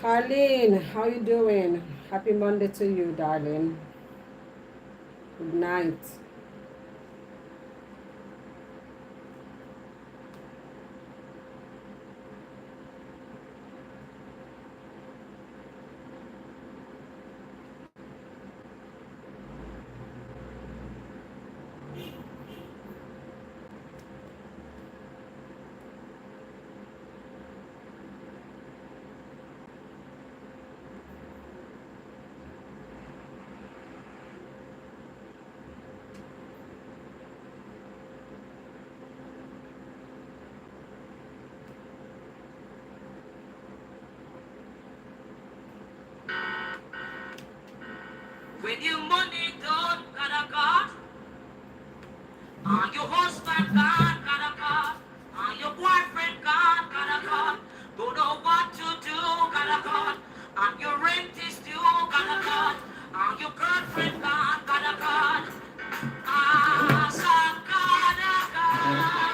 Carlene, how you doing? Happy Monday to you, darling. Good night. When your money don't got a God, your husband gone got a God, your boyfriend gone got a God, don't know what to do got a God, and your rent is due got a God, your girlfriend gone got a God, some got a God,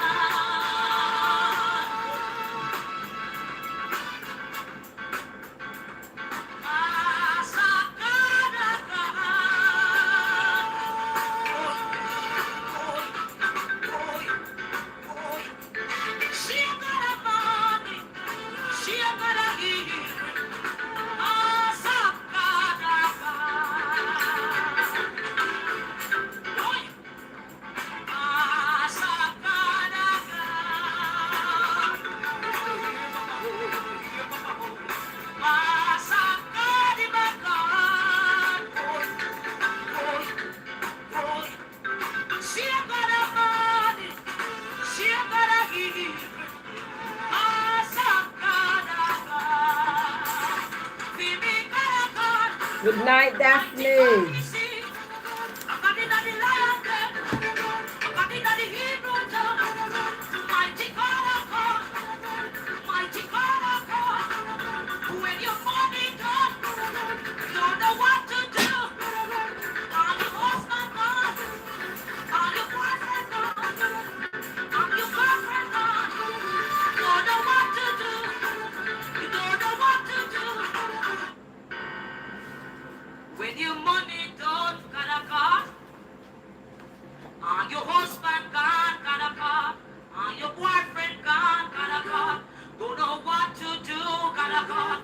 some got a God. She got a money, she got a give, some got a God. Good night, Daphne. When your money don't got a car, your husband gone got a car, your boyfriend gone got a car, don't know what to do got a car,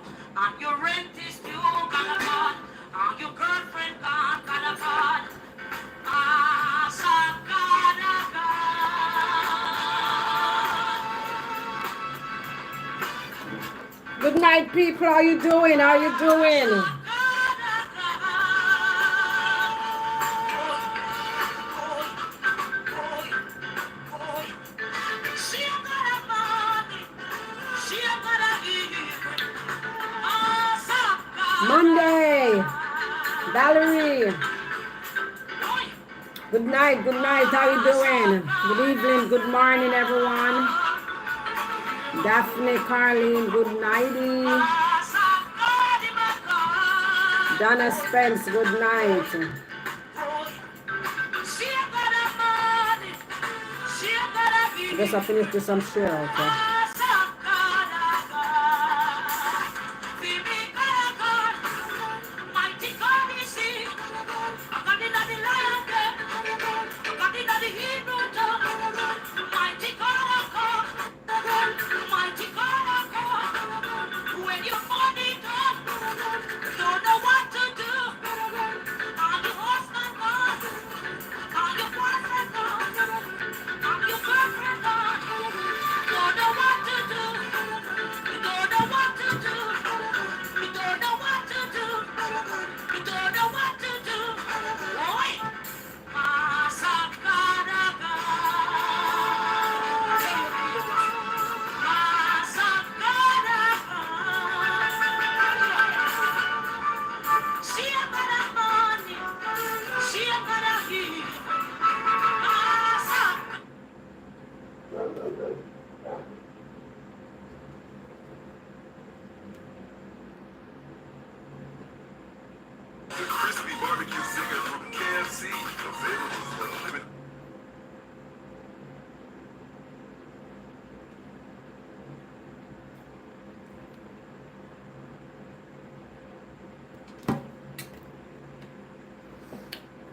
your rent is due got a car, your girlfriend gone got a car, some got a car. Good night, people. How you doing? How you doing? Monday. Valerie. Good night. Good night. How you doing? Good evening. Good morning, everyone. Daphne, Carlene, good nighty. Donna Spence, good night. I guess I finished with some share, okay?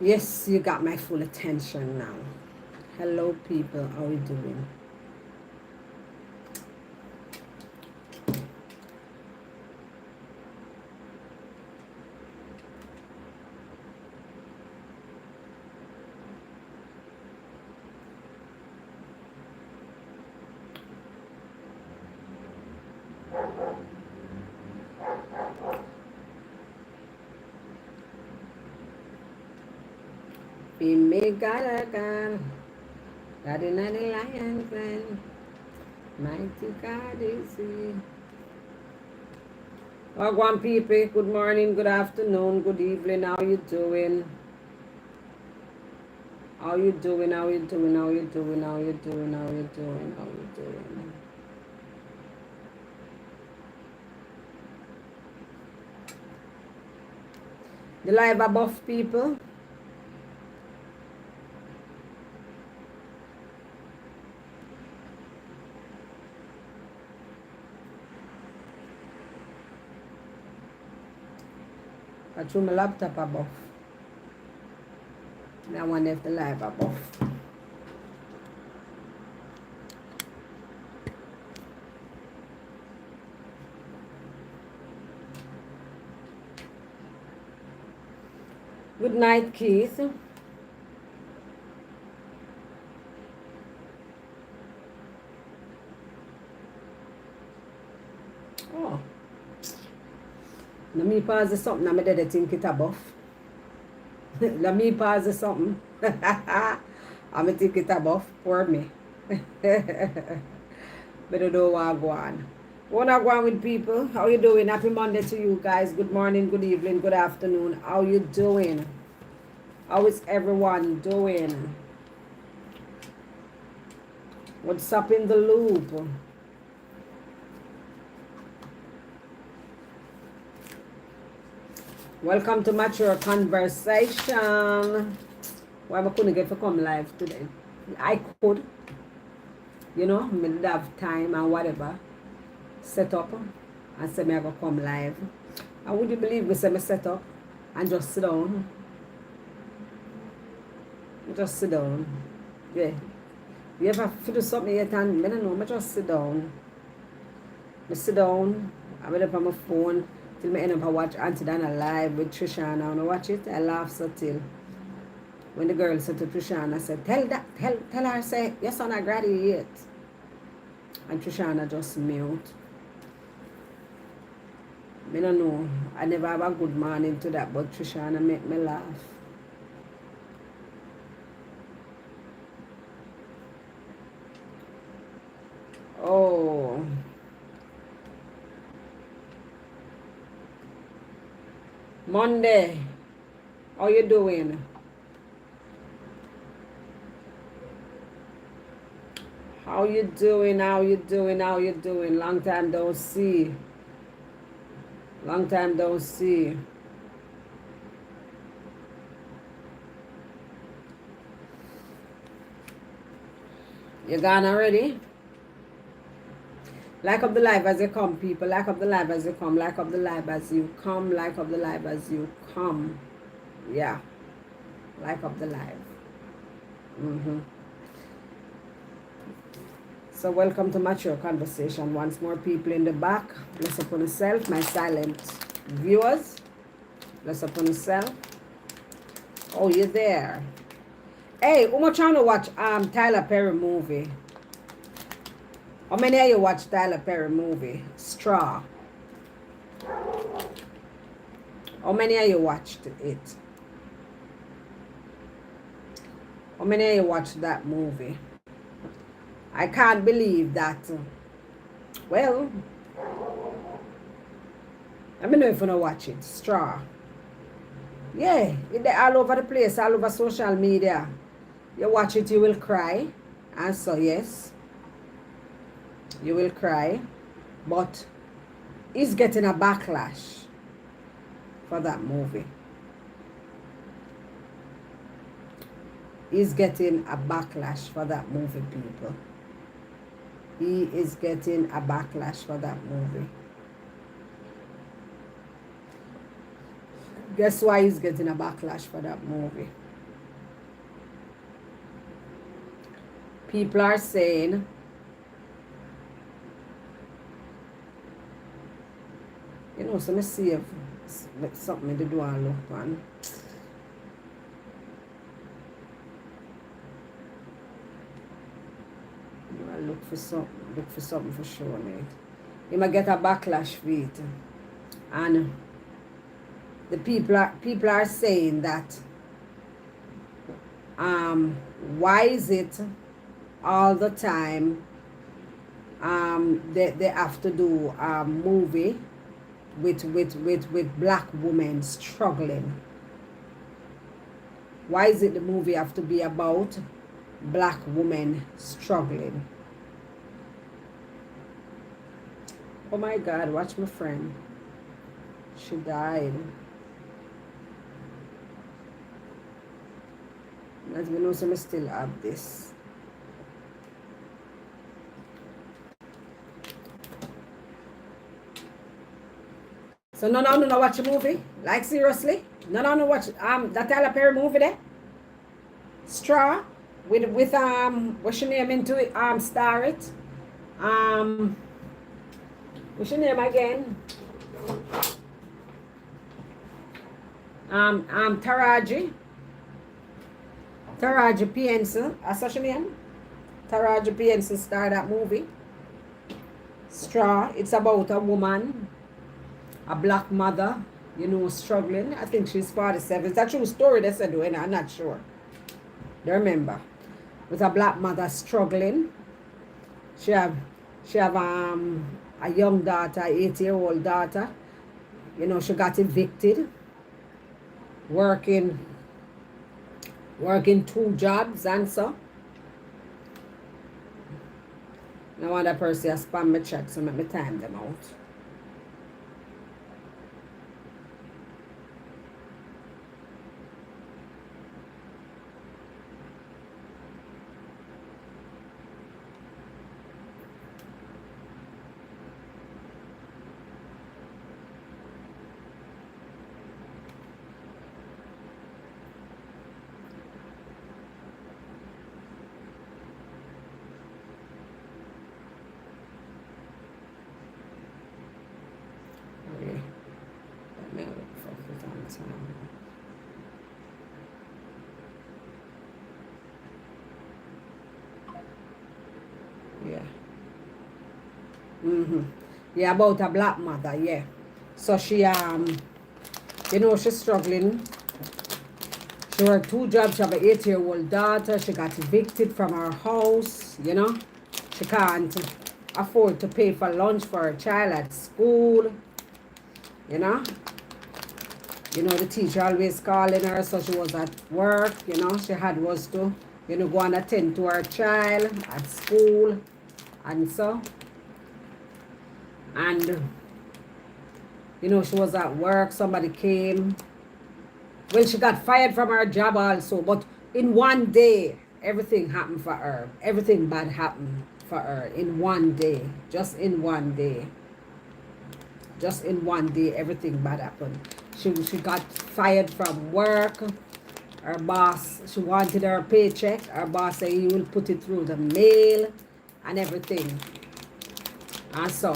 Yes, you got my full attention now. Hello, people. How are you doing? We make God a God. God in the lion's den. Mighty God is He. Wagwan people, good morning, good afternoon, good evening. How you doing? How you doing? How you doing? How you doing? How you doing? How you doing? How you doing? The live above people. I threw my laptop above. That one left the live above. Good night, Keith. Oh. Let me pause something. I'm going to think it above. Let me pause something. I'm going to think it above for me. But I don't want to go on. Wanna go on with people? How you doing? Happy Monday to you guys. Good morning, good evening, good afternoon. How you doing? How is everyone doing? What's up in the loop? Welcome to Mature Conversation. Why I couldn't get to come live today? I could, you know, I have time and whatever. Set up and say me I go come live. And would you believe me say me set up and just sit down? Just sit down. Yeah. You ever do something yet and I don't know, I just sit down. I sit down, I went up on my phone till I end up I watch Auntie Dana live with Trishana. And I watch it, I laugh so till when the girl said to Trishana, I said, tell her say your son a graduate. And Trishana just mute. I don't know. I never have a good morning to that, but Trishana make me laugh. Oh. Monday. How you doing? How you doing? How you doing? How you doing? Long time don't see. Long time don't see. You gone already? Like up the live as you come, people. Like up the live as you come. Like up the live as you come. Like up the live as you come. Yeah. Like up the live. So welcome to Mature Conversation. Once more people in the back. Bless upon yourself, my silent viewers. Bless upon yourself. Oh, you're there. Hey, who much trying to watch Tyler Perry movie? How many of you watch Tyler Perry movie? Straw. How many of you watched it? How many of you watched that movie? I can't believe that. Well, let me know if you don't watch it. Straw. Yeah, it's all over the place, all over social media. You watch it, you will cry. And so, yes, you will cry. But he's getting a backlash for that movie. He's getting a backlash for that movie, people. He is getting a backlash for that movie. Guess why he's getting a backlash for that movie? People are saying so me see if something to do and look on. I look for something for sure, mate. You might get a backlash for it. And the people are saying that why is it all the time they have to do a movie with black women struggling? Why is it the movie have to be about black women struggling? Oh my God, watch my friend. She died. As we know, so I still have this. So no watch a movie? Like seriously? No watch that Tyler Perry movie there? Straw with what's your name into it? Star it. What's your name again? Taraji P. That's such a name? Taraji P. starred that movie. Straw. It's about a woman, a black mother, struggling. I think she's 47. It's a true story they said, and I'm not sure. Do you remember? With a black mother struggling. She have a young daughter, 8-year-old daughter. She got evicted. Working 2 jobs and so. No wonder person has spam my check, so make me time them out. Yeah. Yeah, about a black mother, yeah. So she she's struggling. She worked 2 jobs. She have an 8-year-old daughter. She got evicted from her house, She can't afford to pay for lunch for her child at school. The teacher always calling her, so she was at work, she had was to, go and attend to her child at school and so. And, she was at work, somebody came. Well, she got fired from her job also, but in one day, everything happened for her. Everything bad happened for her in one day, just in one day. Just in one day, everything bad happened. She got fired from work. Her boss, she wanted her paycheck. Her boss said he will put it through the mail and everything. And so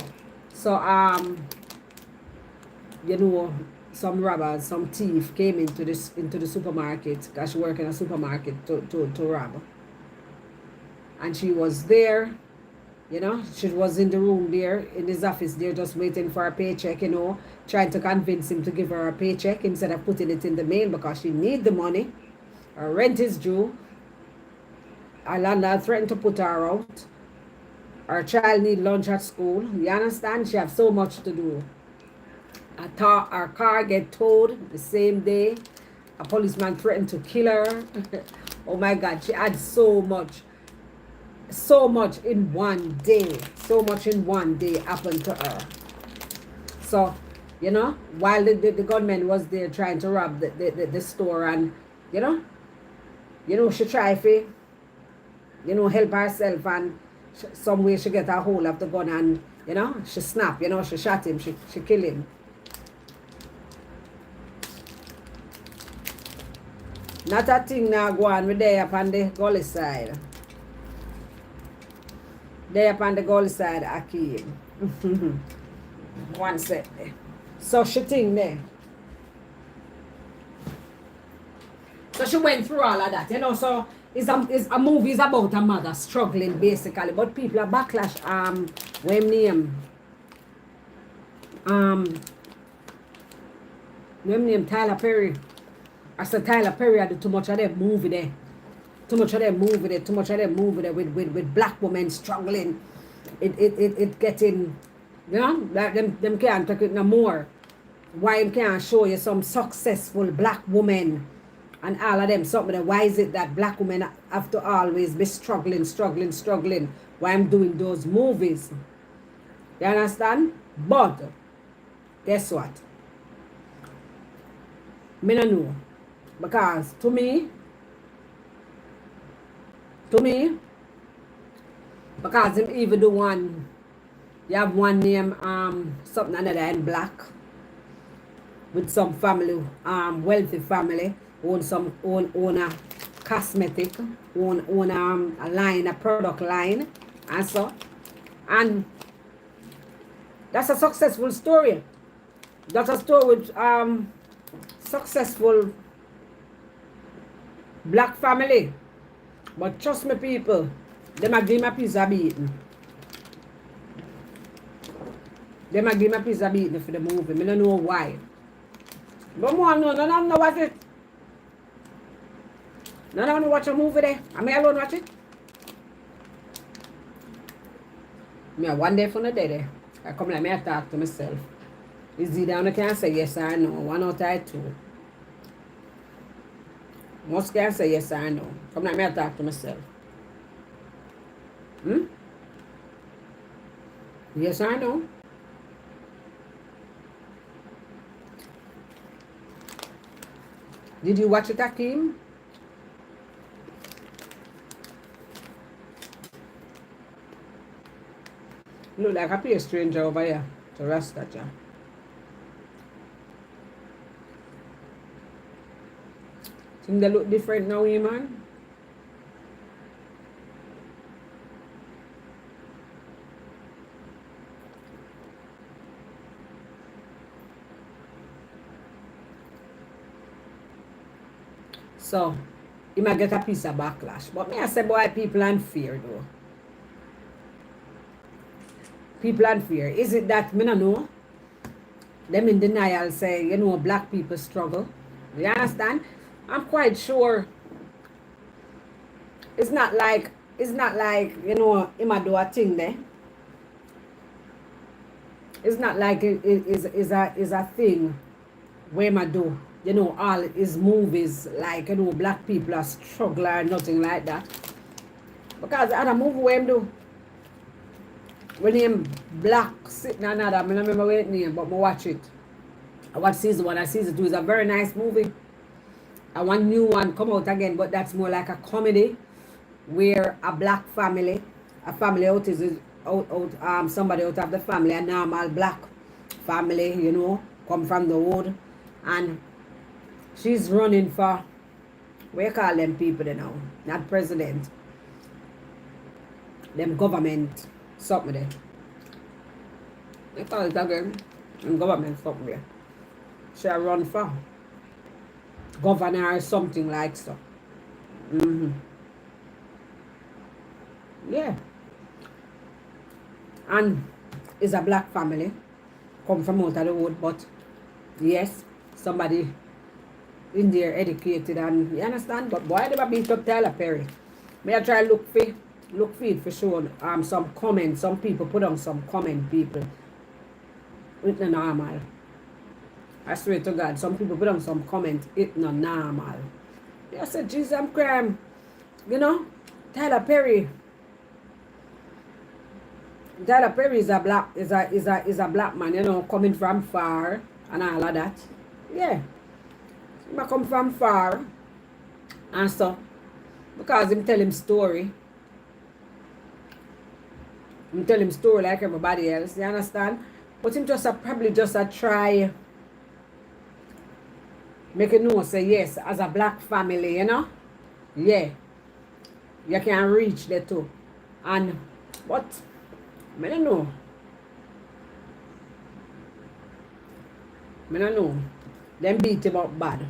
some robbers, some thief came into the supermarket, because she worked in a supermarket to rob. And she was there. She was in the room there, in his office there, just waiting for a paycheck, trying to convince him to give her a paycheck instead of putting it in the mail because she need the money. Her rent is due. Her landlord threatened to put her out. Her child need lunch at school. You understand? She have so much to do. Her car get towed the same day. A policeman threatened to kill her. Oh my God, she had so much in one day. So much in one day happened to her. So, while the gunman was there trying to rob the store, and, she tried to, help herself, and some way she get a hold of the gun, and, she snapped, she shot him, she killed him. Not a thing now go on with there up on the gully side. There up on the goal side, Akeem. One set there. So she think there. So she went through all of that, you know. So it's a movie is about a mother struggling basically, but people are backlash. What name? What name? Tyler Perry. I said Tyler Perry had too much of that movie there. Too much of that movie there. Too much of that movie there with black women struggling. It getting, you know, like them can't take it no more. Why can't show you some successful black women and all of them something? Why is it that black women have to always be struggling? Why I'm doing those movies? You understand? But guess what? Me no know. Because to me, because him even the one, you have one name, something another in black, with some family, wealthy family, own a cosmetic, own a line, a product line, and so, and that's a successful story. That's a story with successful black family. But trust me, people, them a give me a piece of beating. Them a give me a piece of beating for the movie. I don't know why. But more no, none of them watch it. None of them watch a movie there. I me alone watch it. Me one day from the day there. I come like me I talk to myself. Is either I can say yes or no. One out of two. Most can say yes or no. Come like me I talk to myself. Yes or no? Did you watch it, Akeem? Look like I a stranger over here to Rasta, ja. Think they look different now, you man? So, you might get a piece of backlash. But me I say, boy, people and fear though. People and fear. Is it that me no know? Them in denial say, you know, black people struggle. You understand? I'm quite sure it's not like, you know, him a do a thing there. It's not like it is a thing where him a do, you know, all his movies, like, you know, black people are struggling or nothing like that. Because other movie where him do, when him black sitting another, I don't remember what it name, but I watch it. I watch season 1 and season 2. It's a very nice movie. And one new one come out again, but that's more like a comedy where a black family, a family somebody out of the family, a normal black family, you know, come from the hood, and she's running for, what you call them people you know, not president, them government, something there. They call it again, them government something there. She run for governor or something like so. Yeah. And it's a black family, come from out of the wood, but yes, somebody in there educated, and you understand, but boy, they never beat up Tyler Perry. May I try look feed for sure. Some comments, some people put on some comment, people. It's not normal. I swear to God, some people put on some comment, it's not normal. I said, Jesus, I'm crying. You know, Tyler Perry is a black man, you know, coming from far and all of that. Yeah. He come from far and so because him tell him story. Him tell him story like everybody else, you understand? But him probably just a try make it know say yes, as a black family, you know? Yeah. You can reach there too. And But I don't know. I don't know. Them beat him up bad.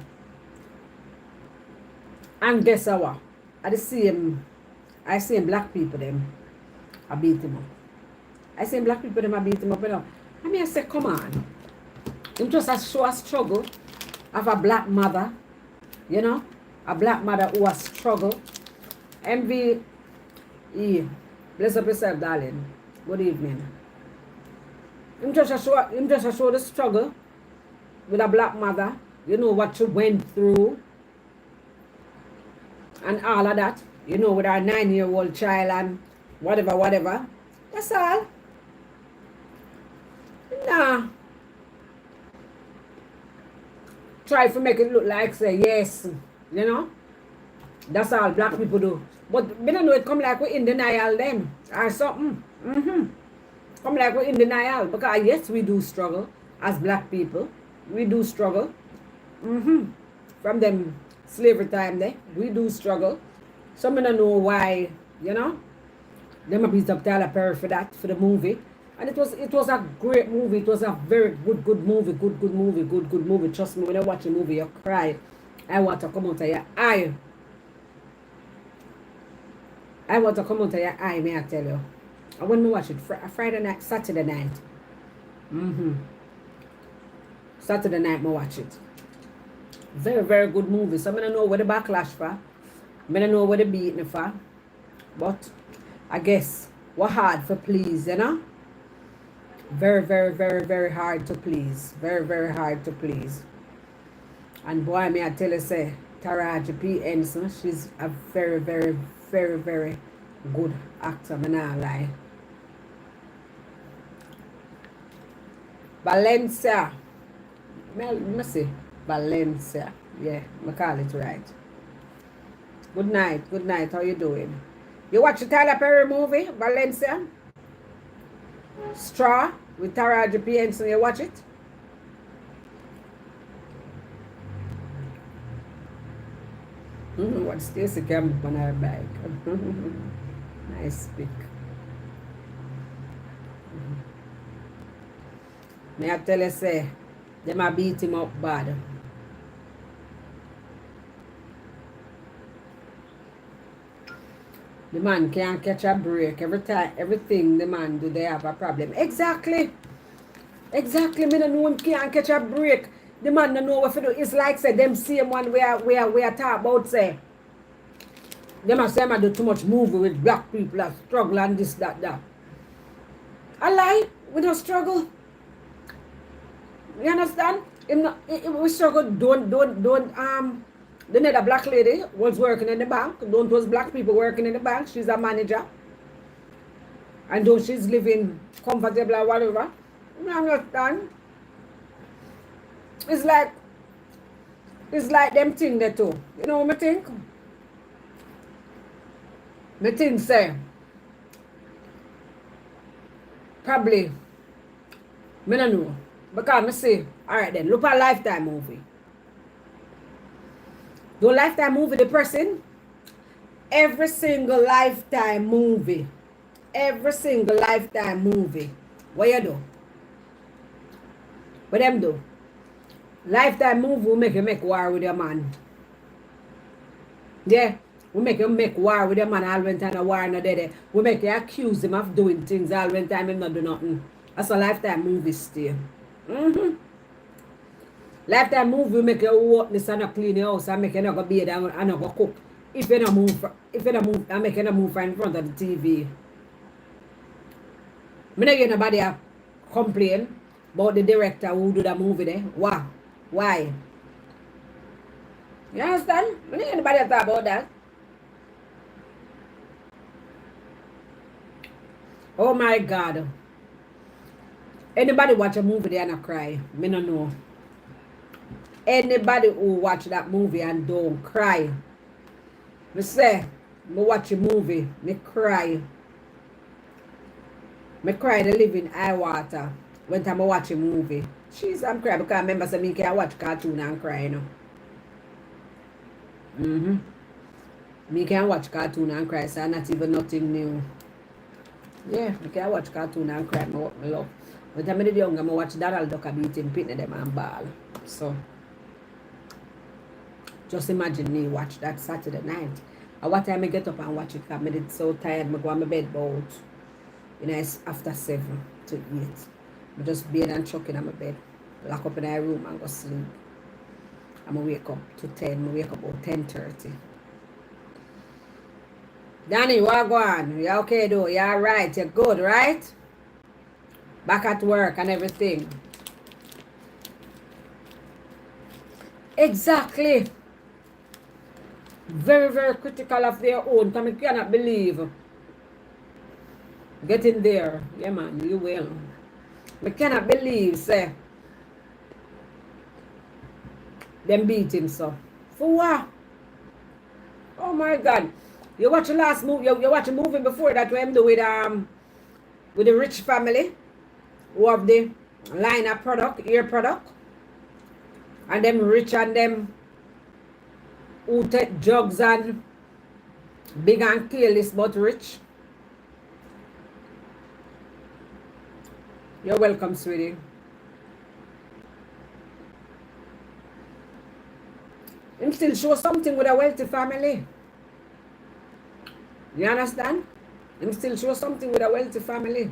And guess what? I see black people them I beat him up. I see black people them I beat him up, you know. I mean I say, come on. Him just a show a struggle of a black mother, you know, a black mother who has struggled. MV, bless up yourself, darling. Good evening. Him just a show the struggle with a black mother, you know what she went through and all of that, you know, with our 9-year-old child and whatever. That's all. Nah. Try to make it look like say yes, you know. That's all black people do. But we don't know it come like we in denial them or something. Come like we in denial because yes we do struggle as black people. We do struggle. From them slavery time there, we do struggle. Some don't know why, you know. Them a beat up Tyler Perry for that, for the movie. And it was a great movie. It was a very good movie. Good movie. Trust me, when you watch a movie, you cry. I want to come out of your eye. May I tell you. And when we watch it, Friday night, Saturday night. Saturday night, we watch it. Very good movie. So I don't know where the backlash for. I don't know where the beating for. But I guess we're hard for please, you know? Very hard to please. Very hard to please. And boy, may I tell you, say, Taraji P. Henson, she's a very good actor, I'm not lie. Valencia. Let me see. Valencia. Yeah, I call it right. Good night. How you doing? You watch the Tyler Perry movie, Valencia? Straw with Taraji P. Henson, you watch it? What Stacey came on her bike. Nice pick. May I tell you, say, they might beat him up bad. The man can't catch a break. Everything the man do, they have a problem. Exactly. Me don't know him can't catch a break. The man don't know what to do. It's like say them same one where talk about say. Them a say I do too much movie with black people that struggle and this, that. I lie. We don't struggle. You understand? We struggle. Don't the other black lady was working in the bank. Don't was black people working in the bank. She's a manager. And though she's living comfortable or whatever. You understand? It's like them thing there too. You know what I think? Me think say probably me don't know. Because me say, alright then, look at Lifetime movie. Do Lifetime movie depressing? Every single Lifetime movie. What you do? What them do? Lifetime movie will make you make war with your man. Yeah. We make you make war with your man all when time a war not there. We make you accuse him of doing things all when time him not do nothing. That's a Lifetime movie still. Lifetime movie will make you work this and clean your house and make you not go bathe and not go cook. If you don't move, and make you not move in front of the TV. Me not hear nobody complain about the director who do the movie there. Why? You understand? Me not hear nobody talk about that. Oh my God. Anybody watch a movie there and not cry? Me no know. Anybody who watch that movie and don't cry. Me say, me watch a movie, me cry. Me cry the living eye water when time I watch a movie. Jeez, I'm crying because I remember say me can watch cartoon and cry, you know. Me can watch cartoon and cry, so not even nothing new. Yeah, I can watch cartoon and cry, my love. But I'm young, I watch Donald Duck beating Pitney them and ball. So, just imagine me watch that Saturday night. At what time I get up and watch it, because I did so tired, I go on my bed about, it's after 7 to 8. I just bed and chuck in on my bed, lock up in my room and go sleep. I'm going to wake up to 10, I wake up about 10:30. Danny, what go on? You okay though? You alright? You're good, right? Back at work and everything. Exactly. Very, very critical of their own. I cannot believe. Getting there. Yeah, man, you will. I cannot believe, say, them beat him so. For what? Oh my God. You watch the last movie, you watch a movie before that we do with the rich family who have the line of product, ear product. And them rich and them who take drugs and big and careless but rich. You're welcome, sweetie. Him still show something with a wealthy family. You understand? Him still show something with a wealthy family.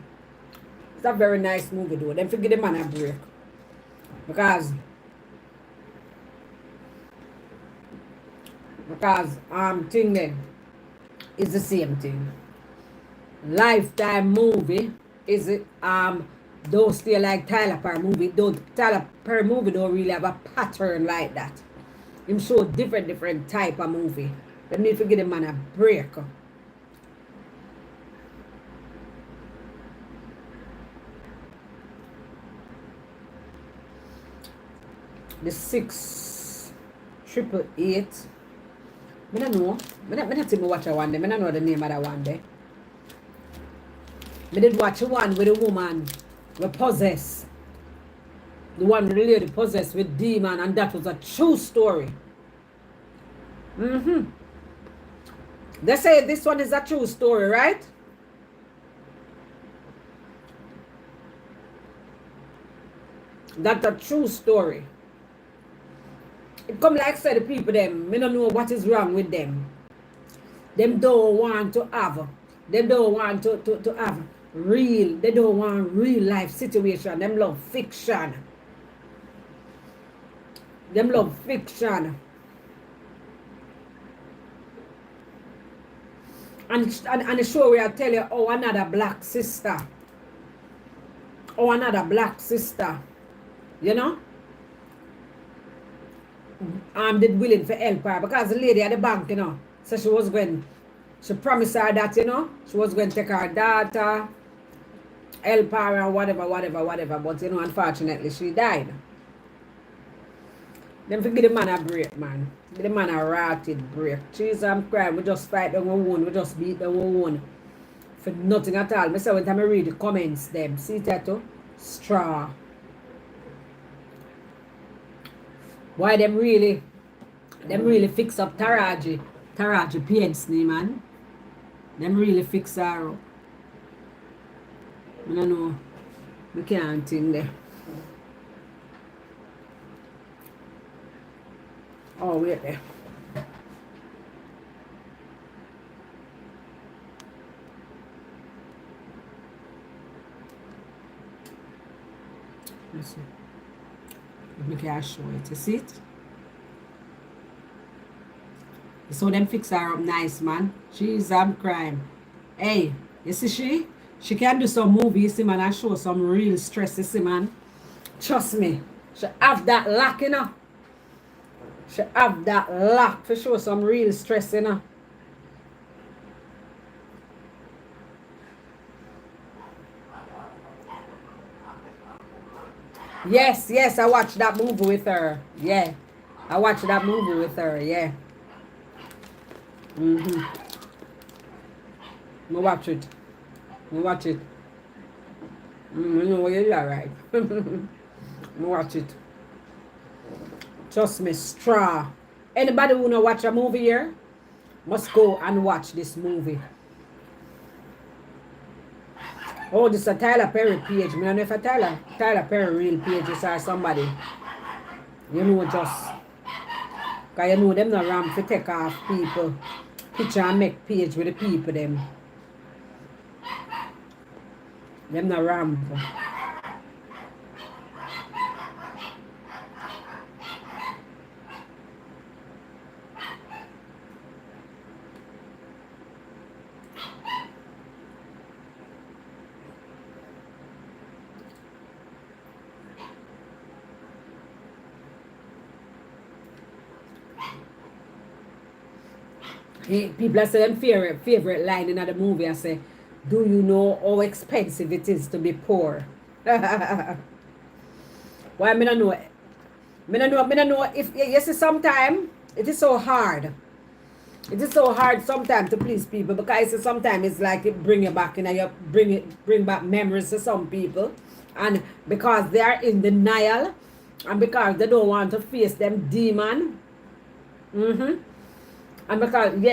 It's a very nice movie though. Then forget the man a break. Because thing then is the same thing. Lifetime movie is it don't stay like Tyler Perry movie. Tyler Perry movie don't really have a pattern like that. Him show different type of movie. Them need to give the man a break. The 688. I don't know. I don't think I watch one day. I don't know the name of that one day. I did watch one with a woman we possess. The one really possessed with demon, and that was a true story. They say this one is a true story, right? That's a true story. It come like say the people them, I don't know what is wrong with them. Them don't want to have. They don't want to have real. They don't want real life situation. Them love fiction. Them love fiction. And the show where I tell you, oh, another black sister. Oh, another black sister. You know? Did willing for help her because the lady at the bank, you know, so she promised her that, you know, she was going to take her daughter, help her and whatever, but, you know, unfortunately, she died. Then forget the man a break, man. Give the man a rotted break. Jesus, I'm crying. We just fight them own. We just beat them own. For nothing at all. I say when time I read the comments, them. See that too? Straw. Why them really fix up Taraji Piensney, man. Them really fix her up. I don't know. We can't think there. Oh, wait there. Let's see. Let me can show it. You see it? So them fix her up nice, man. Jeez, I'm crying. Hey, you see she? She can do some movies, see, man, and show some real stress, you see, man. Trust me. She have that lack, you know. She have that lack for show some real stress, you know. Yes, I watched that movie with her. Yeah. I watched that movie with her, yeah. I watch it. You know you're alright. I watch it. Trust me, straw. Anybody who wanna watch a movie here must go and watch this movie. Oh, this is a Tyler Perry page. I don't know if a Tyler Perry real page is or somebody. You know just. Because you know them not ram to take off people. Picture and make page with the people them. Them not ram. People say them favorite line in the movie. I say, do you know how expensive it is to be poor? Why me not know? Me not know if you see sometimes it is so hard. It is so hard sometimes to please people because sometimes it's like it bring you back, you bring back memories to some people, and because they are in denial, and because they don't want to face them demon. And because they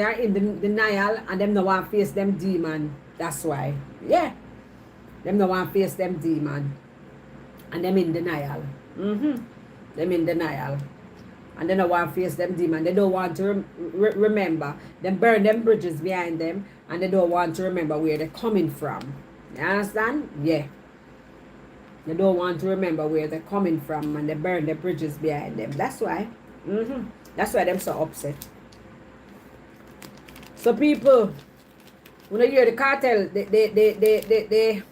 are in denial and them no want to face them demon. That's why. Yeah. Them no want to face them demon. And them in denial. Them in denial. And they don't want to face them demon. They don't want to remember. Them burn them bridges behind them. And they don't want to remember where they're coming from. You understand? Yeah. They don't want to remember where they're coming from. And they burn the bridges behind them. That's why. That's why them so upset. So people, when you hear the cartel, the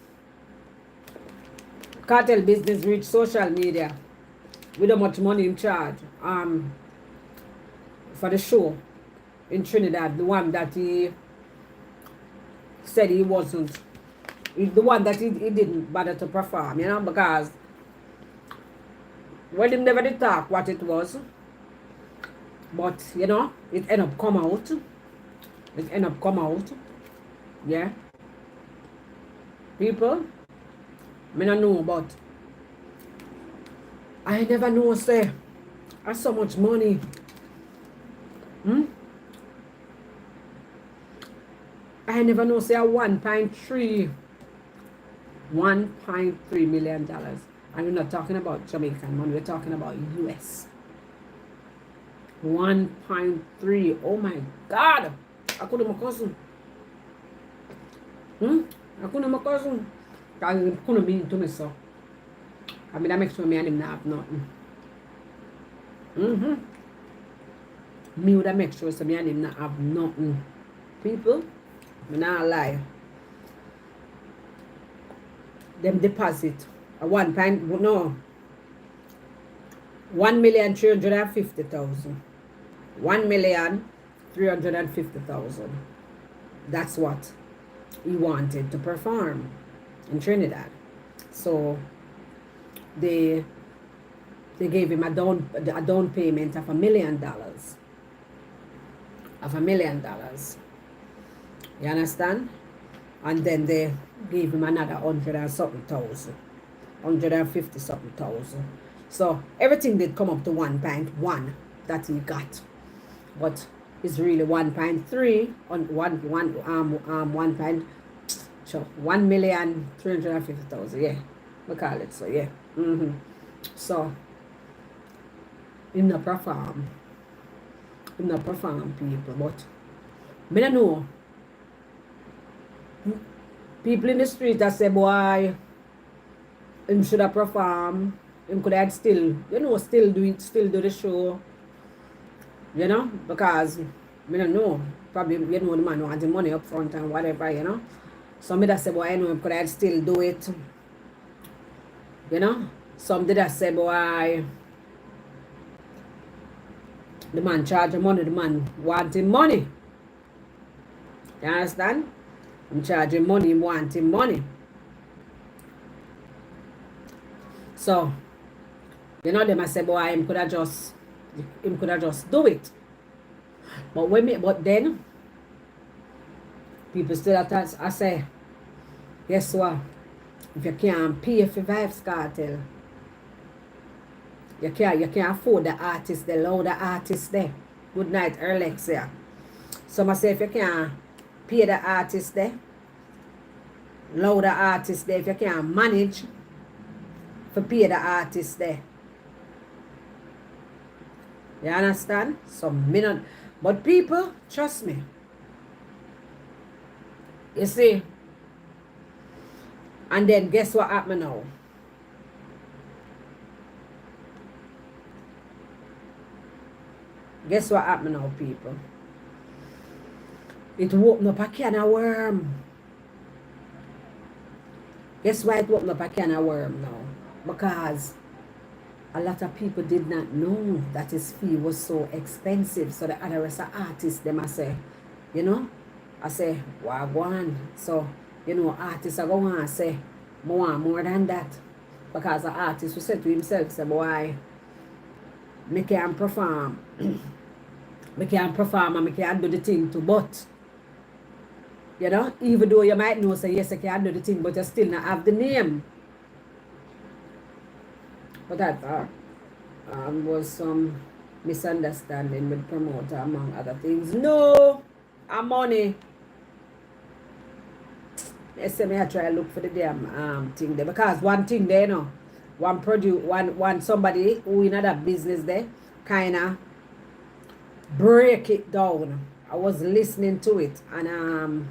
cartel business reach social media with how much money in charge for the show in Trinidad, the one that he said he wasn't, the one that he didn't bother to perform, you know, because well, he never did talk what it was, but you know, it ended up come out. It end up come out. Yeah. People, I don't know, but I never know say I so much money. I never know say a $1.3 million. And we're not talking about Jamaican money, we're talking about US. 1.3. Oh my God. Ako na cousin. Ako na cousin. Kasi ako na being to me so. I mean, that makes sure me and him not have nothing. Me would make sure so me and him not have nothing. People, me not lie. Them deposit a 1,350,000. 1,350,000. That's what he wanted to perform in Trinidad. So they gave him a down payment of $1 million. You understand? And then they gave him another 150 something thousand. So everything did come up to 1.1 that he got. But it's really 1.3 on 1,350,000. Yeah, we call it so. Yeah. So him not perform people, but me don't know. People in the street that say, boy, him should have performed. Him could have still do the show. You know, because me don't know. Probably you know the man want the money up front and whatever, you know. Some that say, boy, I know him could have still do it. You know? Some did that say, boy, the man charge him money, the man wanting money. You understand? I'm charging money, him wanting money. So, you know, them I say, boy, him could have just do it. But then people still at us, I say, guess what? If you can't pay for Vybz Kartel, you can't afford the artist, the louder artist there. Good night, Alexia. So I say if you can't pay the artist there, Allow the artist there if you can't manage for pay the artist there. You understand? Some minute. But people, trust me. You see? And then guess what happened now? Guess what happened now, people? It opened up a can of worm. Guess why it opened up a can of worm now? Because a lot of people did not know that his fee was so expensive. So the other rest of artists, them I say, you know, I say, wagwan. So, you know, artists are going to say, more than that. Because the artist will say to himself, say, boy, me can't perform. Me can't perform and me can't do the thing too, but you know, even though you might know, say yes, I can do the thing, but you still not have the name. But I thought was some misunderstanding with promoter among other things. No, I'm money. They say me I try to look for the damn thing there, because one thing there, you know, one somebody who in that business there kinda break it down. I was listening to it and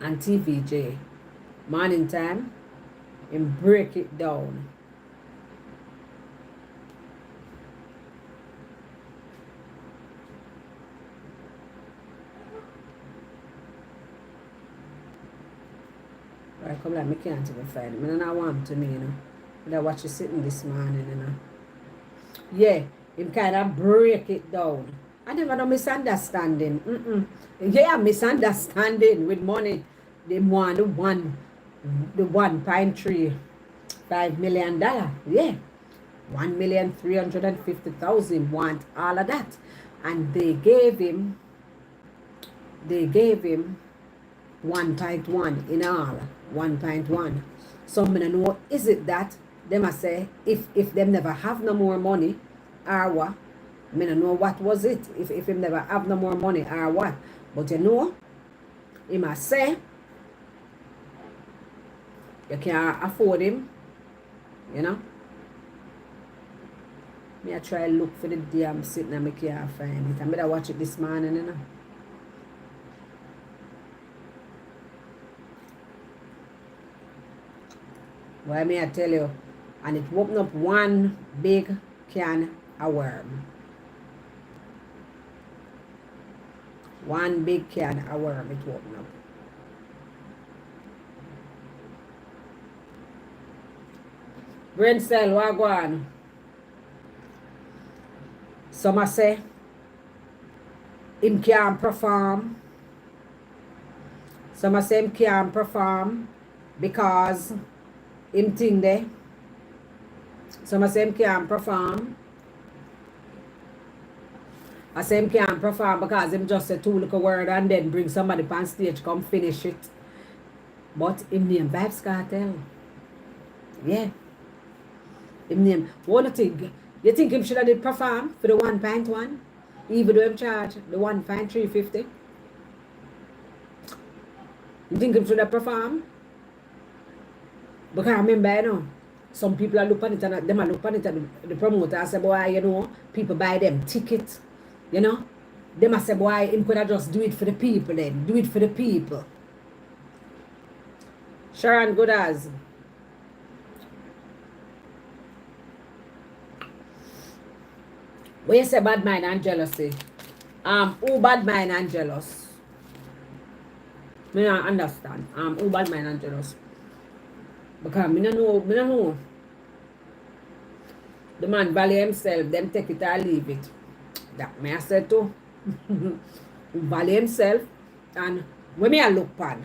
TVJ morning time and break it down. Right, come like me can't even find it. I don't want to me, you know. But I watch you sitting this morning, you know. Yeah, him kind of break it down. I never know misunderstanding. Yeah, misunderstanding with money. They want the 1.35 million dollar. Yeah. 1,350,000 want all of that. And they gave him 1.1 in all. 1.1. So I don't know, is it that they must say if them never have no more money or what? I don't know what was it, if him never have no more money or what. But you know, he must say you can't afford him, you know. Me I try look for the damn sitting and I can't find it. I better watch it this morning, you know. Why may I tell you? And it opened up one big can of worm. One big can of worm it opened up. Brain cell, what go on? Some say him can't perform. Some say him can't perform because him thing there. Some say him can't perform. I say him can't perform because him just say two little word and then bring somebody on stage come finish it. But him name Vybz Kartel. Yeah. Him name. What do you think? You think him should have did perform for the 1.1? Even though him charge the 1.350? You think him should have performed? Because I remember, you know, some people are looking at it and them are looking at it, the promoter say, boy, you know, people buy them tickets, you know. They must say, boy, him could have just do it for the people then. Do it for the people. Sharon good as. When you say bad mind and jealousy, who bad mind and jealous? Me don't understand. Who bad mind and jealous? Because me don't know. The man value himself, them take it or leave it. That me I say too. Value himself, and when me I look pan.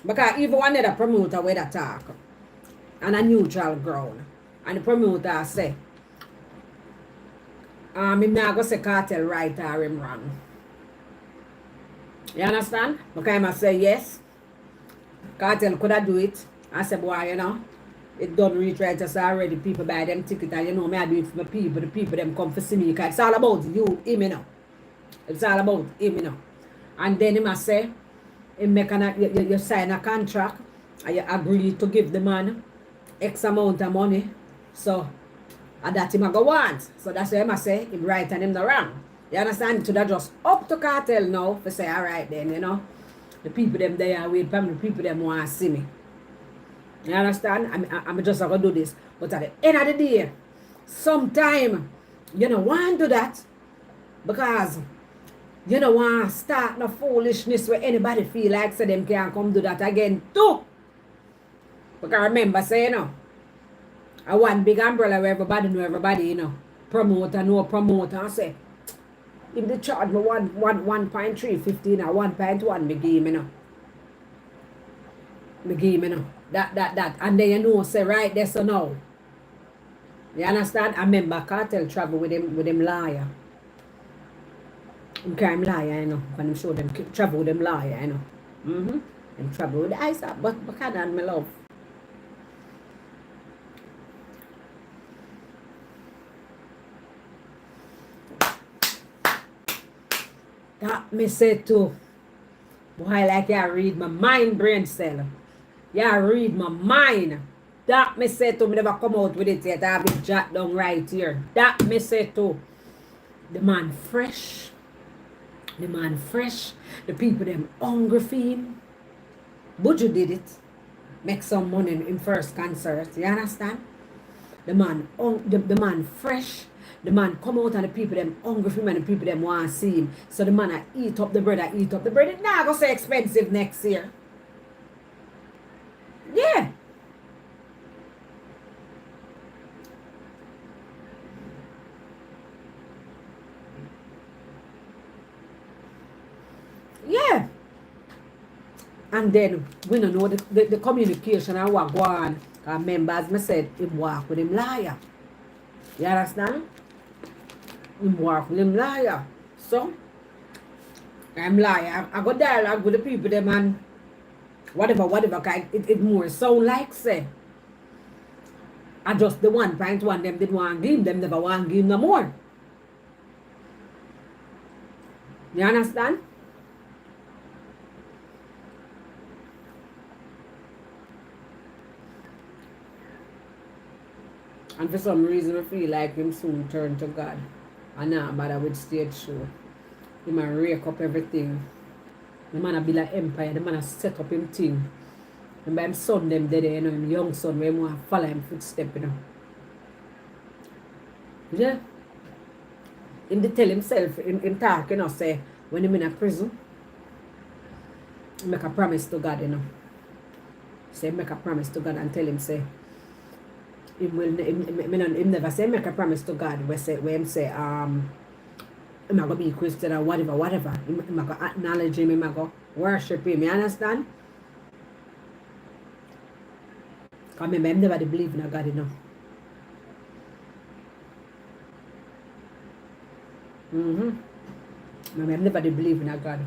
Because even one other promoter with a talk on a neutral ground, and the promoter say, him not go say Cartel right or him wrong. You understand? Because I must say yes. Cartel could have do it. I said, boy, you know, it done reach right us already. People buy them ticket and you know me I do it for my people. The people them come for see me. Because it's all about you, him, you know. It's all about him, you know. And then he must say, You sign a contract and you agree to give the man X amount of money. So and that him a go want. So that's why I say him right and him the wrong. You understand? So that just up to Cartel now for say alright then, you know. The people them there with family, people them want to see me. You understand? I'm just gonna do this. But at the end of the day, sometime you don't want to do that because you don't want to start no foolishness where anybody feel like say them can come do that again too. Because remember say, you know, I want big umbrella where everybody know everybody, you know. Promoter know promoter and say, if they charge me 1.315 or 1.1 me give me, you know. Me give me, you know. That. And then you know say right there so now. You understand? I remember Cartel travel with them liar. I'm crime liar, you know. When I'm sure them travel with them liar, you know. Them travel with the ice up, but kind of my love. That me say too. Boy, like you read my mind, brain cell. You read my mind. That me say too. Me never come out with it yet. I have it jot down right here. That me say too. The man fresh. The man fresh. The people them hungry for him. Buju did it. Make some money in first concert. You understand? The man fresh. The man come out and the people them hungry for him and the people them want to see him. So the man I eat up the bread. It now go so expensive next year. Yeah. Yeah. And then we don't know the communication and what go on. Remember as I said, him walk with him liar. You understand? Him walk with him liar. So, I'm liar. I go dialogue with the people them and whatever, it more sound like say. I just the 1.1 them didn't want to give him, them never want to give him no more. You understand? And for some reason I feel like him soon turn to God. And now bother with stage show. He man rake up everything. The man a build an empire. The man a set up him thing. And by him son them dead, you know, him young son where he want to follow him footstep, you know. Yeah. Him to tell himself, him talk, you know, say, when him in a prison, he make a promise to God, you know. Say, make a promise to God and tell him, say, him never say make a promise to God where him say I'm gonna be Christian or whatever. Him gonna acknowledge him, him gonna worship him, you understand? Because remember, him never believe in a God, you know. Remember, him never believe in a God.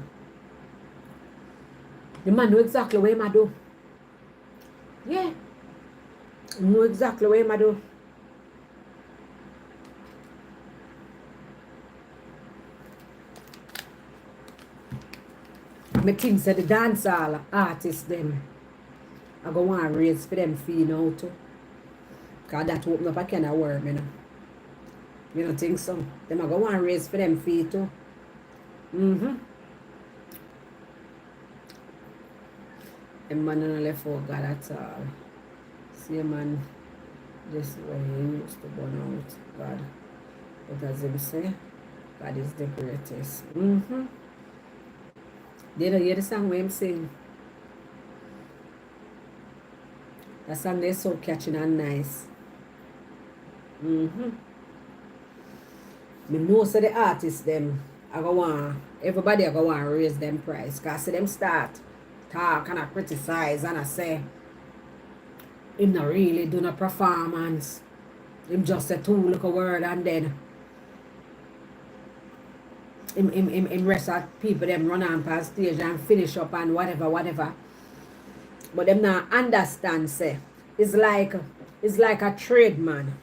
The man know exactly what him do. Yeah. Know exactly what I do. I think that the dancehall artists them I go want to raise for them fee now too. Because that open up a kind of worm, you know. You don't think so? Them I go want to raise for them fee too. Them man don't left for God at all. See man, this way he used to burn out God. But as him say, God is the greatest. They don't hear the song where him sing. That song is so catching and nice. Me know so the artists them I go want everybody I go want to raise them price. Cause see them start talk and I criticize and I say him not really do no performance. Him just a two look a word and then him rest of people them run on past stage and finish up and whatever. But them not understand say it's like a trade man.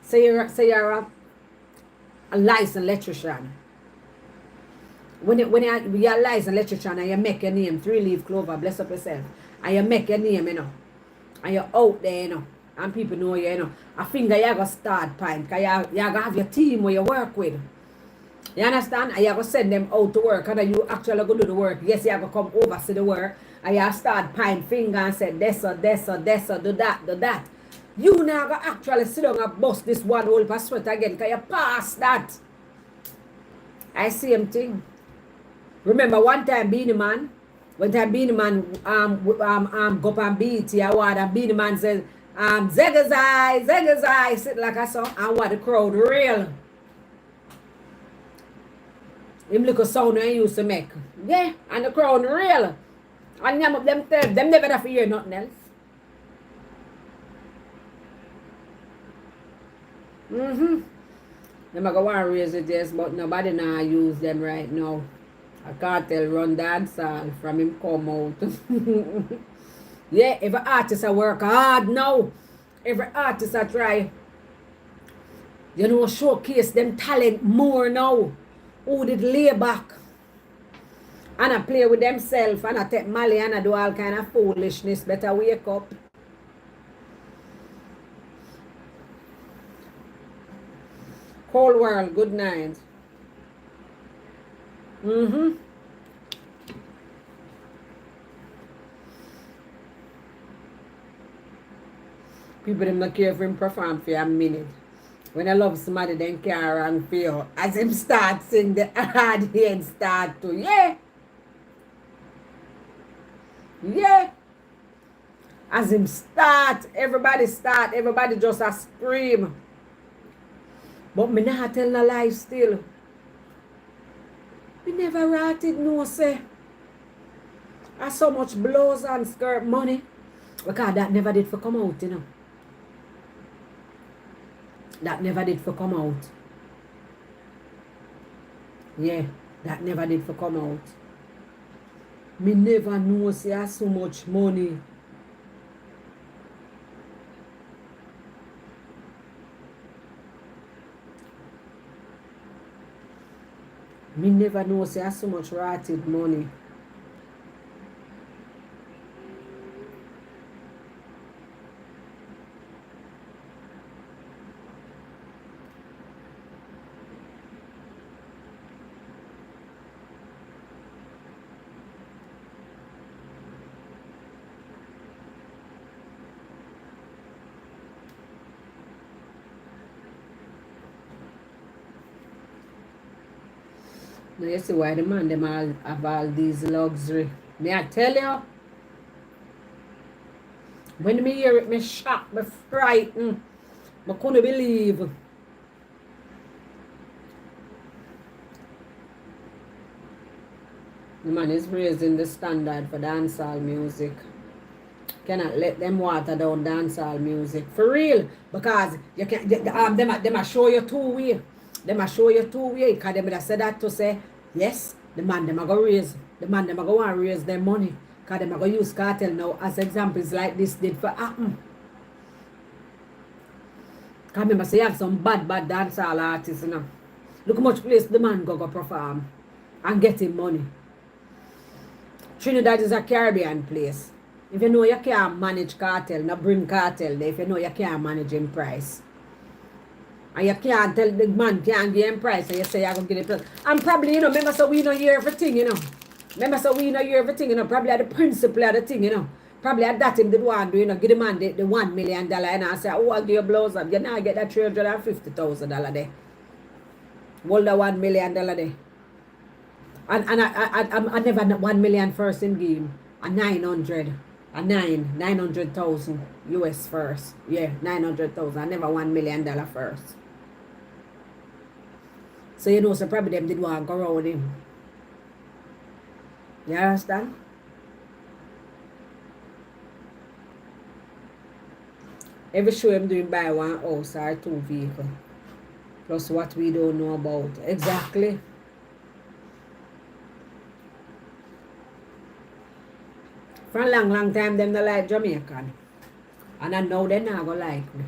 Say you're a licensed electrician when you realize in literature and you make your name, 3-leaf clover, bless up yourself, and you make your name, you know, and you're out there, you know, and people know you, you know, I think that you're going to start point, because you're going to have your team where you work with. You understand? And you're going to send them out to work, and then you actually go do the work. Yes, you're going to come over to the work, and you start point finger and say, this or this or this or do that, do that. You now going to actually sit down and bust this one whole per sweat again, because you pass that. I see him thing. Remember one time Beanie Man, go up and beat award, and Beanie Man says, Zegazai, sit like a song, and what the crowd real. Him little sound I used to make. Yeah, and the crowd real. And them never have to hear nothing else. Them I go want to raise it, yes, but nobody now use them right now. A cartel run dance from him come out. Yeah, every artist I work hard now. Every artist I try, you know, showcase them talent more now. Who did lay back and I play with themselves and I take Molly and I do all kind of foolishness. Better wake up. Cold world, good night. People them not care if him perform for a minute. When I love somebody, then care and feel. As him start sing, the hard head start to, yeah. Yeah. As him start, everybody just a scream. But me not tell no lie still. We never ratted no say. I so much blows and skirt money. Because that never did for come out, you know. That never did for come out. Yeah, that never did for come out. Me never know say I so much money. Me never know say I so much ratted money. Now you see why the man them all have all these luxury. May I tell you? When me hear it, me shocked, me frightened. I couldn't believe. The man is raising the standard for dancehall music. Cannot let them water down dancehall music. For real. Because you can them a show you two way. Them a show you two way. Because them a say that to say, yes, the man them a go raise. The man them a go want to raise their money. Because them a go use cartel now as examples like this did for happen. Because remember say you have some bad dancehall artists, you know. Look how much place the man go perform and get him money. Trinidad is a Caribbean place. If you know you can't manage cartel, not bring cartel there, if you know you can't manage him price. And you can't tell the man can't give him price and you say you're going to get it. And probably, you know, remember so we know hear everything, you know. Remember so we know hear everything, you know. Probably at the principle of the thing, you know. Probably at that him did want to, you know, give the man the $1 million and I say, oh, I'll give you blows up. You now get that $350,000 there. Hold the $1 million there. And I never $1 million first in game. A 900,000 US first. Yeah, 900,000. I never $1 million first. So you know, so probably them did want to go around him. You understand? Every show him doing buy one house or 2 vehicles. Plus what we don't know about. Exactly. For a long time, them not like Jamaican. And I know they not gonna like me.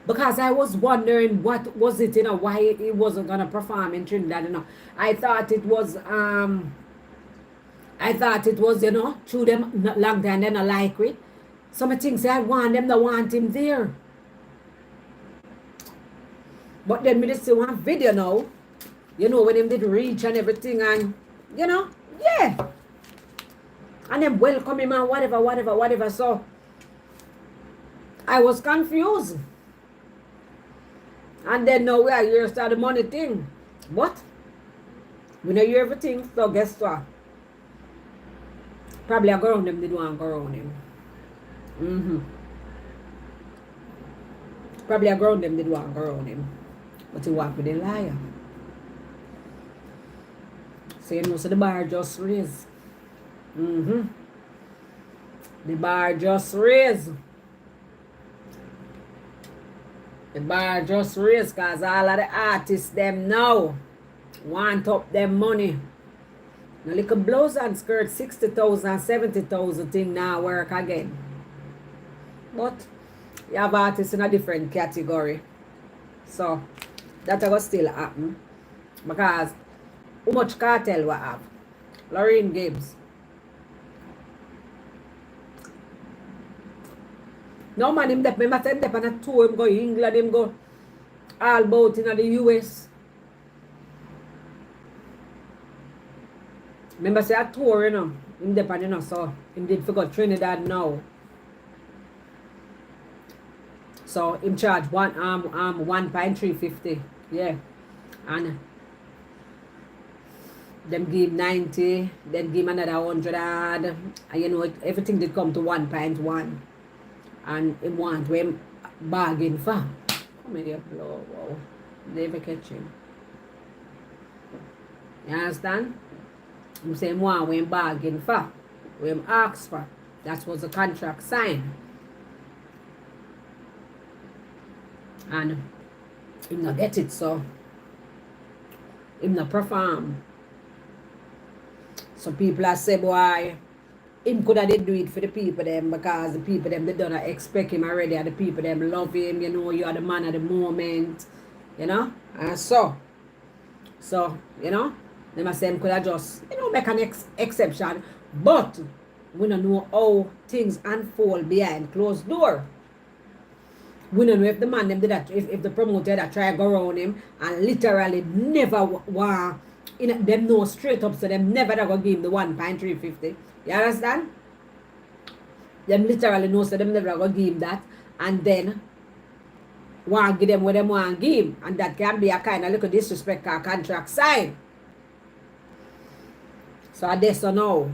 Because I was wondering what was it, why it wasn't gonna perform in Trinidad. I thought it was through them not long time then I like it. Some things I want them to want him there. But then me just see one video now. When him did reach and everything and yeah. And then welcome him and whatever. So I was confused. And then now we are here start the money thing. What? We know hear everything, so guess what? Probably I go around them, they don't want to go around him. Probably I go around them, they don't want to go around him. But he walk with a liar. So so the bar just raised. The bar just raised. The bar just raised because all of the artists them now want up them money. Now little blouse and skirt 60,000, 70,000 thing now work again. But you have artists in a different category. So that will still happen. Because how much cartel we have? Lorraine Gibbs. No man, him dep on a tour, him go England, him go all about in the US. Remember say a tour, him dep on, so him did forgot Trinidad now. So him charge 1.350. Yeah. And them give 90, then give another 100 and everything did come to 1.1. And him want him bargain for. Come here, blow, wow. Never catch him. You understand? Him say him want him bargain for. Him ask for. That was the contract signed. And him not get it, so him not perform. So people are say, boy, him could have do it for the people them because the people them they don't expect him already and the people them love him, you are the man of the moment, and so them I say him could have just make an exception, but we don't know how things unfold behind closed door. We don't know if the man them did that, if the promoter that try to go around him and literally never want them know straight up, so them never gonna give him the 1.350. You understand? Them literally know, so them never gonna give him that, and then want give them what them want give him, and that can be a kind of little disrespect our contract sign. So I guess so now.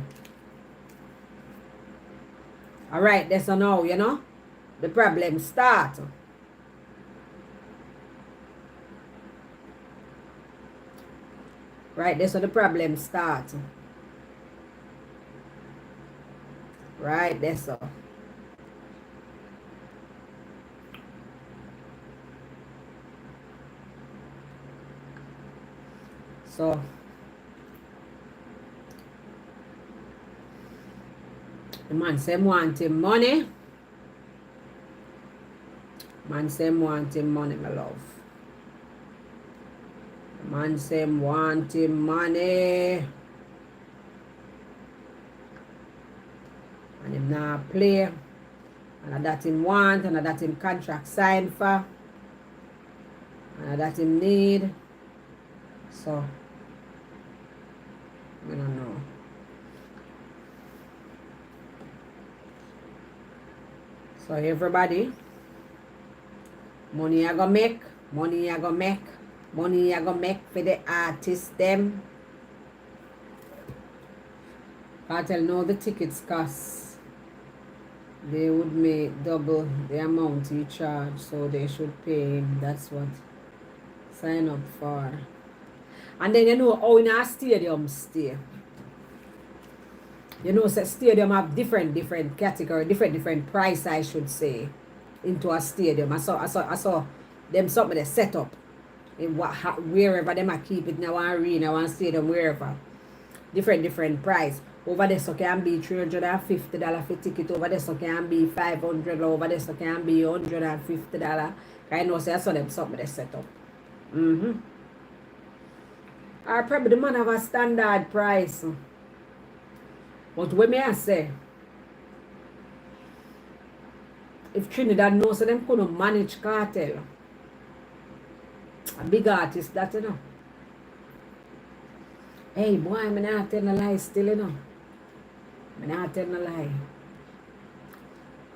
Alright, that's so now, the problem start. Right, that's how the problem starts. Right, that's all. So the man say want him money. Man say want him money, my love. The man say want him money. And him not play. And that him want, and that him contract signed for. And that him need. So I don't know. So everybody, money I go make, money I go make, money I go make for the artists them. Kartel know the tickets cost. They would make double the amount he charge, so they should pay him. That's what sign up for. And then how in our stadium stay. So stadium have different category, different price, I should say, into a stadium. I saw them something they set up in wherever them I keep it in one arena, one stadium, wherever. Different price. Over there so can be $350 for ticket. Over there so can be $500. Over there so can be $150. I know say I saw them something they set up. Or probably the man have a standard price. But what may I say? If Trinidad knows so them couldn't manage Cartel. A big artist that you know. Hey boy, I'm not telling a lie still, you know. I'm not telling a lie.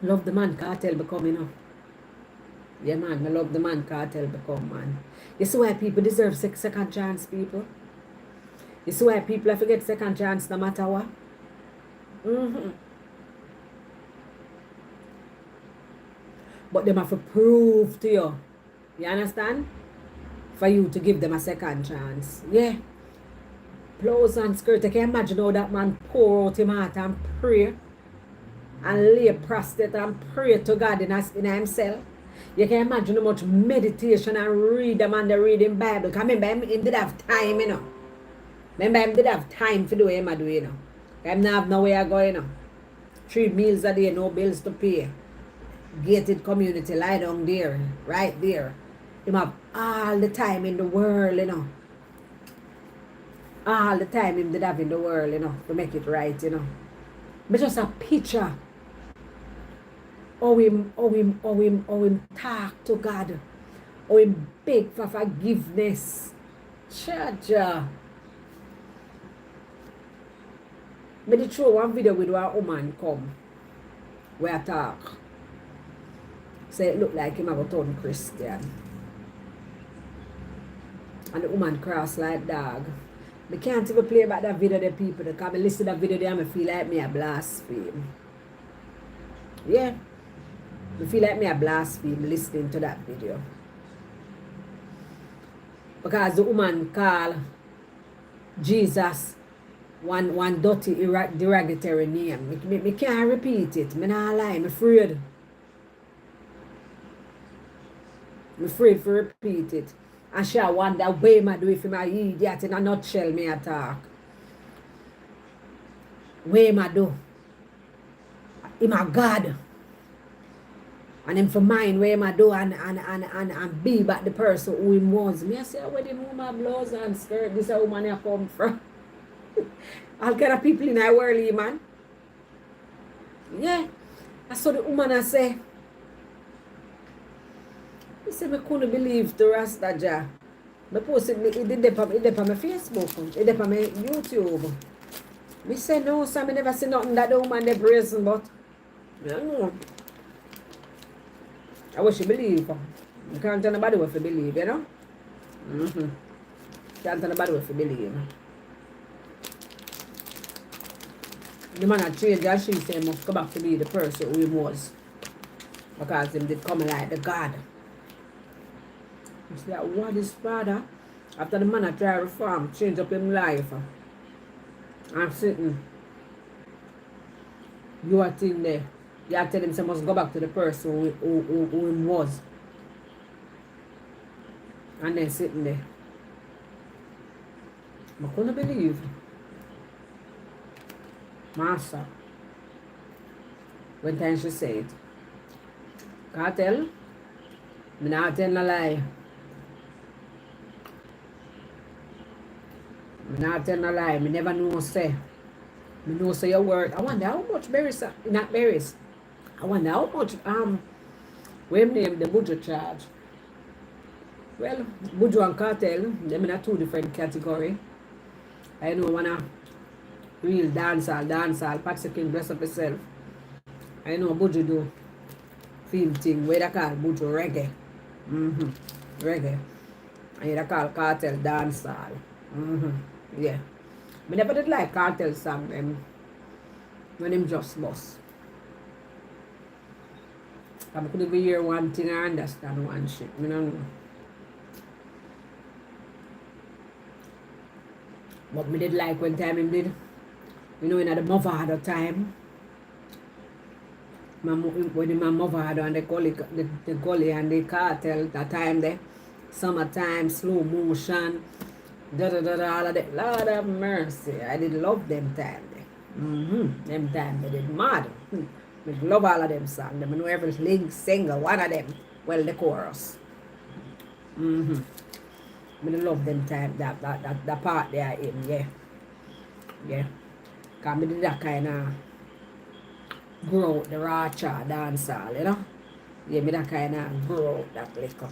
Love the man Cartel become, you know. Yeah man, I love the man Cartel become, man. You see why people deserve second chance, people? You see why people have to get second chance no matter what? But them have to prove to you. You understand? For you to give them a second chance. Yeah. Blouse and skirt. I can imagine how that man pour out him heart and pray. And lay prostrate and pray to God in himself. You can imagine how much meditation and read the man the reading Bible. Because remember, him did have time, you know. Remember, him did have time to do what him do, you know. Him not have nowhere to go, you know. 3 meals a day, no bills to pay. Gated community, lie down there, right there. Him have all the time in the world, you know. All the time him did have in the world, you know, to make it right, you know. But just a picture. How him talk to God. How him beg for forgiveness. Charger. But they throw one video with one woman come. Where I talk. Say it look like him have a turn Christian. And the woman cross like dog. I can't even play about that video the people because I listen to that video there and I feel like me a blaspheme. Yeah. I feel like me a blaspheme listening to that video. Because the woman called Jesus one dirty derogatory name. Me can't repeat it. Me not lie. I'm afraid. I'm afraid to repeat it. And she wonder why I do if I'm an idiot in a nutshell me attack. Why I do? I'm a God. And him for mine where I do and be back the person who he was. Me I say where the woman blouse and skirt, this is a woman I come from. All kind of people in our world, man. Yeah. I saw the woman I say. I said, I couldn't believe the Rasta Jah. I posted it on my Facebook, it on my YouTube. I said, no, so I never see nothing that the woman they praising, but I don't know. I wish you believe. You can't tell nobody what to believe, you know? Can't tell nobody what to believe. The man had changed and she said he must come back to be the person who he was. Because him did come like the God. It's like, what is father? After the man I try to reform, change up his life. I'm sitting. You are sitting there. You are telling him he must go back to the person who he was. And then sitting there. I couldn't believe. Master. One time she said, Cartel, I'm not telling a lie. I'm not telling a lie. I never know say. I know say your word. I wonder how much berries, not berries. I wonder how much we name the Buju charge. Well, Buju and Cartel, them in a 2 different category. I know one a real dancehall, Patsy King, bless up yourself. I know Buju do film thing, where they call Buju reggae. Reggae. And they call Cartel dancehall. Yeah. I never did like Cartel song when him just bust. I couldn't be hear one thing and understand one shit. I don't know. But me did like when time him did. You know, in the Movado time. When my Movado and the gully and the Cartel, that time there. Summertime, slow motion. All of that. Lord have mercy. I did love them time there. Them time they did mad. I love all of them songs. I know every lead single, one of them. Well, the chorus. I love them time, that part they are in, yeah. Yeah. Because I did that kind of grow out the racha dancehall, you know. Yeah, me that kind of grow out that liquor.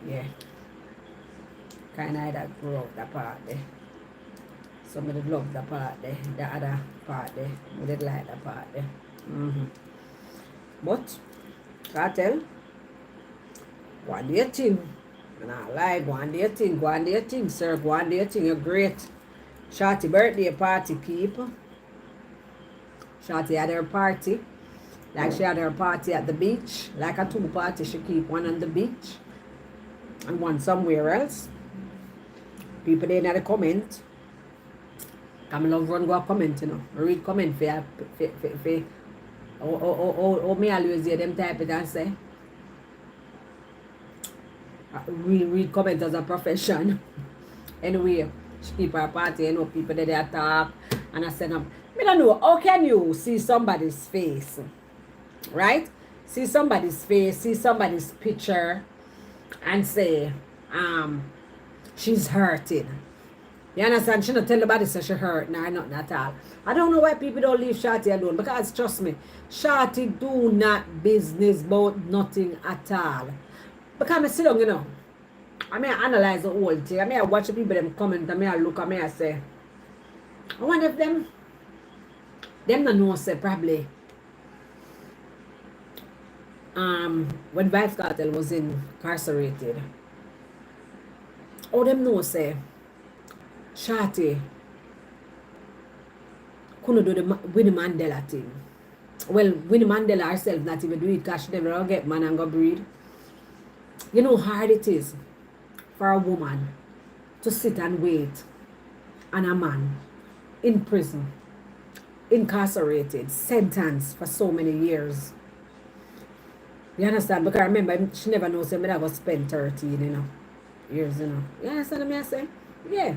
Yeah. Kind of that grow out that part there. So I did love the part there, the other part there. I did like that part there. But, Kartel, go and do your thing. And I like, go and do your thing, sir. Go and do your thing, you're great. Shorty birthday party, people. Shorty had her party. Like she had her party at the beach. Like a 2 party, she keep one on the beach and one somewhere else. People they not comment. I love run go comment, you know. I read comment for me always hear them type it and say. Read comment as a profession. Anyway, she keep her party, you know, people that they talk and I send them. I don't know, how can you see somebody's face? Right? See somebody's face, see somebody's picture and say, she's hurting. You understand? She don't tell nobody say she hurt. Nah, nothing at all. I don't know why people don't leave Shorty alone. Because trust me, Shorty do not business about nothing at all. Because I sit down, you know. I may analyze the whole thing. I may watch the people them comment. I may look. I may say, I wonder if them don't know say probably when Vybz Kartel was incarcerated. All them know say Shorty couldn't do the Winnie Mandela thing. Well, Winnie Mandela herself not even do it because she never get man and go breed. You know how hard it is for a woman to sit and wait on a man in prison, incarcerated, sentenced for so many years. You understand? Because I remember she never knows that I was spent 13, you know, years, you know. You understand what I'm saying? Yeah.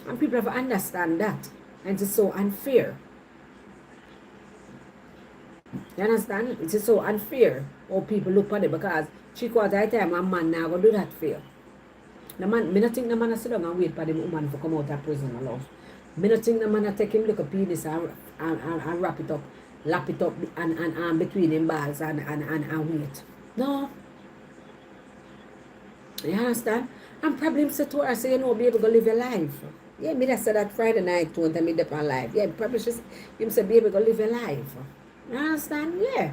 And people have to understand that. And it's so unfair. You understand? It is so unfair how people look at it because 3/4 time a man now go do that for you. The man, me not think the man sit down and wait for the woman to come out of prison alone. Me not think the man take him look a penis and wrap it up, lap it up and between him balls and wait. No. You understand? And probably him say to her, say, you know, be able to live your life. Yeah, me that said that Friday night to me up on life. Yeah, probably just him say, be able to live your life. You understand? Yeah.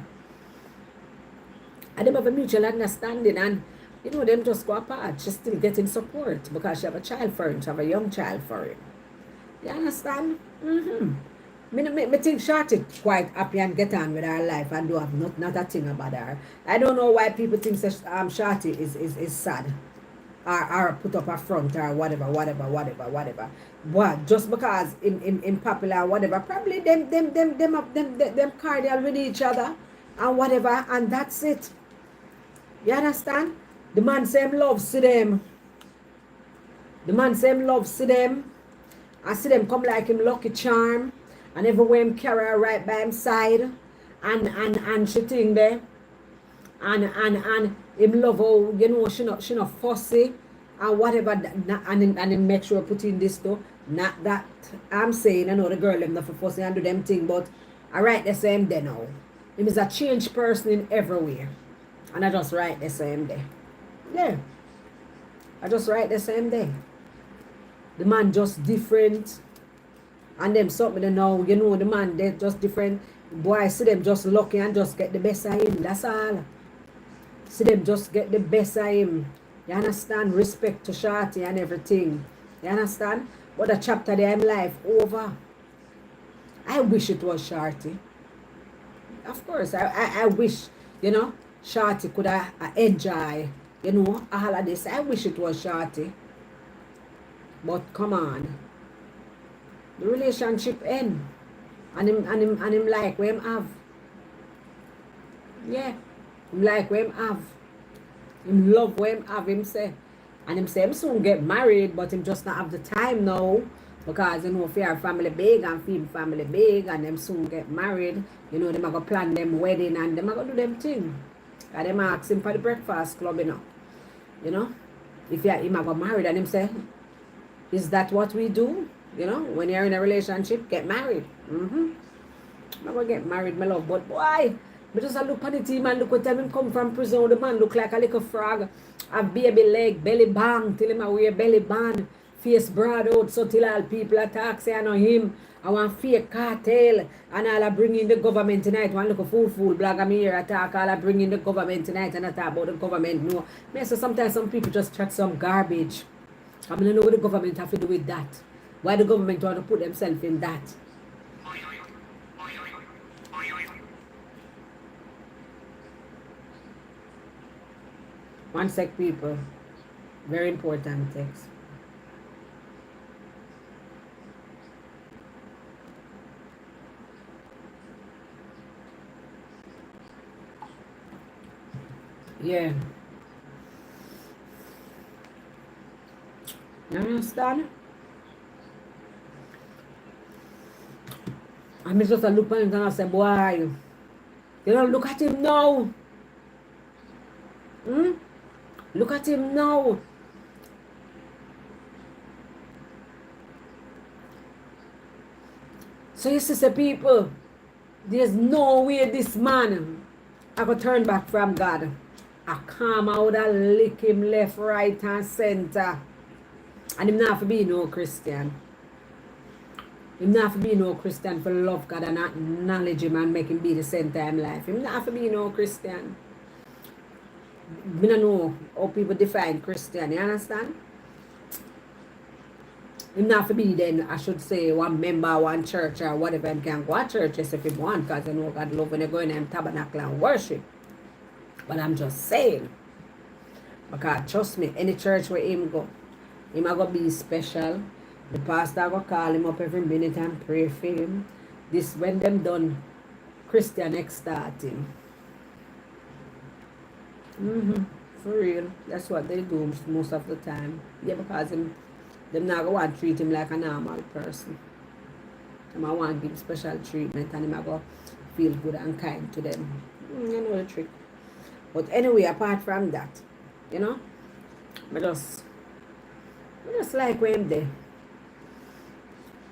And them have a mutual understanding and you know, them just go apart. She's still getting support because she have a child for him. She have a young child for him. You understand? Me think Shorty quite happy and get on with her life and do have not a thing about her. I don't know why people think Shorty is sad. Or put up a front or whatever. But just because in popular whatever, probably them cordial with each other and whatever, and that's it. You understand? The man say him love see them. The man say him love see them. I see them come like him lucky charm. And everywhere him carry her right by him side. And she think there. And him love how, you know, she not fussy. And whatever. And him make sure put in this too. Not that I'm saying, I know the girl them not for fussy and do them thing. But I write the same day now. Him is a changed person in everywhere. And I just write the same day. Yeah. I just write the same day. The man just different. And them something they know, you know, the man they just different. Boy, I see them just lucky and just get the best of him. That's all. See them just get the best of him. You understand? Respect to Shorty and everything. You understand? But the chapter there in life over. I wish it was Shorty. Of course, I wish, you know, Shorty could enjoy, you know, all of this. I wish it was Shorty. But come on. The relationship end. And him like where him have. Yeah. Him like where him have. Him love where him have, him say. And him say him soon get married, but him just not have the time now Because you know, if your family big and film family big and them soon get married, you know, them are gonna plan them wedding and them are gonna do them thing. And them ask him for the breakfast club, you know. You know? If you him a got married and him say, is that what we do? You know, when you're in a relationship, get married. I'm gonna get married, my love, but boy, me just a look at the team and look what time him come from prison. The man look like a little frog. Have baby leg, belly bang, till him a wear belly band, face broad out, so till all people attack, say I know him. I want fake cartel, and all I bring in the government tonight. One look a fool, blog me here attack, all I bring in the government tonight and I talk about the government. No, me so sometimes some people just chat some garbage. I mean, I know what the government have to do with that. Why the government want to put themselves in that? One sec, people. Very important text. Yeah. You understand? I mean, just a look at him and I say, boy, you know, look at him now. Look at him now. So you see, people, there's no way this man I could turn back from God. I come out and lick him left, right, and center. And him not for be no Christian. Him not for be no Christian for love God and acknowledge him and make him be the center of life. Him not for be no Christian. I don't know how people define Christian, you understand? Him not for be then, I should say, one member, one church or whatever. Him can go to church if he want, because I know God love when they go in them tabernacle and worship. But I'm just saying, because trust me, any church where him go, him a go be special. The pastor go call him up every minute and pray for him. This when them done, Christian next starting. For real. That's what they do most of the time. Yeah, because them not go want to treat him like a normal person. Them I want to give special treatment and him I go feel good and kind to them. You know the trick. But anyway, apart from that, you know, I just like when they.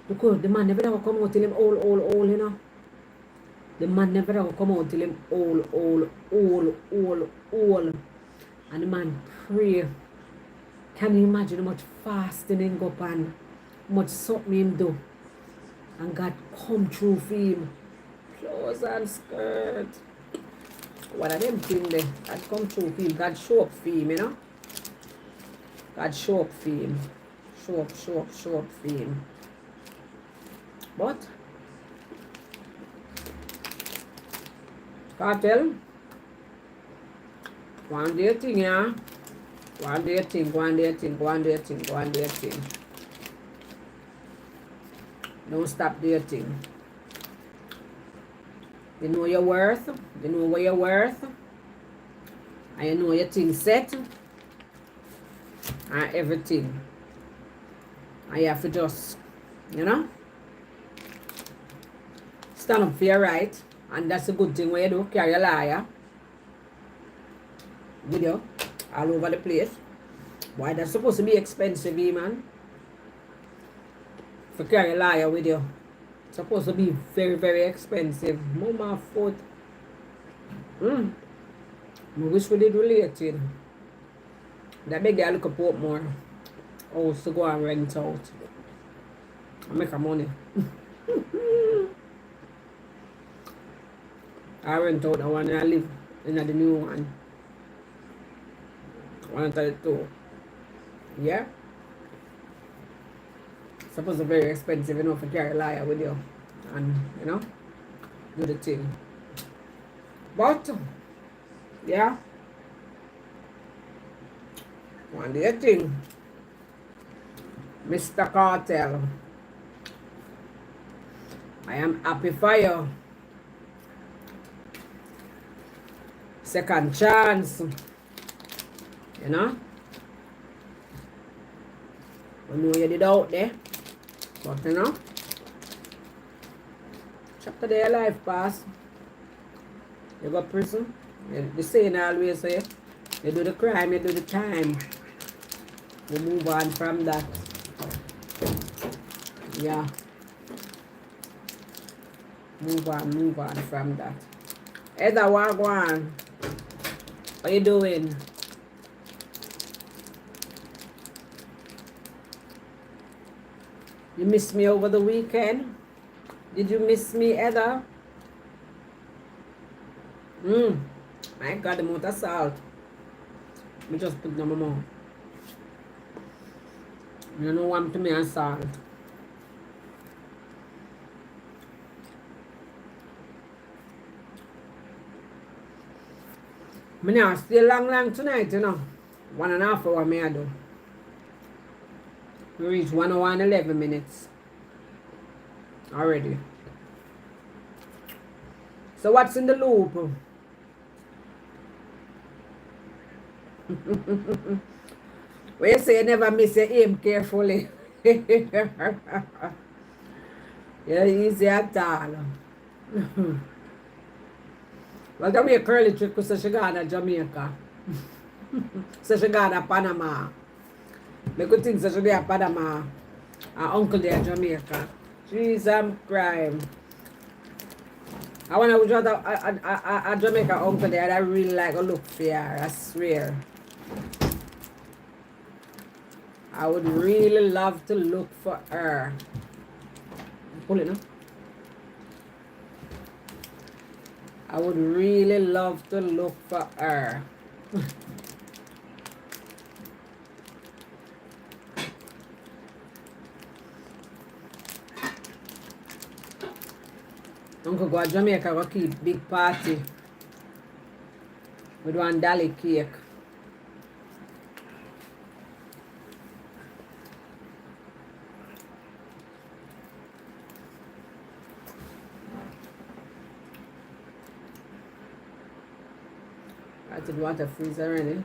Because the man never ever come out till him old, you know. The man never ever come out till him old. And the man pray. Can you imagine how much fasting him go up and how much something him do? And God come through for him. Clothes and skirt. What are them things there? God come through for him. God show up for him, you know. God show up for him. Show up for him. But Kartel, one day thing, yeah. One day thing. Don't stop dating. You know your worth. You know what you're worth. And you know your thing set. And everything. And you have to just, you know, stand up for your right. And that's a good thing when you do. Carry a liar. Video. All over the place. Why that's supposed to be expensive, man. For carry a liar with you. It's supposed to be very, very expensive. Mama foot. I wish we did related. That big guy look up more. House to go and rent out. I make a money. I rent out the one and I live in the new one. One tell it too. Yeah? Supposed to be very expensive, you know, for carry a liar with you. And, you know, do the thing. But, yeah. One day thing. Mr. Kartel. I am happy for you. Second chance. You know? I know you did out there. But you know, chapter their life pass. You go prison. The saying always say, you do the crime, you do the time. You move on from that. Yeah. Move on from that. Heather Wagwan, what you doing? You missed me over the weekend? Did you miss me, Heather? My God, the amount of salt. Me just put them on. You know what to me and salt. Me now stay long tonight, you know. 1.5 hour me I do. We reach 1 hour and 11 minutes. Already. So what's in the loop? When you say you never miss your aim carefully. You're easy at all. Well, tell me a curly trick because she got to Jamaica. So she got to Panama. Me could think so she there Panama. Her uncle there Jamaica. Jeez, I'm crying. I want to just a Jamaica uncle there that I really like to look for her, I swear. I would really love to look for her. Pull it now. I would really love to look for her. Uncle go to Jamaica go keep big party with one dolly cake. I did water freeze already.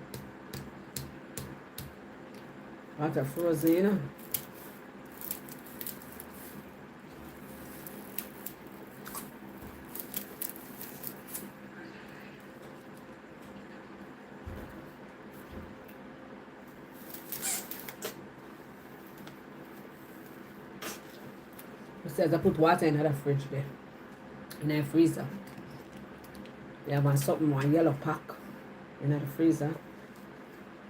Water frozen, you know. It says I put water in the fridge there. In the freezer. You have one yellow pack in the freezer.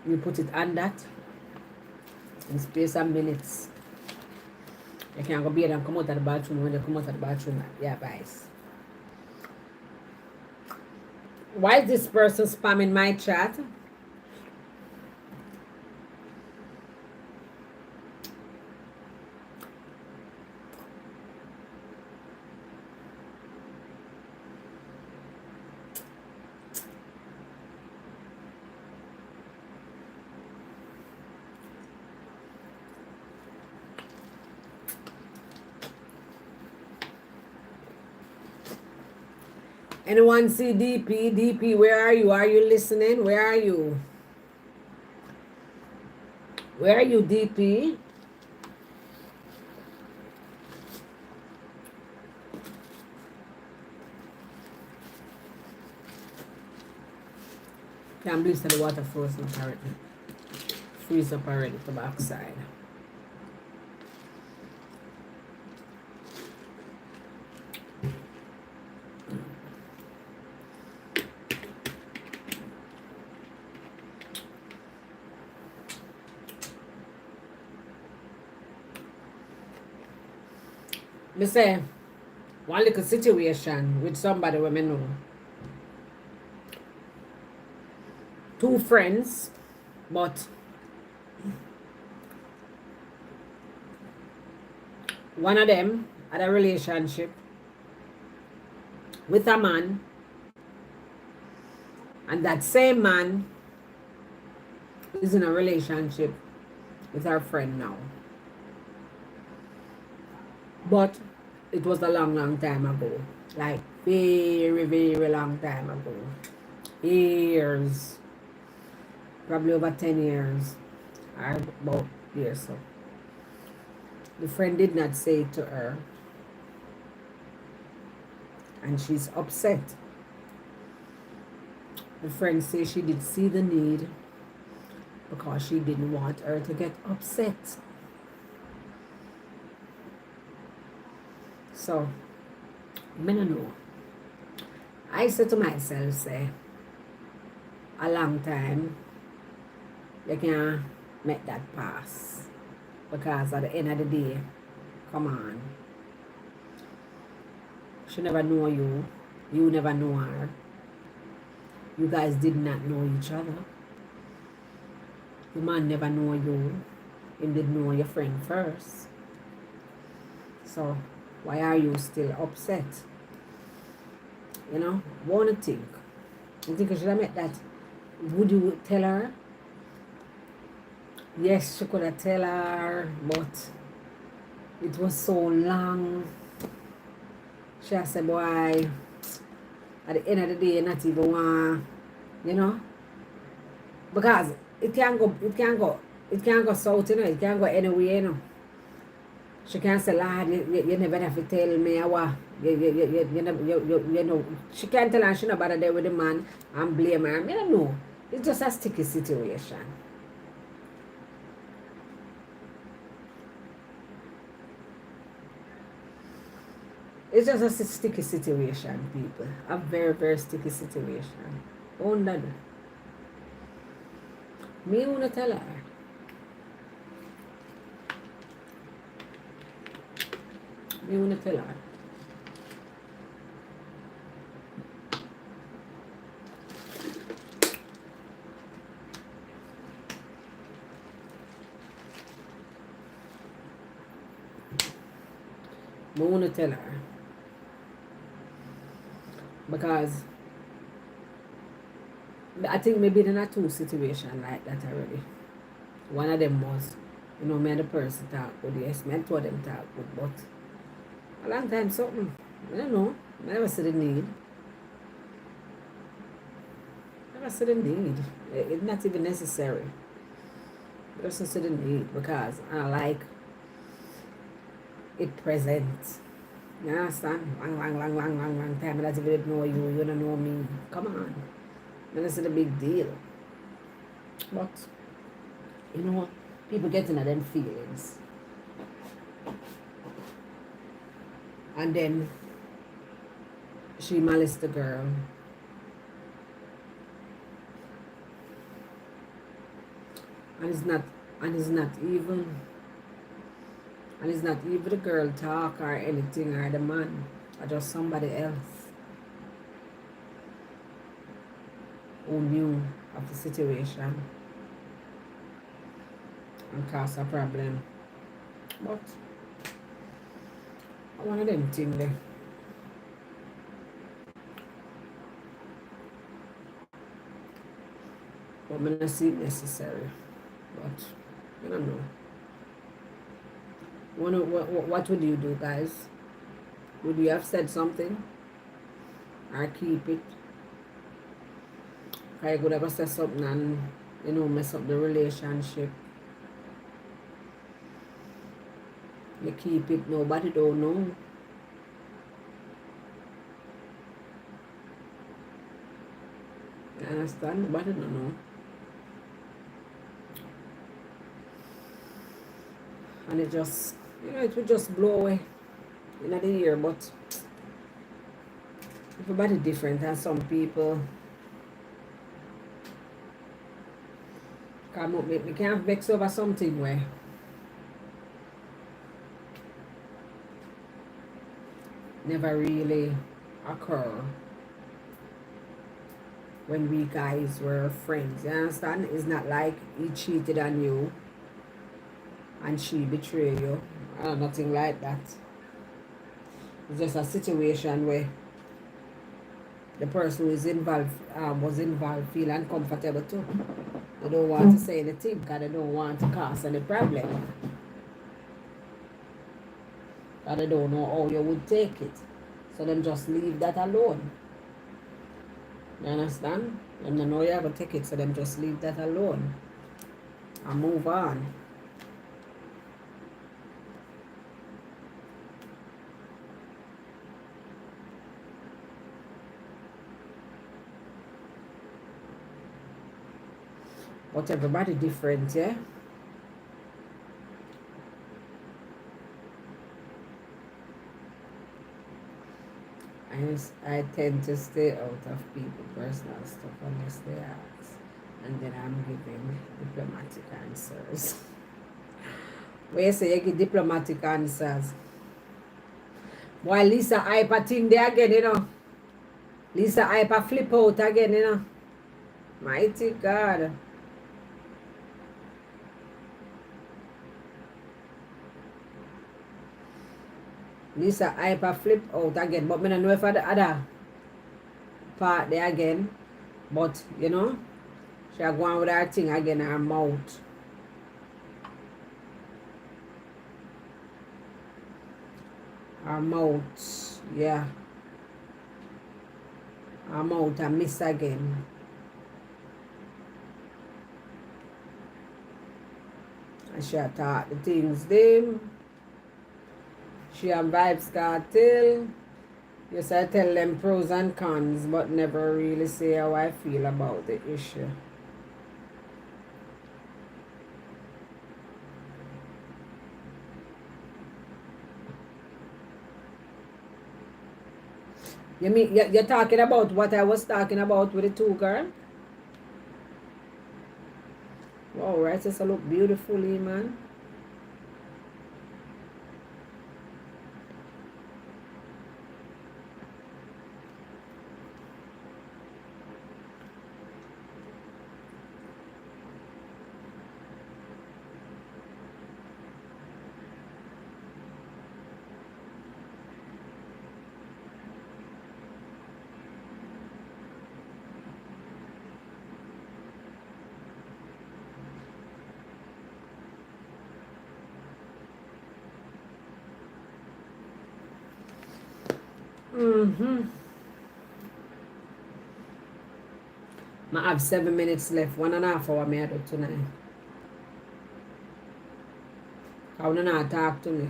You put it on that in space of minutes. You can go bathe and come out of the bathroom. When you come out of the bathroom, yeah, guys. Why is this person spamming my chat? Anyone see DP? DP, where are you? Are you listening? Where are you? Where are you, DP? Can't believe that the water frozen apparently. Freeze up already to the backside. Me say, one little situation with somebody we know. Two friends, but one of them had a relationship with a man, and that same man is in a relationship with our friend now. But it was a long time ago. Like very long time ago. Years. Probably over 10 years. Or about years so. The friend did not say it to her. And she's upset. The friend says she did see the need because she didn't want her to get upset. So, I don't know. I said to myself, say, a long time, you can't make that pass. Because at the end of the day, come on. She never know you. You never know her. You guys did not know each other. The man never know you. He did know your friend first. So, why are you still upset? You know, wanna think. You think I should have met that? Would you tell her? Yes, she could have tell her, but it was so long. She has said, boy, at the end of the day, not even want, you know, because it can't go south, you know, it can't go anywhere, you know. She can't say, lad, you never have to tell me what, you know, she can't tell her she not bother there with the man and blame her. I don't know. It's just a sticky situation. It's just a sticky situation, people. A very, very sticky situation. Under me wanna tell her. Me wanna tell her. Me wanna tell her. Because I think maybe they're not two situations like that already. One of them was, you know, me and the person talk with, yes, me and two of them talk with, but a long time something, I don't know, I never see the need. Never see the need. It's not even necessary. I just see the need because I like it present. You understand? Long time. I don't even know you. You don't know me. Come on. That's a big deal. But, you know, people get into them feelings. And then she malice the girl. And it's not even the girl talk or anything or the man or just somebody else who knew of the situation and caused a problem. But one of them things there. But I don't see it necessary. But I don't know. What would you do, guys? Would you have said something? Or keep it? I could have said something and, you know, mess up the relationship. You keep it, nobody don't know. You understand? Nobody don't know. And it just, you know, it would just blow away in the year, but everybody different, and some people come up, we can't vex over something where never really occur when we guys were friends. You understand? It's not like he cheated on you and she betrayed you. Nothing like that. It's just a situation where the person who is involved was involved feel uncomfortable too. They don't want to say anything because they don't want to cause any problem. Because they don't know how you would take it. So them just leave that alone. You understand? And they know you have to take it, so them just leave that alone and move on. But everybody different, yeah? I tend to stay out of people's personal stuff unless they ask. And then I'm giving diplomatic answers. Where you say you give diplomatic answers. Why Lisa hyper thing there again, you know? Lisa hyper flip out again, you know? Mighty God. Lisa hyper flip out again. But I don't know if I the other part there again. But, you know, she go on with her thing again, her mouth. Her mouth, yeah. Her mouth, I miss again. And she taught the things them. She and Vybz Kartel. Yes, I tell them pros and cons, but never really say how I feel about the issue. You mean you're talking about what I was talking about with the two girl? Wow, right? Just look beautifully, man. I have 7 minutes left. 1.5 hour me I do tonight. I want to talk to me.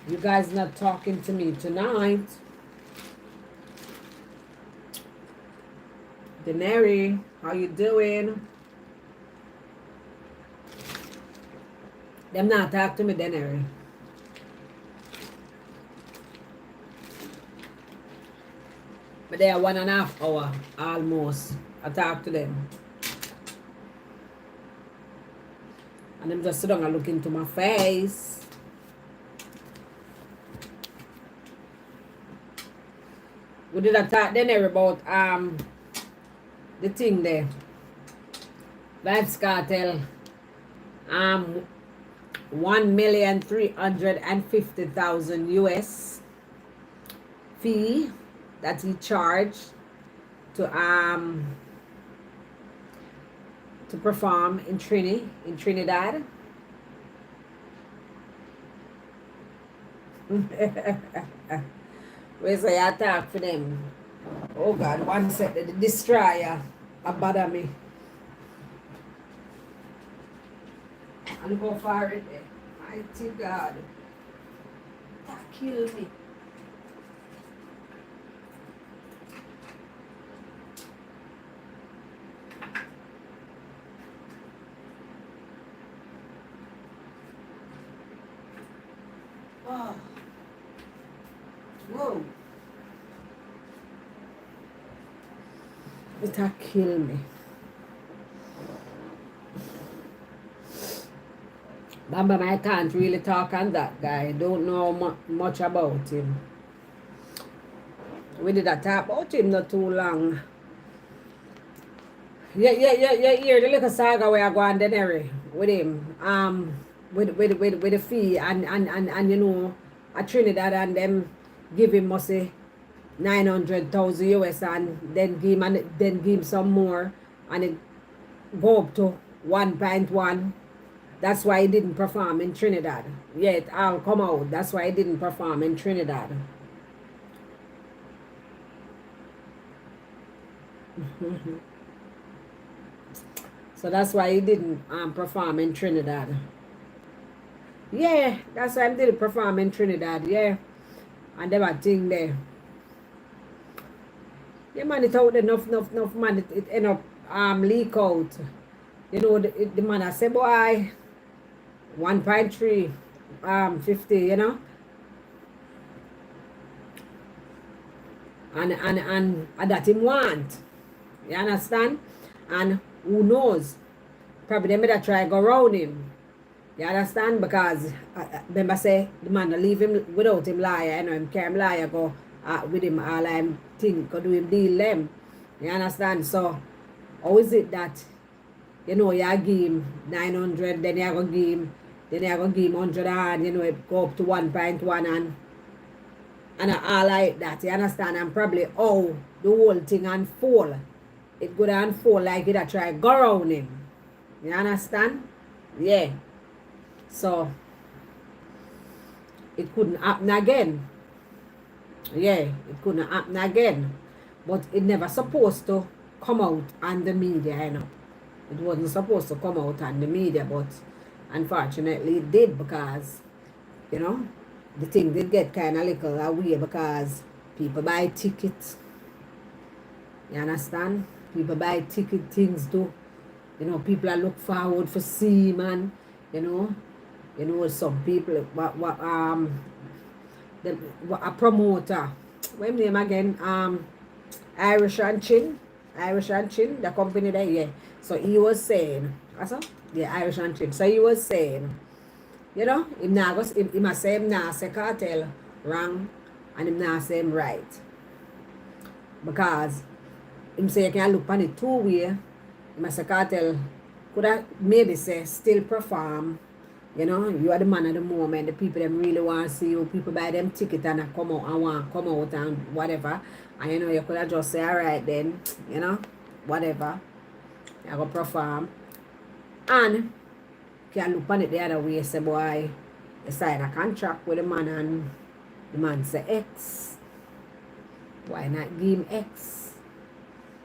You guys not talking to me tonight. Denary, how you doing? Them not talk to me, Denary. But they are 1.5 hour almost. I talk to them. And them just sit down and look into my face. We did a talk then about the thing there. Vybz Kartel 1,350,000 US fee that he charged to perform in Trinidad. Where's the attack for them? Oh God, one set the destroyer a bother me. And go far it there. Mighty God. That kill me. Oh. Whoa. It kill me. Bamba, I can't really talk on that guy. Don't know much about him. We did a talk about him not too long. Yeah, hear the little saga where I go on the with him. With the fee and you know, at Trinidad and them give him must say 900,000 US and then give him some more and it go up to 1.1. That's why he didn't perform in Trinidad. Yeah, it all come out. That's why he didn't perform in Trinidad. So that's why he didn't perform in Trinidad. Yeah, that's why he didn't perform in Trinidad. Yeah, and they were thing there. Yeah, man, it out enough, man. It end up leak out. You know, the man I say, boy, 1.3, 50, you know, and that him want. You understand? And who knows? Probably they better try go around him. You understand? Because remember say the man leave him without him liar, you know, him carry him liar go with him all him think go do him deal them. You understand? So how is it that you know you give him 900, then you go give him give him 100 and you know it go up to 1.1 and all like that, you understand? And probably how the whole thing unfold. It could unfold like it a try go around him. You understand? Yeah. So it couldn't happen again. Yeah, it couldn't happen again. But it never supposed to come out on the media, you know. It wasn't supposed to come out on the media, but unfortunately it did because, you know, the thing did get kind of little away because people buy tickets. You understand? People buy ticket things too. You know, people are look forward for see, man. You know, some people a promoter. What name again? Irish and Chin. Irish and Chin, the company there, yeah. So he was saying, also, yeah, Irish and Chin. So he was saying, you know, he must say him not say Kartel wrong and him not say him right. Because him say you can look on it two way. He must say Kartel could have maybe say still perform. You know, you are the man at the moment. The people them really want to see you. People buy them ticket and come out and want come out and whatever. And you know, you could have just say, alright then, you know, whatever. I go perform. And can look on it the other way, say boy, you sign a contract with the man and the man say X. Why not give him X?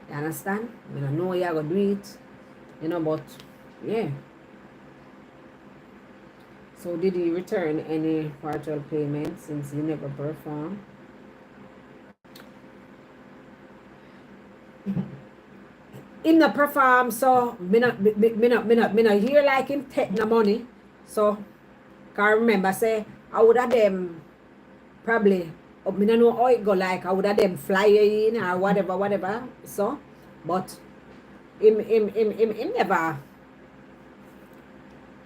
You understand? I don't know you're gonna do it. You know, but yeah. So did he return any partial payment since he never performed? Him not perform, so me not hear like him take no money. So can remember say I would have them probably me don't know how it go like I would have them fly in or whatever. So but him never.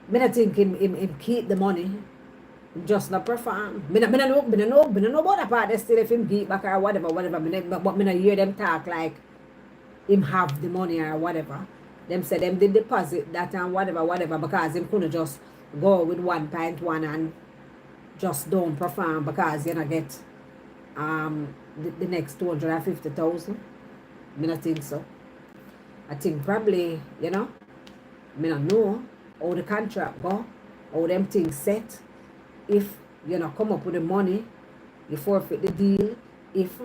Me not think him keep the money. Just not perform. Me not know about that part. They still if him keep back or whatever. But me not hear them talk like him have the money or whatever. Them say them did deposit that and whatever because him couldn't just go with 1.1 and just don't perform because you know get the next 250,000. Me not think so. I think probably, you know, me not know how the contract go, how them things set. If you know come up with the money, you forfeit the deal. If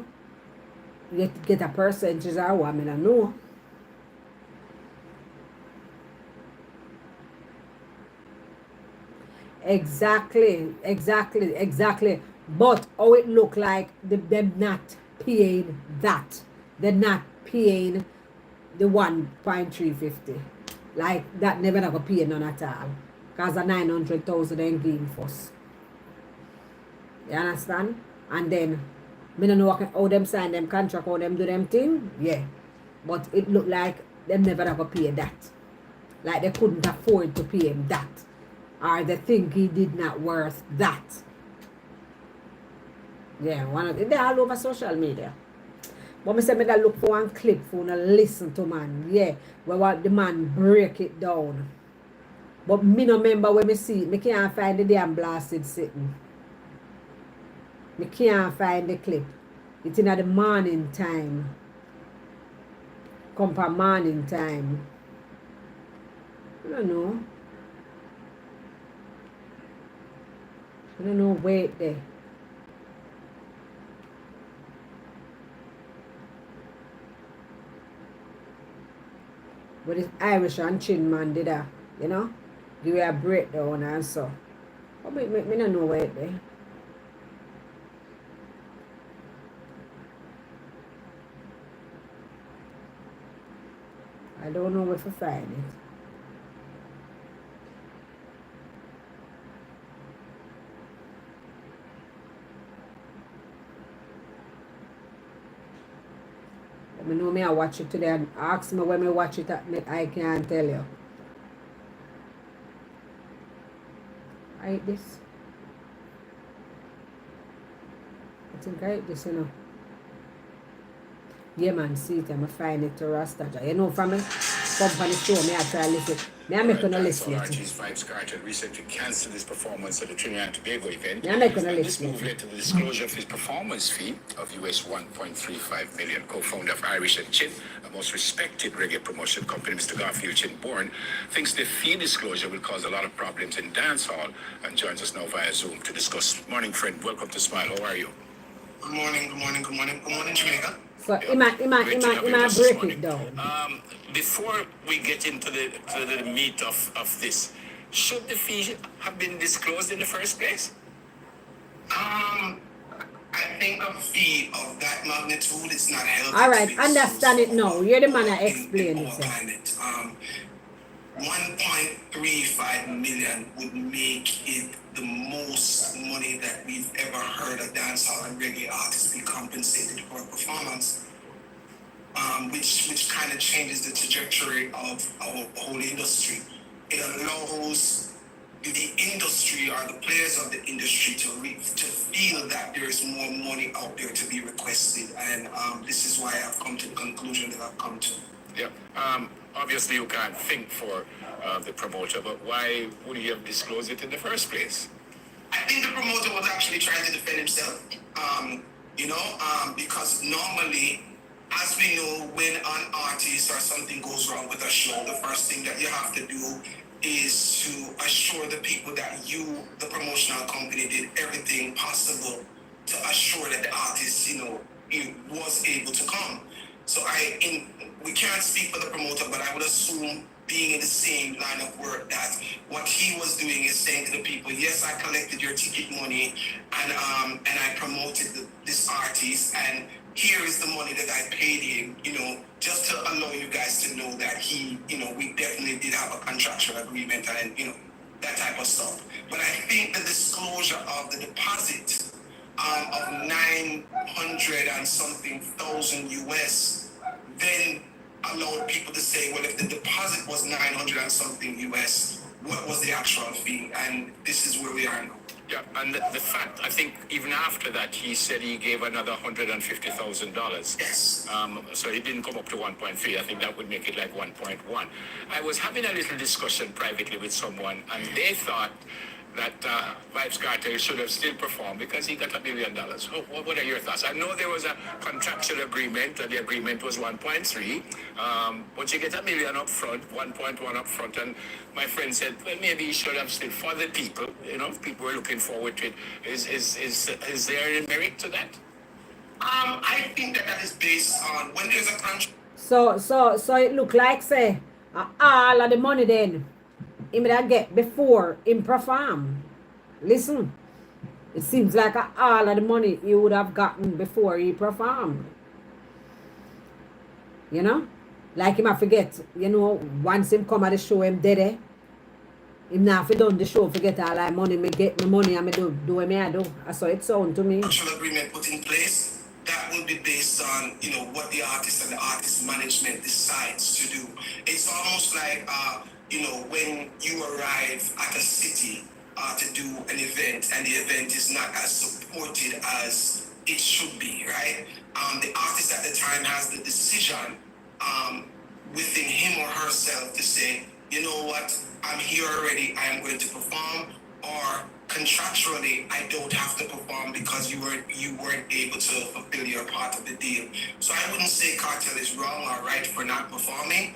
you get a percentage or what, I don't know. Exactly. But how it look like them not paying that. They're not paying the 1.350. Like that never gonna pay none at all. Cause the 900,000 then game first. You understand? And then me don't know how them sign them contract, how them do them thing. Yeah. But it look like them never gonna pay that. Like they couldn't afford to pay him that. Or they think he did not worth that. Yeah, they're all over social media. But me say me da look for one clip for to listen to man. Yeah. Where what the man break it down. But me no remember when me see it. Me can't find the damn blasted sitting. Me can't find the clip. It's in the morning time. Come for morning time. I don't know. I don't know where it there. But this Irish and Chin man did that, you know? Give you a breakdown and so. But me don't know where it there. I don't know where to find it. Let me know me I watch it today and ask me when me watch it. I can't tell you. I hate this. I think I hate this, you know. Yeah, man, see it. I'm find it to Rasta. You know, from me, company show me, I try to listen. Me, I make gonna listen. Artist Vybz Kartel recently cancelled his performance at the Trinidad and Tobago event. Me, I make gonna This listen. move led to the disclosure of his performance fee of US 1.35 million. Co-founder of Irish and Chin, a most respected reggae promotion company, Mr. Garfield Chin-Born, thinks the fee disclosure will cause a lot of problems in dancehall and joins us now via Zoom to discuss. Morning, friend. Welcome to Smile. How are you? Good morning, Jamaica. So, he might break it down. Before we get into the meat of this, should the fee have been disclosed in the first place? I think a fee of that magnitude is not healthy. All right, understand it now. You're the man that explain it. 1.35 million would make it the most money that we've ever heard a dancehall and reggae artist be compensated for a performance, which kind of changes the trajectory of our whole industry. It allows the industry or the players of the industry to feel that there is more money out there to be requested, and this is why I've come to the conclusion that I've come to. Yeah. Obviously, you can't think for the promoter, but why would he have disclosed it in the first place? I think the promoter was actually trying to defend himself, because normally, as we know, when an artist or something goes wrong with a show, the first thing that you have to do is to assure the people that you, the promotional company, did everything possible to assure that the artist, he was able to come. So we can't speak for the promoter, but I would assume, being in the same line of work, that what he was doing is saying to the people, yes, I collected your ticket money and I promoted this artist, and here is the money that I paid him, just to allow you guys to know that he, we definitely did have a contractual agreement and, that type of stuff. But I think the disclosure of the deposit of 900 and something thousand US then allowed people to say, well, if the deposit was 900 and something US, what was the actual fee? And this is where we are now. Yeah, and the fact, I think even after that, he said he gave another $150,000. Yes. So he didn't come up to 1.3. I think that would make it like 1.1. I was having a little discussion privately with someone, and they thought that Vybz Kartel should have still performed because he got $1 million. What are your thoughts? I know there was a contractual agreement, and the agreement was 1.3, but you get $1 million up front, 1.1 up front, and my friend said, well, maybe he should have still, for the people, if people were looking forward to it. Is there any merit to that? I think that is based on when there's a contract. So it look like, say, all of the money then him that get before him perform. Listen, it seems like all of the money he would have gotten before he performed. Like him I forget, once him come at the show, him dead, him now if he done the show, forget all that money, me get my money and me do what me I do. I saw it sound to me. Contractual agreement put in place, that will be based on, what the artist and the artist management decides to do. It's almost like, when you arrive at a city to do an event and the event is not as supported as it should be, right? The artist at the time has the decision within him or herself to say, you know what, I'm here already, I am going to perform, or contractually, I don't have to perform because you weren't able to fulfill your part of the deal. So I wouldn't say Kartel is wrong or right for not performing.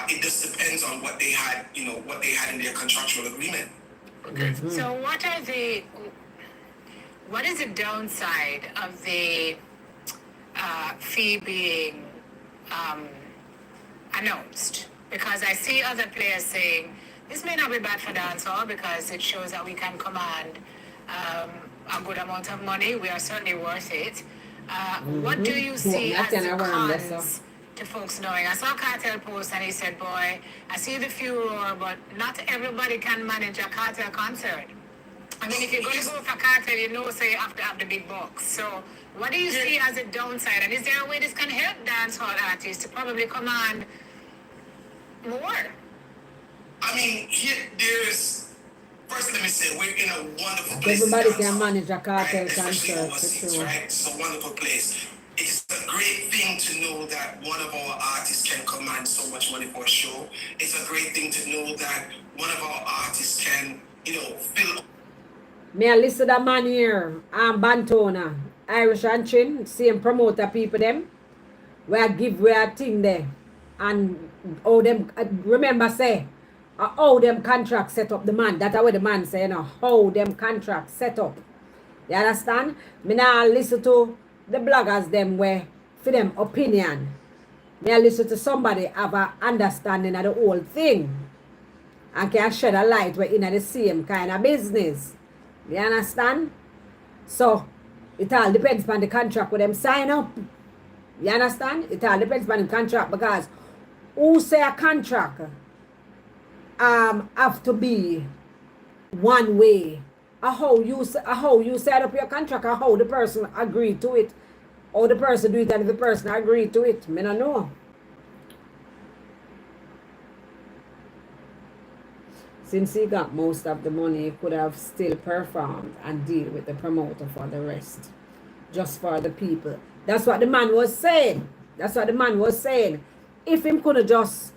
It just depends on what they had, what they had in their contractual agreement. Okay. So what is the downside of the fee being announced? Because I see other players saying, this may not be bad for dancehall because it shows that we can command a good amount of money. We are certainly worth it. What do you see as the cons to folks knowing. I saw Cartel post and he said, boy, I see the furor, but not everybody can manage a Cartel concert. I mean, if you're going to go for Cartel, you know, so you have to have the big box. So what do you see as a downside? And is there a way this can help dancehall artists to probably command more? I mean, there's, first let me say, we're in a wonderful place. Everybody can manage a Cartel right? Especially concert, overseas, for sure. right? It's a wonderful place. It's a great thing to know that one of our artists can command so much money for a show. It's a great thing to know that one of our artists can, fill. Me I listen to that man here, Bantona, Irish and Chin, same promoter people them. Where give where thing there. And how them, remember say, how them contract set up the man. That's what the man say, how them contract set up. You understand? Me now listen to the bloggers them where for them opinion. Me I listen to somebody have a understanding of the whole thing. And can shed a light where in the same kind of business. You understand? So it all depends on the contract with them sign up. You understand? It all depends on the contract because who say a contract have to be one way. How you set up your contract or how the person agree to it. Or the person do it and the person agree to it. Me don't know. Since he got most of the money, he could have still performed and deal with the promoter for the rest. Just for the people. That's what the man was saying. If him could have just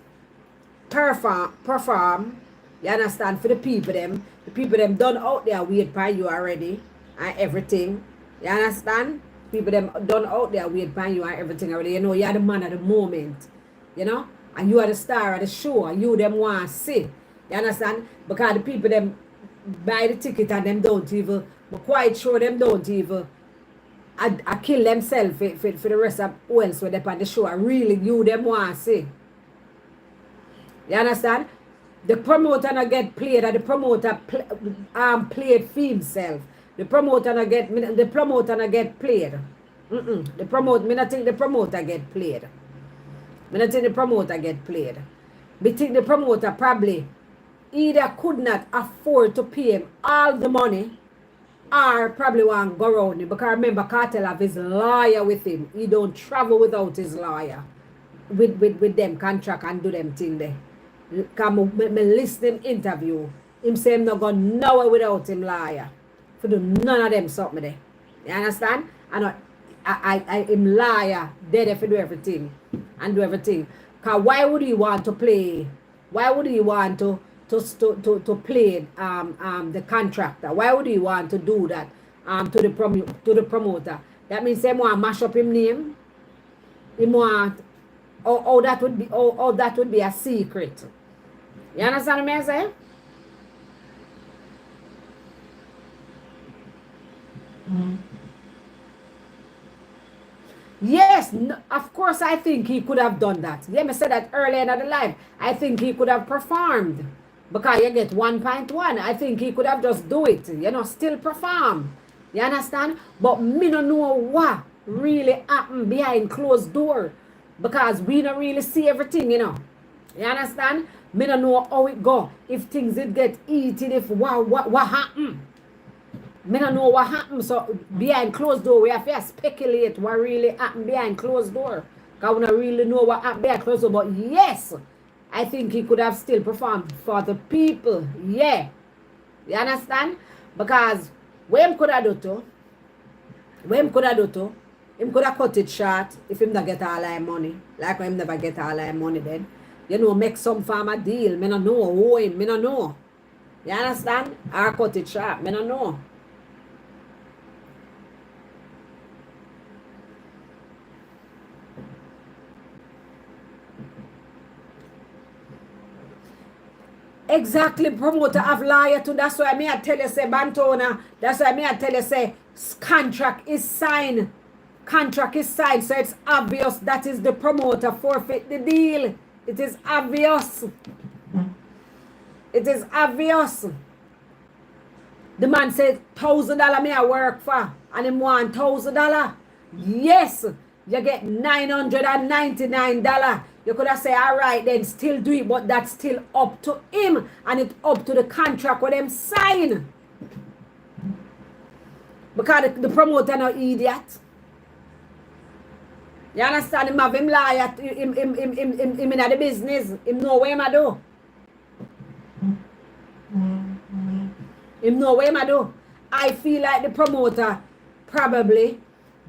perform, you understand, for the people them done out there wait for you already and everything. You understand? People them done out there wait for you and everything already. You know, you're the man at the moment. You know? And you are the star of the show and you them want to see. You understand? Because the people them buy the ticket and them don't even, but quite sure them don't even I kill themselves for the rest of who else were they on the show. I really you them want to see. You understand? The promoter not get played and the promoter played for himself. The promoter not get played. Me not think the promoter get played. Me think the promoter probably either could not afford to pay him all the money or probably want to go around him. Because remember, Cartel have his lawyer with him. He don't travel without his lawyer. With them contract and do them thing there. Come me listen him interview. Him say him not go nowhere without him lawyer. For do none of them something there. You understand? And I him lawyer there if do everything. And do everything. Cause why would he want to play? Why would he want to play the contractor? Why would he want to do that to the promoter? That means they want to mash up him name. He want that would be a secret. You understand what I say? Yes, of course I think he could have done that. Yeah, I said that earlier in the life. I think he could have performed. Because you get 1.1. I think he could have just do it. Still perform. You understand? But me don't know what really happened behind closed door. Because we don't really see everything, You understand? Me don't know how it go. If things did get eaten, if what happened. Me don't know what happened. So behind closed door, we have to speculate what really happened behind closed door. Because we don't really know what happened behind closed door. But yes, I think he could have still performed for the people. Yeah. You understand? Because what him could have done to, him could have cut it short if him not get all that money. Like when him never get all that money then. Make some farmer deal. Me don't know who him. Me don't know. You understand? Or cut it short. Me don't know. Exactly, promoter have liar to. That's why I tell you say Bantona. That's why I tell you say contract is signed. Contract is signed, so it's obvious that is the promoter forfeit the deal. It is obvious. It is obvious. The man said $1,000 me I work for, and him want $1,000. Yes, You get $999. You could have said, all right, then still do it, but that's still up to him. And it's up to the contract with them sign. Because the promoter no idiot. You understand? Him have him lie him in the business. Him know what him a do. Him know what him a do. I feel like the promoter probably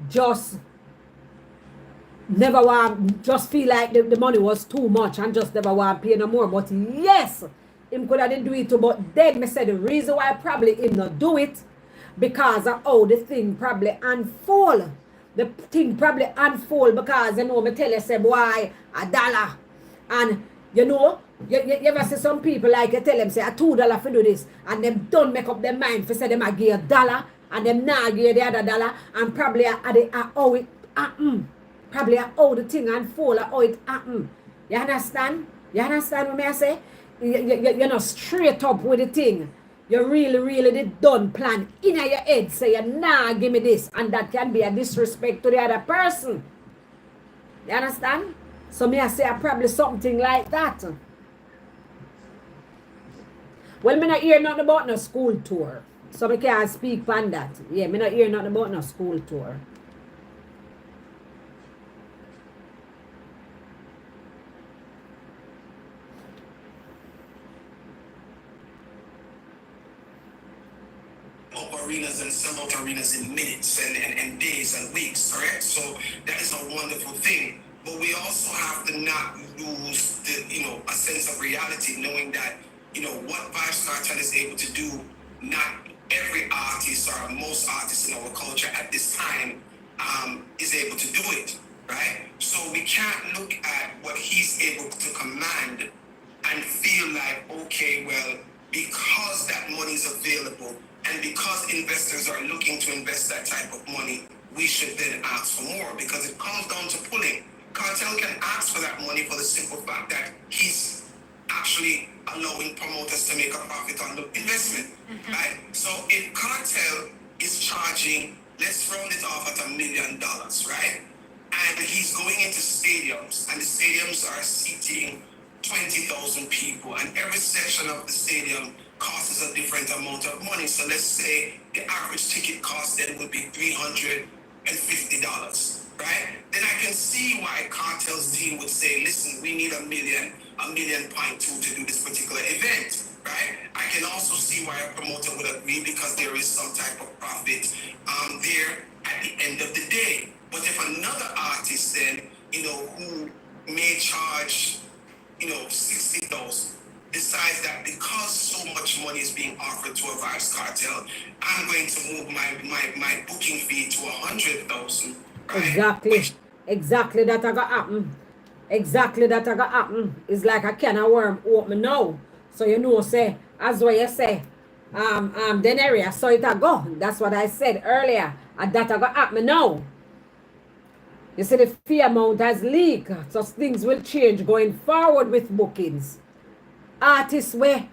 just never want, just feel like the money was too much and just never want to pay no more. But yes, him could have didn't do it too. But then me say the reason why probably him not do it because of how the thing probably unfold. The thing probably unfold because you know me tell you say boy $1 and you know you ever see some people like you tell them say $2 for do this and them don't make up their mind for say them I give $1 and them not give the other $1 and probably how it probably how the thing unfold how it happen. You understand? You understand what me I say? You're not straight up with the thing. You really did done plan in your head say you nah give me this and that can be a disrespect to the other person. You understand? So me I say probably something like that. Well, me not hear nothing about no school tour. So me can't speak on that. Yeah, me not hear nothing about no school tour. Arenas and sell out arenas in minutes and days and weeks, correct? So that is a wonderful thing. But we also have to not lose the, a sense of reality, knowing that, what Vybz Kartel is able to do, not every artist or most artists in our culture at this time is able to do it, right? So we can't look at what he's able to command and feel like, okay, well, because that money is available, and because investors are looking to invest that type of money, we should then ask for more because it comes down to pulling. Kartel can ask for that money for the simple fact that he's actually allowing promoters to make a profit on the investment, right? So if Kartel is charging, let's round it off at $1 million, right? And he's going into stadiums, and the stadiums are seating 20,000 people, and every section of the stadium costs a different amount of money. So let's say the average ticket cost then would be $350, right? Then I can see why Kartel's team would say, listen, we need $1.2 million to do this particular event, right? I can also see why a promoter would agree because there is some type of profit there at the end of the day. But if another artist then, who may charge, $60,000, decides that because so much money is being offered to a Vybz Kartel, I'm going to move my booking fee to $100,000. Right? Exactly that I got happen. Exactly that I got happen. It's like a can of worm open now. So say, as what you say, then area, so it a go. That's what I said earlier. And that I got happen now. You see the fee amount has leaked. So things will change going forward with bookings. Artists will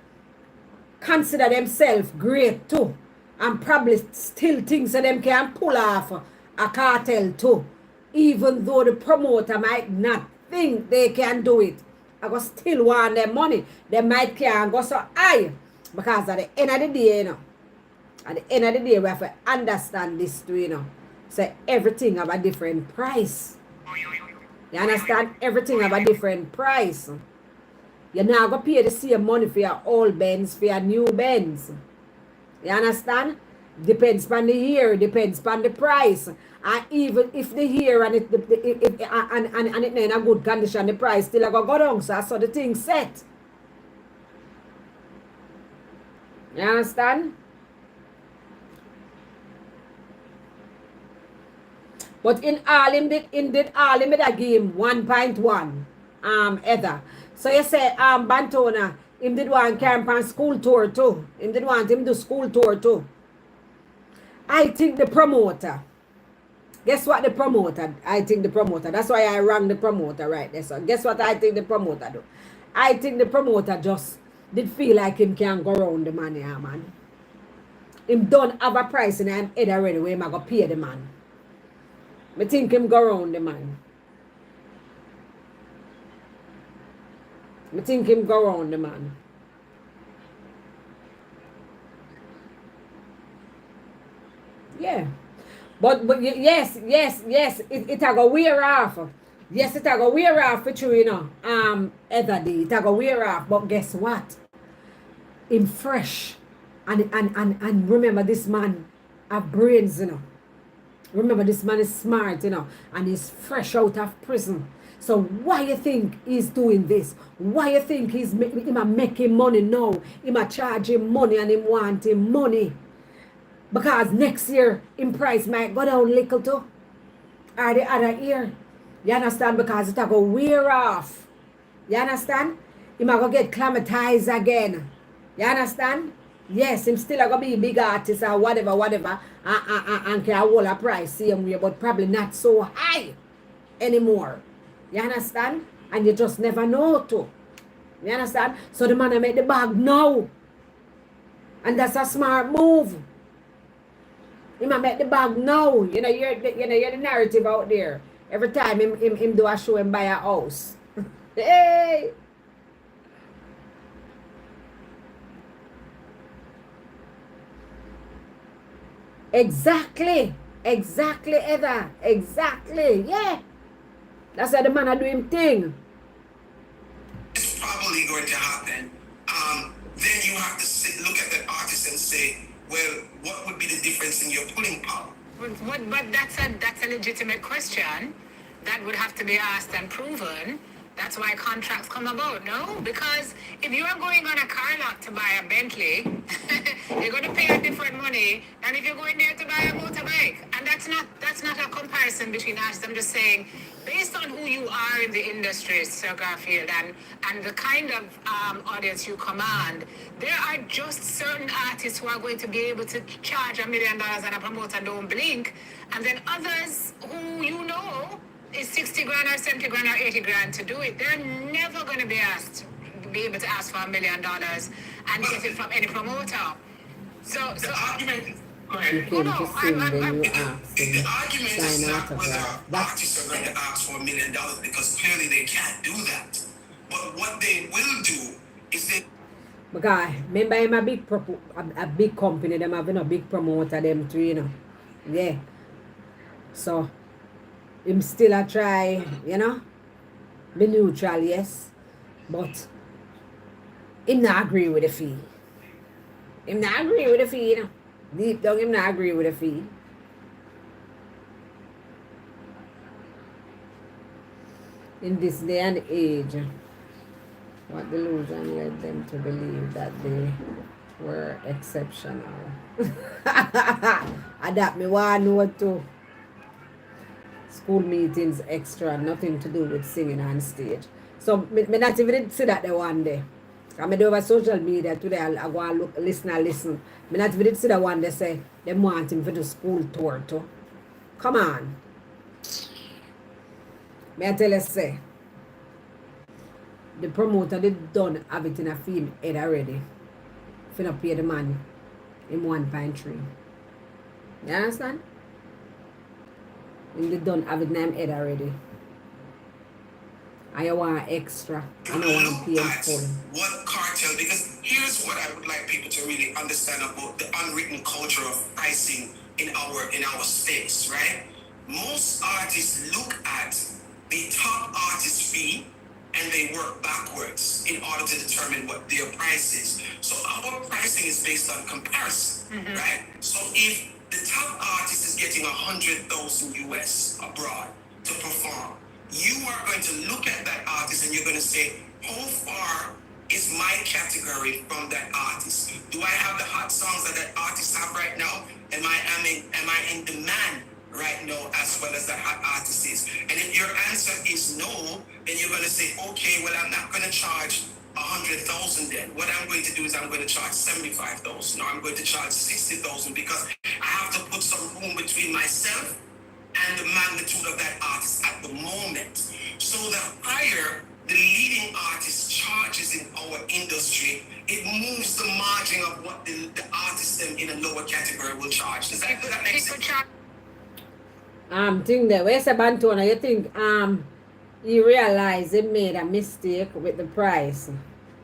consider themselves great too and probably still think that them can pull off a cartel too, even though the promoter might not think they can do it. I go still want their money. They might can't go so high because at the end of the day, at the end of the day we have to understand this too, so everything have a different price. You understand? Everything have a different price. You're not going to pay the same money for your old Benz, for your new Benz. You understand? Depends on the year, depends on the price. And even if the year and it in a good condition, the price still going to go down. So that's how the thing set. You understand? But in all, him did a game 1.1 either. So you say Bantona, him did want camp on school tour too. Him did want him do school tour too. I think the promoter. Guess what the promoter? I think the promoter. That's why I rang the promoter right there. So guess what I think the promoter do? I think the promoter just did feel like him can go around the money, man. Him don't have a price in him head already where him go pay the man. Me think him go round the man. Me think him go round the man. Yeah. But yes. It a go wear off. Yes, it a go wear off for true, you know. Other day. It a go wear off. But guess what? Him fresh. And remember this man have brains, you know. Remember this man is smart, you know, and he's fresh out of prison. So why you think he's doing this? Why you think him a making money now? Him a charging money and him wanting money? Because next year him price might go down little too. Or the other year. You understand? Because it a go wear off. You understand? Him a go get climatized again. You understand? Yes, him still a go be a big artist or whatever. And can hold a price same way, but probably not so high anymore. You understand? And you just never know to. You understand? So the man make the bag now. And that's a smart move. He might make the bag now. You know, you're the narrative out there. Every time him do a show and buy a house. Hey! Exactly, Heather. Exactly, yeah. That's how the man are doing thing. It's probably going to happen. Then you have to look at that artist and say, well, what would be the difference in your pulling power? But that's a legitimate question that would have to be asked and proven. That's why contracts come about, no? Because if you are going on a car lot to buy a Bentley, you're going to pay a different money than if you're going there to buy a motorbike. And that's not a comparison between us. I'm just saying, based on who you are in the industry, Sir Garfield, and the kind of audience you command, there are just certain artists who are going to be able to charge $1 million and a promoter don't blink, and then others who you know is 60 grand or 70 grand or 80 grand to do it. They're never going to be able to ask for $1 million and get it from any promoter. So the argument. Go You ahead. came no, to sing, then you ask The him argument is sign not autograph. whether That's artists are going to ask for $1 million because clearly they can't do that. But what they will do is they because remember him a big company, them having a big promoter, them too, you know. Yeah. So him still a try, you know, be neutral, yes. But him not agree with the fee. Him not agree with the fee, you know. Deep down him not agree with the fee. In this day and age, what delusion led them to believe that they were exceptional? And that me want know too. School meetings extra, nothing to do with singing on stage. So me not even see that the one day. I do over social media today. I go and look, listen. Me not even see that one they say they want him for the school tour too. Come on. May I tell you say, the promoter they done have it in a film head already. Finna pay the man in 1.3. You understand? And they done have it in him head already. And you want extra. And I want to pay him at full. what cartel, because here's what I would like people to really understand about the unwritten culture of pricing in our space, right? Most artists look at the top artist fee and they work backwards in order to determine what their price is. So our pricing is based on comparison, right? So if the top artist is getting 100,000 US abroad to perform, you are going to look at that artist and you're going to say, how far is my category from that artist? Do I have the hot songs that artist have right now? Am I in demand right now as well as that hot artist is? And if your answer is no, then you're going to say, okay, well, I'm not going to charge 100,000 then. What I'm going to do is I'm going to charge 75,000 or I'm going to charge 60,000 because I have to put some room between myself and the magnitude of that artist at the moment. So the higher the leading artist charges in our industry, it moves the margin of what the artist them in a lower category will charge. Does that make sense? Thing there. Where's the Bantona? You think he realized he made a mistake with the price.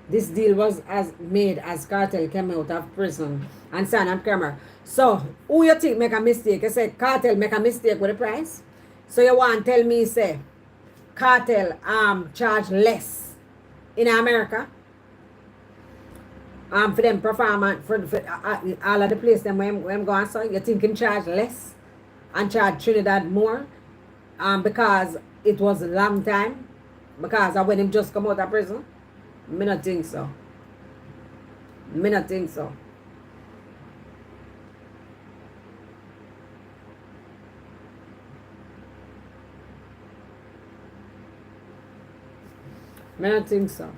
This deal was as made as Cartel came out of prison and signed on camera. So who you think make a mistake? You say Cartel make a mistake with the price. So you want to tell me say Cartel charge less in America for them performance for all of the place them where I'm going. So you think him charge less and charge Trinidad more because it was a long time because of when him just come out of prison. Me not think so. Me not think so. Me not think so.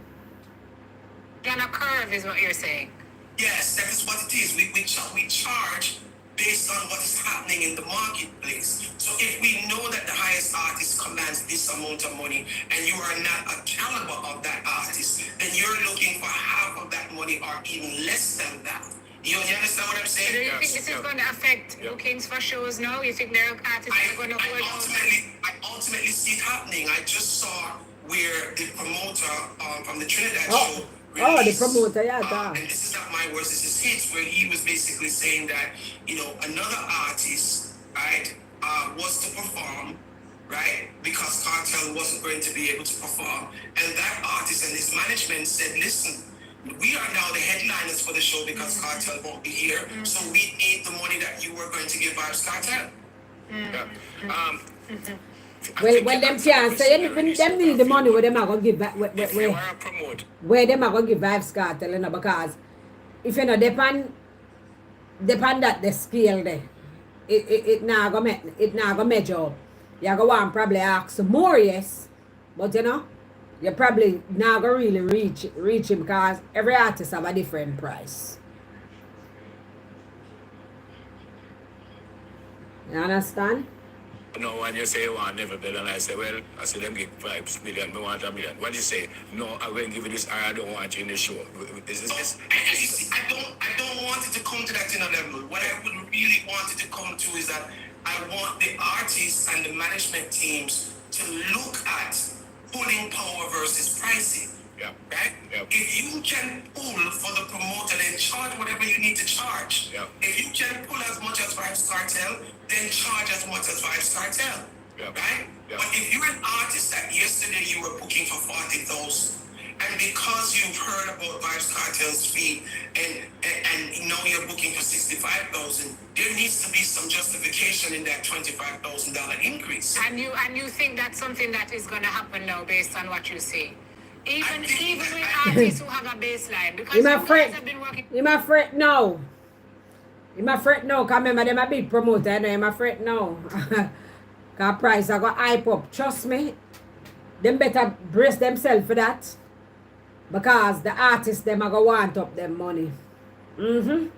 On a curve is what you're saying. Yes, that is what it is. We charge based on what is happening in the marketplace. So if we know that the highest artist commands this amount of money and you are not a caliber of that artist, then you're looking for half of that money or even less than that. You understand what I'm So saying? do you think this is going to affect bookings for shows now? You think there are artists that are going to hold on? I ultimately see it happening. I just saw where the promoter from the Trinidad show Oh, the promoter, yeah, and this is not my words, this is his, where he was basically saying that, you know, another artist, right, was to perform, right, because Cartel wasn't going to be able to perform. And that artist and his management said, listen, we are now the headliners for the show because Cartel won't be here. So we need the money that you were going to give Vybz Kartel. Well, them can't say anything. Them need the money where them are gonna give back. Where them are gonna give Vybz Kartel, you know, because if you know depend that the scale there, it not gonna measure up. You go want probably ask more, yes, but you know, you probably not gonna really reach him because every artist have a different price. You understand? No, when you say you want never better, and I say, well, I say them give 5 million, I want $1 million. What do you say? No, I will give you this, I don't want you in the show. Is this? I don't want it to come to that level. What I would really want it to come to is that I want the artists and the management teams to look at pulling power versus pricing. Yeah. Right? Yeah. If you can pull for the promoter, then charge whatever you need to charge. Yeah. If you can pull as much as Vybz Kartel, then charge as much as Vybz Kartel. Yeah. Right? Yeah. But if you're an artist that yesterday you were booking for 40,000, and because you've heard about Vybz Kartel's fee and now you're booking for 65,000, there needs to be some justification in that $25,000 increase. And you think that's something that is going to happen now based on what you see? Even with artists who have a baseline, because you guys have been working. You my friend no. You my friend no, because remember them a big promoter, you know, you my friend no. Because price I got hype up. Trust me, them better brace themselves for that. Because the artists them are going to want up them money. The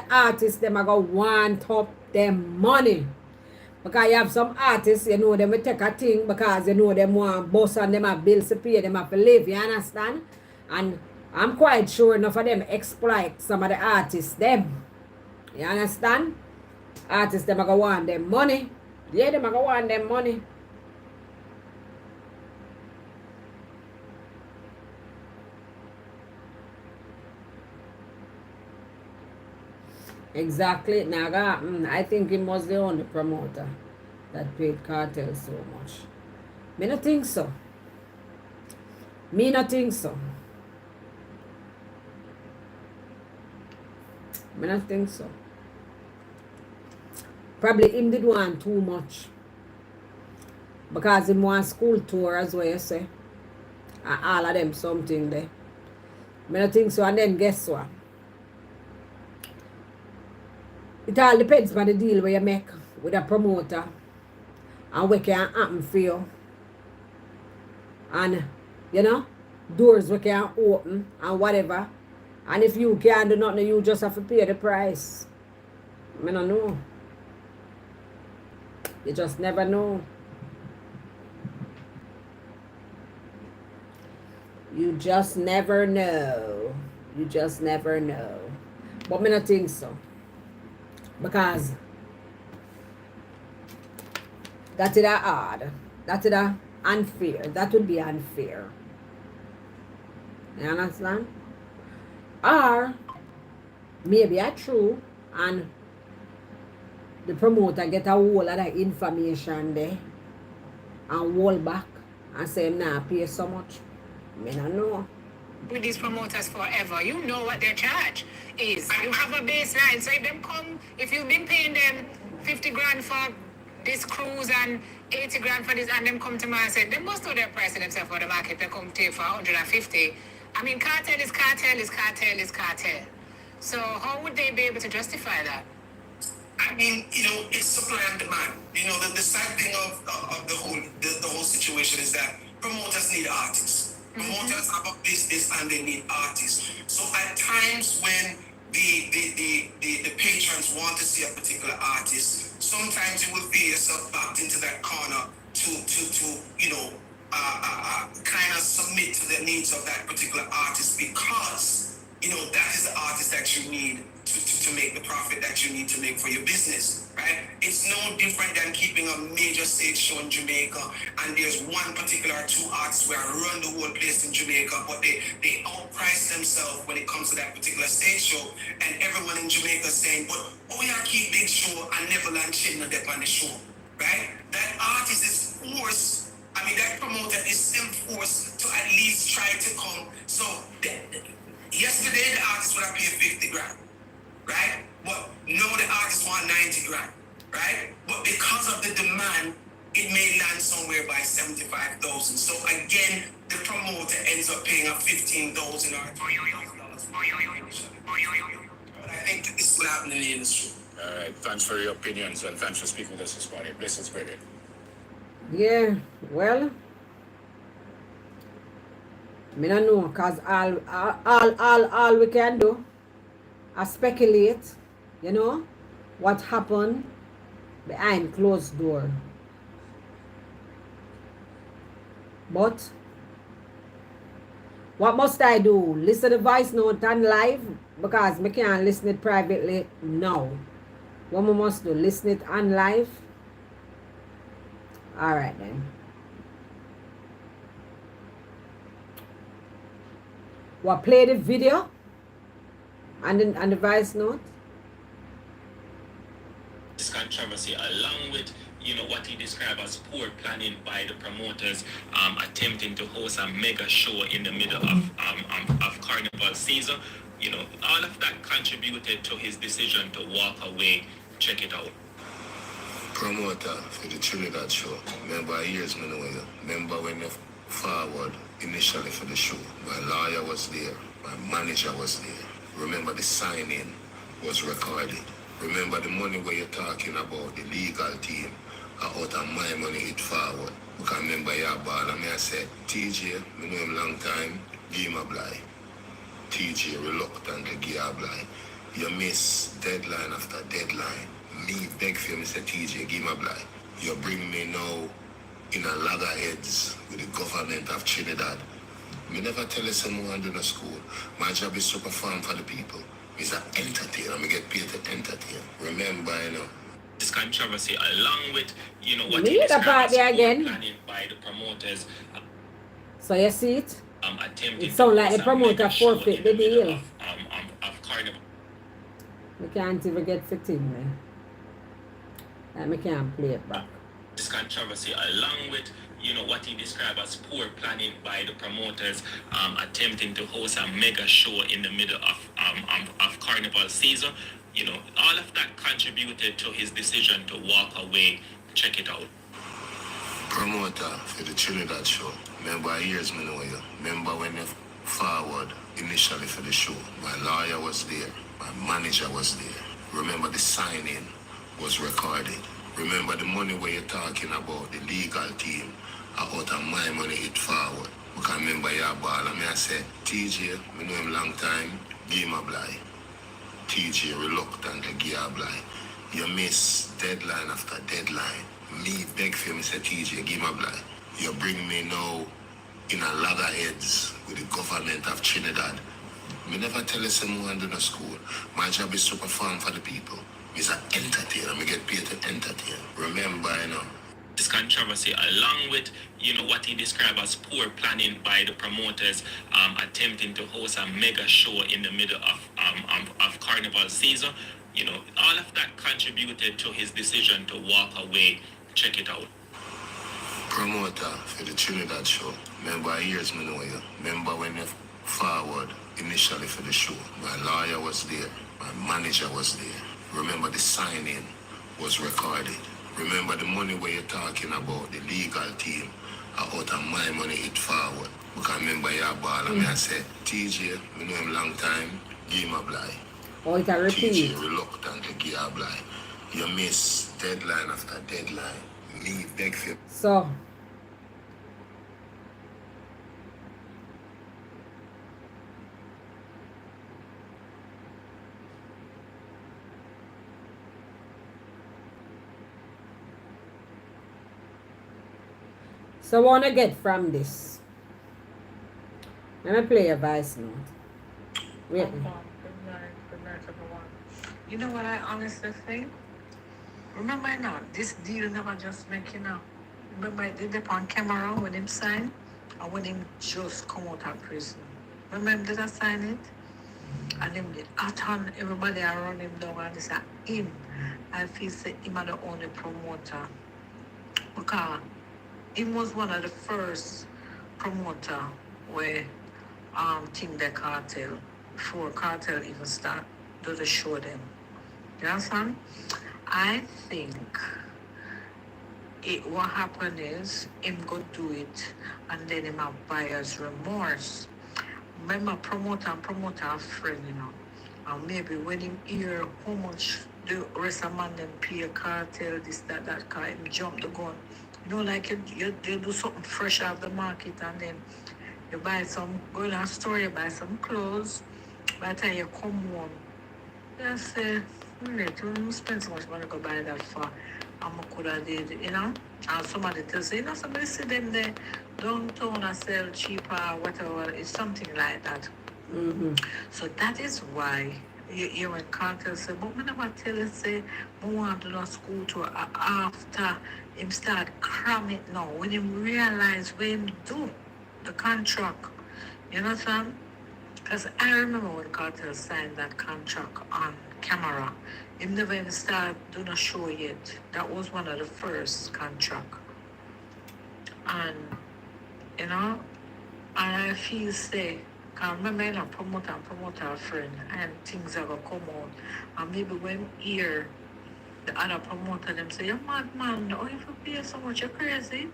artists them are going to want up them money. Because you have some artists, you know, them will take a thing because you know them want boss and them have bills to pay, them have to live, you understand? And I'm quite sure enough of them exploit some of the artists, them. You understand? Artists, them are going to want them money. Yeah, them are going to want them money. Exactly. Naga, I think he was the only promoter that paid Cartel so much. Me not think so. Me not think so. Me not think so. Probably him did want too much. Because him want school tour as well, you say. And all of them something there. Me not think so. And then guess what? It all depends on the deal where you make with a promoter and what can happen for you. And, you know, doors we can open and whatever. And if you can't do nothing, you just have to pay the price. I don't know. You just never know. You just never know. You just never know. But I don't think so. Because That is a hard. That is a unfair. That would be unfair. You understand? Or maybe a true and the promoter get a whole lot of information there and hold back and say nah pay so much. I don't know. With these promoters forever, you know what their charge is. You have a baseline. So if them come, if you've been paying them 50 grand for this cruise and 80 grand for this, and them come to me and say, they must know their price of themselves for the market, they come take for 150. I mean, cartel is cartel is cartel is cartel. So how would they be able to justify that? I mean, it's supply and demand. The sad thing of the whole situation is that promoters need artists. Promoters have a business and they need artists. So at times when the patrons want to see a particular artist, sometimes you will feel yourself backed into that corner to kind of submit to the needs of that particular artist because that is the artist that you need to make the profit that you need to make for your business, right? It's no different than keeping a major stage show in Jamaica and there's one particular two artists where I run the whole place in Jamaica, but they outprice themselves when it comes to that particular stage show, and everyone in Jamaica saying, but yeah, keep big show and Neverland shouldn't have on the show, right? That artist is forced, that promoter is still forced to at least try to come. So yesterday the artist would have paid 50 grand. Right? But now the artists want 90 grand, right? But because of the demand, it may land somewhere by 75,000. So again, the promoter ends up paying a 15,000 or $20,000. But I think this will happen in the industry. All right, thanks for your opinions and thanks for speaking with us this morning. Blessings, baby. Yeah, well, I don't know, cause all we can do is speculate, what happened behind closed door. But what must I do? Listen to the voice note and live? Because I can't listen it privately now. What I must do? Listen it on live? Alright then. What, play the video? And the voice note? This controversy, along with what he described as poor planning by the promoters, attempting to host a mega show in the middle of carnival season, all of that contributed to his decision to walk away. Check it out. Promoter for the Trinidad show. Remember years me know you. Remember when you forward initially for the show. My lawyer was there. My manager was there. Remember the signing was recorded. Remember the money where you're talking about, the legal team, out of my money it forward. Because remember your ball and I said, TJ, I know him long time, give him a blind. TJ reluctant to give a blind. You miss deadline after deadline. Me beg for you, Mr. TJ, give him a blind. You bring me now in a loggerheads with the government of Trinidad. Me never tell you someone do no school. My job is to perform for the people. It's an entertainer. Me get paid to entertain. Remember, This controversy, along with what Me he the part described there as again. planning by the promoters. So you see it? Attempting It sound like to the host a promoter mega show forfeit in the middle deal. of carnival. We can't even get fitting, man. And we can't play it back. This controversy, along with what he described as poor planning by the promoters, attempting to host a mega show in the middle of carnival season, all of that contributed to his decision to walk away. Check it out. promoter for the Trinidad show. Remember years me know you. Remember when you forward initially for the show. My lawyer was there. My manager was there. Remember the signing was recorded. Remember the money where you're talking about, the legal team, out of my money it forward. Because remember your ball and I said, TJ, I know him long time, give him a blind. TJ reluctant to give a blind. You miss deadline after deadline. Me beg for him, say TJ, give him a blind. You bring me now in a loggerheads with the government of Trinidad. Me never tell you someone do no school. My job is to perform for the people. It's an entertainer. Me get paid to entertain. Remember, this controversy, along with what he described as poor planning by the promoters, attempting to host a mega show in the middle of carnival season. All of that contributed to his decision to walk away. Check it out. Promoter for the Trinidad show. Remember years me know you. Remember when you forward initially for the show. My lawyer was there. My manager was there. Remember the signing was recorded. Remember the money where you're talking about, the legal team, out of my money it forward. Because remember your ball and I said, TJ, I know him long time, give him a blind. Oh, it's a repeat. TJ reluctant to give a blind. You miss deadline after deadline. Me beg for So, what I get from this? Let me play a voice note. Wait. Good night, everyone. You know what I honestly think? Remember now, this deal never just make Remember I did it on camera when him signed, or when him just come out of prison. Remember did I sign it? And him did on everybody around him down and this him. I feel say him are the only promoter. Because he was one of the first promoter where Team the Cartel, before Cartel even start do the show them. You understand? I think what happened is him go do it and then him have buyer's remorse. Remember promoter are friend, And maybe when him hear how much the rest of man them pay Cartel, this, that car, him jump the gun. Like you do something fresh off the market and then you buy some, go in a store, you buy some clothes. By the time you come home, you say, you spend so much money to go buy that for. I could have did, And somebody tells you, somebody see them there downtown and sell cheaper, whatever. It's something like that. Mm-hmm. So that is why you and Cartel say, but I never tell you, say, I want to do a school tour after him start cramming now. When him realize when him do the contract, you know what I'm? Because I remember when Cartel signed that contract on camera, him never even started doing a show yet. That was one of the first contract. And, and I feel say, because remember, promoter a friend, and things are going to come out. And maybe when hear the other promoter, them say, you're mad, man, oh, if you pay so much, you're crazy.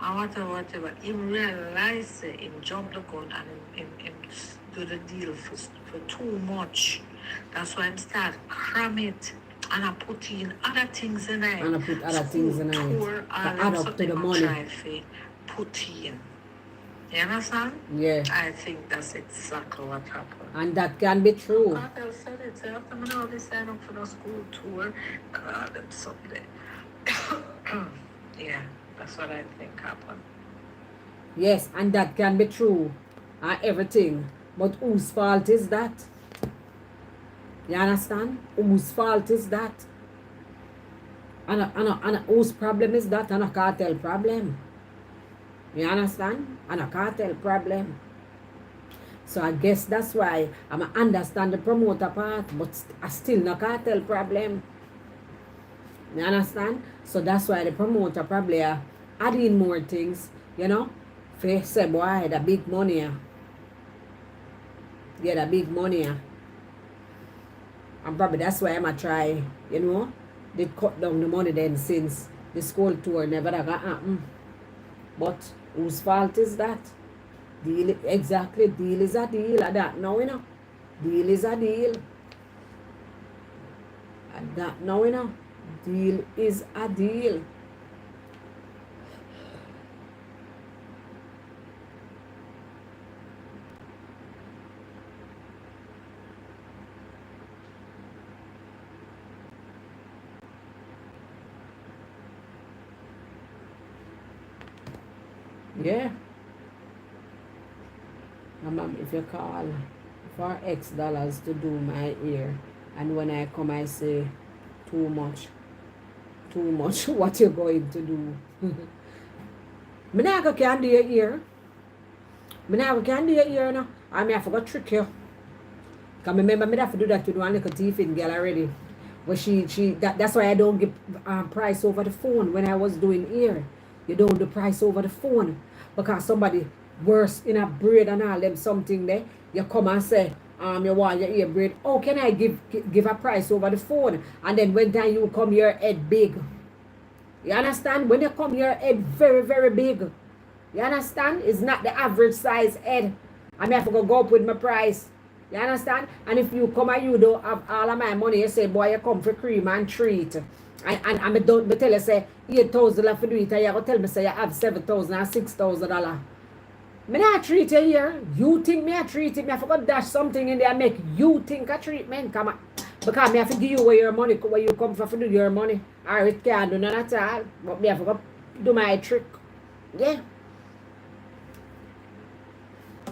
And whatever. Him realize it, him jump the gun, and him do the deal for too much. That's why him start cram it, and I put in other things in it. And I put other things in it. To add up to the money. Put in. You understand? Yeah. I think that's exactly what happened. And that can be true. Cartel said it. So after me know they sign up for the school tour, them someday. Yeah, that's what I think happened. Yes, and that can be true. And everything. But whose fault is that? You understand? Whose fault is that? And whose problem is that? And a cartel problem. You understand? And a cartel problem. So I guess that's why I understand the promoter part, but I still no cartel problem. You understand? So that's why the promoter probably are adding more things, For say, boy, the big money. Yeah, the big money. And probably that's why I'm try, they cut down the money then since the school tour never got happen. But whose fault is that? Deal exactly. Deal is a deal. That now, Deal is a deal. That now, Deal is a deal. Yeah. If you call for X dollars to do my ear, and when I come I say too much too much what you're going to do. Me nah go can do your ear. Me nah go can do your ear now. I mean I forgot trick you. Cause remember me have to do that with one little teeth in girl already. But that's why I don't give price over the phone when I was doing ear. You don't do price over the phone. Because somebody worse in a braid and all them something there, you come and say, you want your ear braid. Oh, can I give a price over the phone? And then when time you come your head big. You understand? When you come your head very, very big. You understand? It's not the average size head. I may have to go up with my price. You understand? And if you come and you don't have all of my money, you say, boy, you come for cream and treat. And I don't tell you, say, $8,000 for do it, and you go tell me, say, you have $7,000 or $6,000. Me not treat you here. You think me I treat it, me I forgot dash something in there and make you think a treatment. Come on. Because me have to give you where your money, where you come for do your money. Or it can't do none at all. But me have to do my trick. Yeah.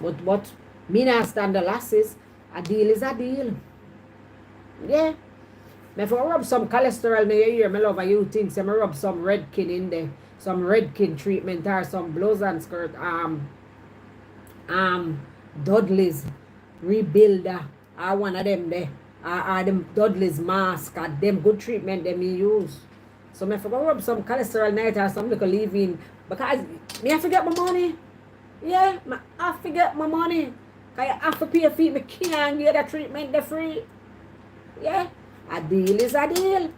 But me not stand the losses. A deal is a deal. Yeah. Me for rub some cholesterol in your ear, me love, and you think say me rub some redkin in there. Some redkin treatment or some blouse and skirt. Dudley's Rebuilder or one of them there. Or them Dudley's mask or them good treatment them me use. So me for rub some cholesterol night or some little leave-in. Because me have to get my money. Yeah, me have to get my money. Because you have to pay a fee, me can't get the treatment the free. Yeah, a deal is a deal.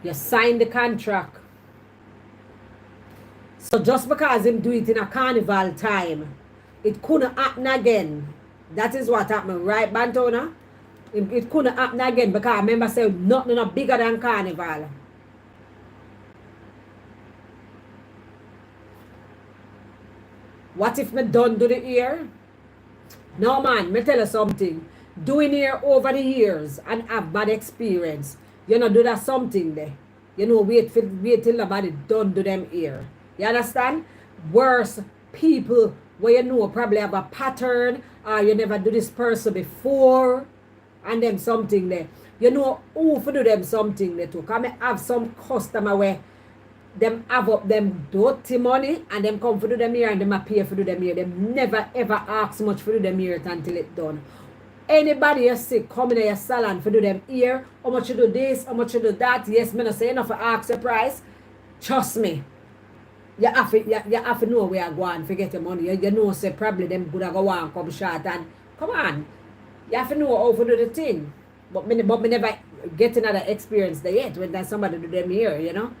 You sign the contract. So just because him do it in a carnival time, it couldn't happen again. That is what happened, right, Bantona? It couldn't happen again because I remember saying nothing not bigger than carnival. What if me done do the ear? No man, me tell you something. Doing ear over the years and have bad experience. You know do that something there. You know wait till nobody done do them ear. You understand? Worse people where you know probably have a pattern or you never do this person before and them something there. You know who for do them something there too. Come have some customer where them have up them dirty money and them come for do them here and them appear for do them here. Them never ever ask much for do them here until it done. Anybody you see come in your salon for do them here, how much you do this, how much you do that. Yes, me not say enough for ask the price. Trust me. You have to know where you go and forget your money. You know say probably them good go and come short and come on. You have to know how to do the thing. But me never get another experience there yet when there's somebody do them here, you know.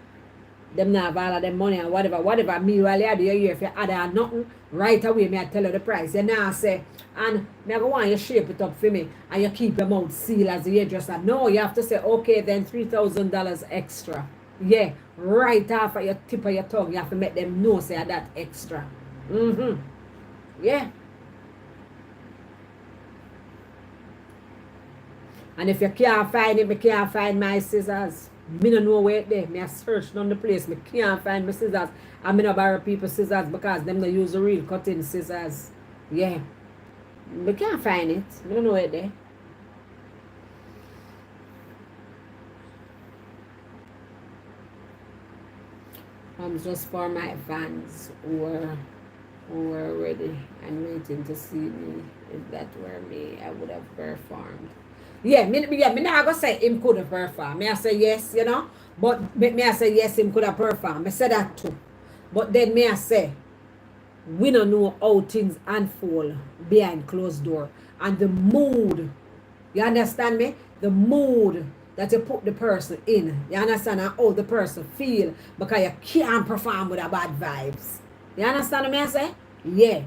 Them not have all of them money and whatever. Me while you do your ear, if you add or nothing, right away me I tell you the price. You now say, and me I go want you shape it up for me and you keep your mouth sealed as the hairdresser. No, you have to say, okay, then $3,000 extra. Yeah, right off of your tip of your tongue, you have to make them know say that extra. Yeah. And if you can't find it, me can't find my scissors. Me no know where it there. Me a search down the place. Me can't find my scissors. And me no borrow people's scissors because them no use the real cutting scissors. Yeah. Me can't find it. Me don't know where it there. Just for my fans who are ready and waiting to see me. If that were me, I would have performed. Yeah, me not gonna say him could have performed. Me I say yes, you know. But me I say yes, him could have performed. Me say that too. But then me I say we don't know how things unfold behind closed door. And the mood, you understand me? The mood that you put the person in. You understand how the person feel because you can't perform with a bad vibes. You understand what me I say? Yeah.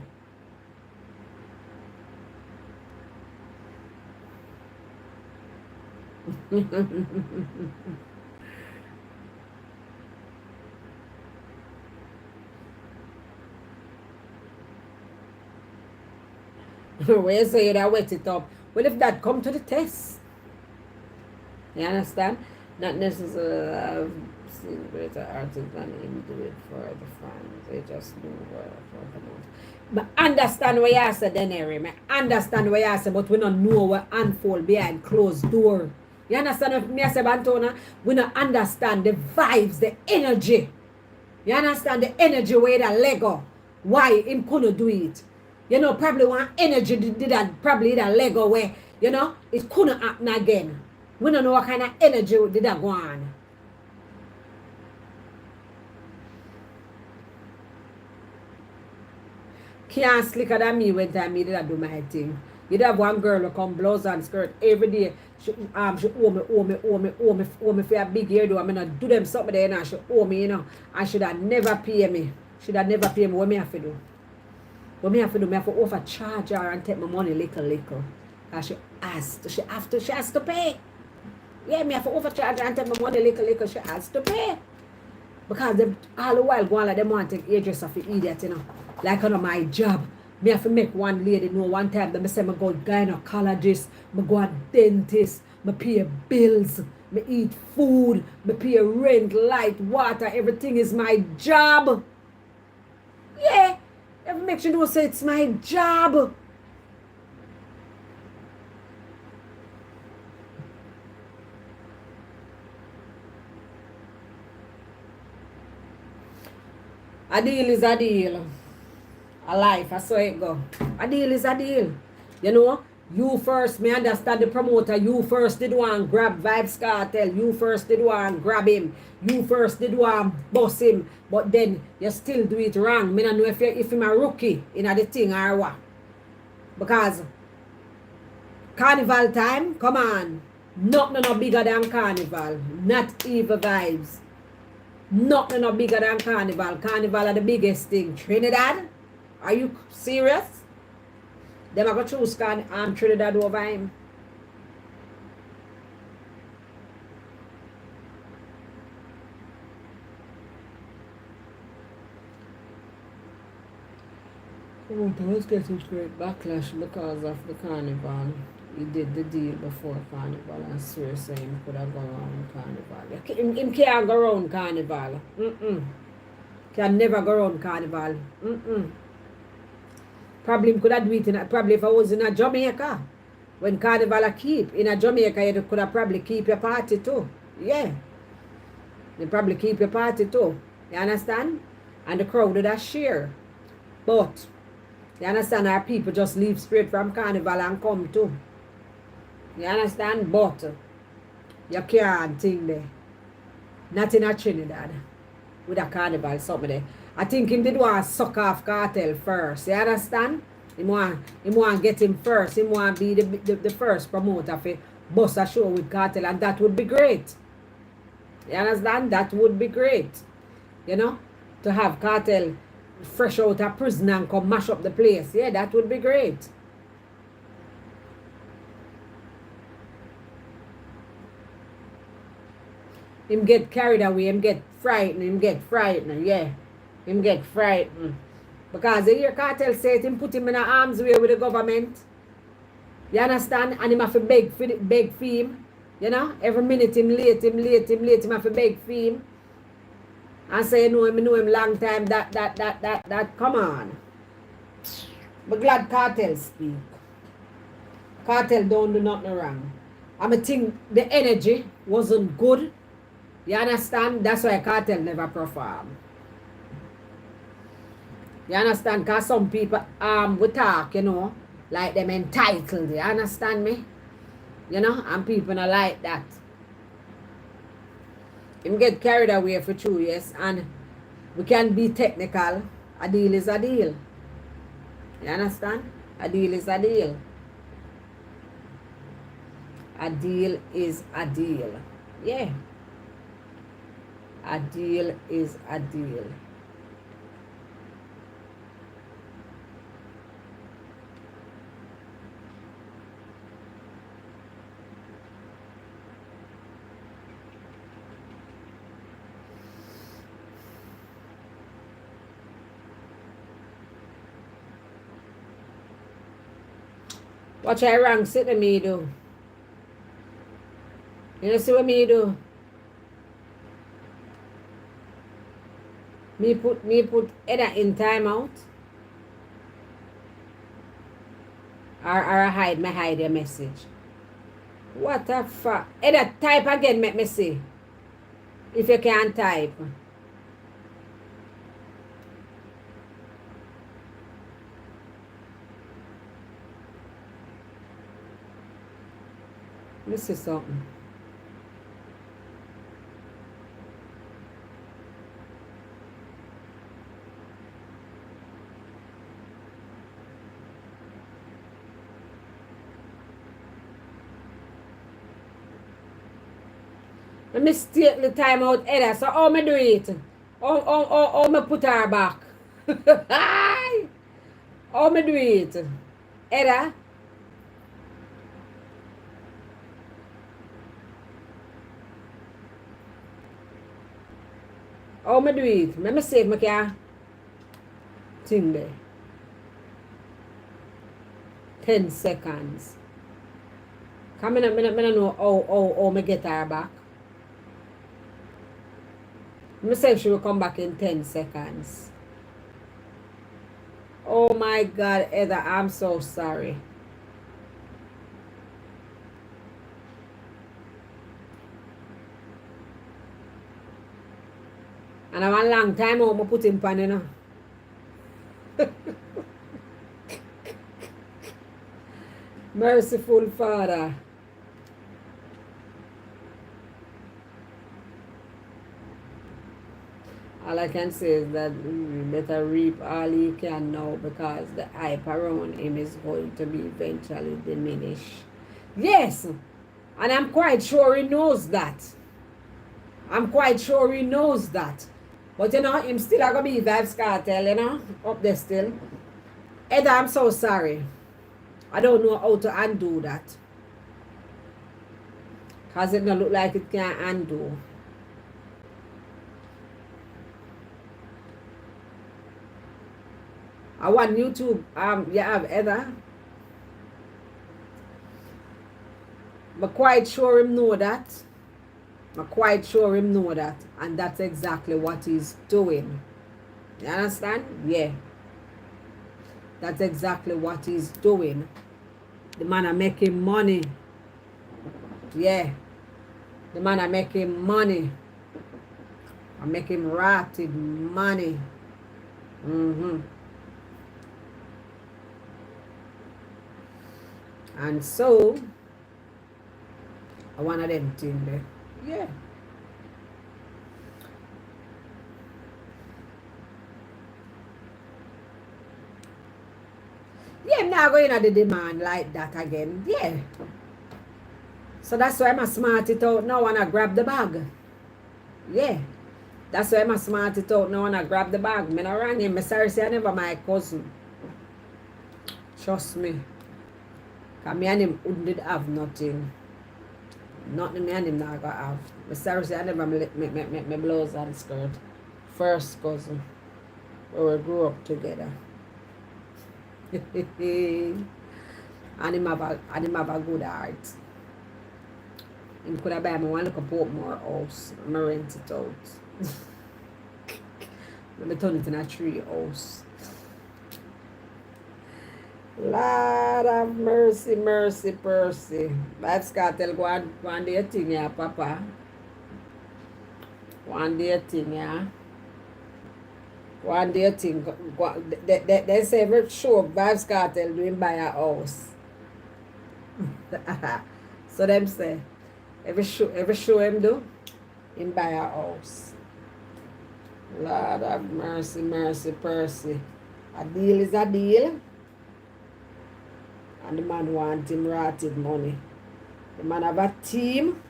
Where you say that wet it up? Well, if that come to the test, you understand? Not necessarily I've seen greater artists than him do it for the fans. They just do for the most. I understand what you say, Denary. I understand what you say, but we don't know what unfold behind closed door. You understand what me say, Bantona? We don't understand the vibes, the energy. You understand the energy where that Lego? Why him couldn't do it? You know, probably one energy did that probably that Lego where, you know, it couldn't happen again. We don't know what kind of energy did that go on. Can't slicker than me when time me did I do my thing. You'd have one girl who come blouse and skirt every day. She owe me for a big hairdo. I'm gonna do them something there and she owe me, you know. And should have never pay me. Should have never pay me. What me have to do? What me have to do? Me have to overcharge her and take my money little. And she has to pay. Yeah, me have to overcharge her and take my money little. She has to pay. Because them all the while going like them want to take hairdresser for idiot, you know. Like on my job. Me have to make one lady know one time that me say me go gynecologist, me go a dentist, me pay bills, me eat food, me pay rent, light, water, everything is my job. Yeah. Have to make sure you know say it's my job. A deal is a deal. A life, I saw it go. A deal is a deal. You know, you first, me understand the promoter, you first did one grab Vybz Kartel, you first did one grab him, you first did one boss him, but then you still do it wrong. Me don't know if him a rookie in the thing or what. Because carnival time, come on. Nothing no bigger than carnival. Not even Vybz. Nothing no bigger than carnival. Carnival are the biggest thing. Trinidad? Are you serious? Them are going to choose Trinidad over him. Was getting great backlash because of the carnival. He did the deal before carnival. I swear so him could have gone around carnival. Him can't go around carnival. Can never go around carnival. Probably could have do it probably if I was in a Jamaica. When carnival a keep. In a Jamaica you could have probably keep your party too. Yeah. They probably keep your party too. You understand? And the crowd would have share. But you understand our people just leave straight from carnival and come too. You understand? But you can't think there. Not in a Trinidad. With a carnival something there. I think him did want to suck off Kartel first. You understand? Him want get him first. Him want be the first promoter for bust a show with Kartel, and that would be great. You understand? That would be great. You know? To have Kartel fresh out of prison and come mash up the place. Yeah, that would be great. Him get carried away. Him get frightened. Yeah. Him get frightened. Because the year Kartel said him put him in the arms way with the government. You understand? And him have to beg for him. You know? Every minute him late. Him have to beg for him. And say, know him long time. That. Come on. But glad Kartel speak. Kartel don't do nothing wrong. I think the energy wasn't good. You understand? That's why Kartel never perform. You understand? Because some people we talk, you know, like them entitled. You understand me? You know? And people not like that. Him get carried away for 2 years, and we can be technical. A deal is a deal. You understand? A deal is a deal. A deal is a deal. Yeah. A deal is a deal. Watch I wrong sit to me do. You know see what me do? Me put Edda in timeout. Or I hide your message. What the fuck? Either type again, make me see. If you can't type. Let me see something. Let me take the time out, Edda. So how me do it? How me put her back? How me do it? Edda? How me do it? Let me see if I can thing there. 10 seconds. Come in, I know how me get her back. Me say she will come back in 10 seconds. Oh my God, Heather, I'm so sorry. And I'm a long time out, I put him pan, you know. Merciful Father. All I can say is that we better reap all he can now, because the hype around him is going to be eventually diminished. Yes, and I'm quite sure he knows that. I'm quite sure he knows that. But you know, him still going to be Vybz Kartel, you know, up there still. Eda, I'm so sorry. I don't know how to undo that. Because it don't look like it can undo. I want YouTube, you have Heather. I'm quite sure him know that. I'm quite sure him know that. And that's exactly what he's doing. You understand? Yeah. That's exactly what he's doing. The man are making money. Yeah. The man are making money. I'm making rotted money. And so, I one of them things there. Yeah. Yeah, I'm not going to the demand like that again. Yeah. So that's why I'm smart it out now and I grab the bag. Yeah. That's why I'm smart it out now and I grab the bag. Me not rang him. Me sorry say I never my cousin. Trust me. Because me and him wouldn't have nothing. Nothing me and him not gonna have. Me sorry say I never me blouse and skirt. First cousin. Where we grew up together. And him have a good heart. Him could have buy me one little Portmore house. I rent it out. Let me turn it in a tree house. Lord of mercy, mercy, mercy. Vybz Kartel, go and do your thing, yeah, Papa. Go and do your thing, yeah. Go and do your thing. They say every show Vybz Kartel doing buy a house. So them say every show him do, him buy a house. Lord of mercy, mercy, mercy. A deal is a deal. And the man want him rotted money. The man have a team.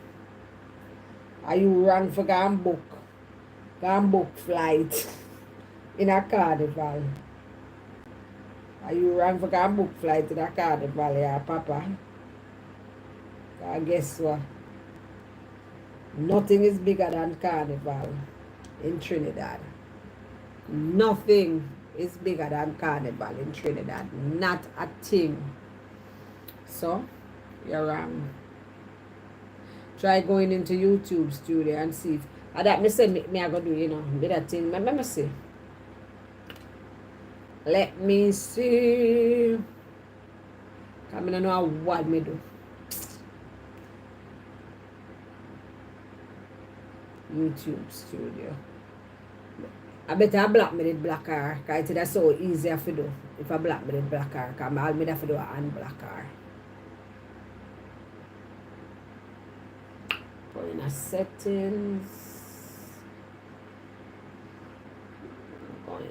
Are you wrong for go and book flight in a carnival? Are you wrong for go and book flight in a carnival, yeah, Papa? Guess what? Nothing is bigger than carnival in Trinidad. Nothing is bigger than carnival in Trinidad. Not a thing. So, you're wrong. Try going into YouTube studio and see if that me say me I go do, you know, be that thing. Let me see. Let me see. I mean, I know what me do. YouTube studio. I better block me the black her, because that's so easy to do. If I block me the black her, because all me have to do is unblock her. Go in a settings. Go in a,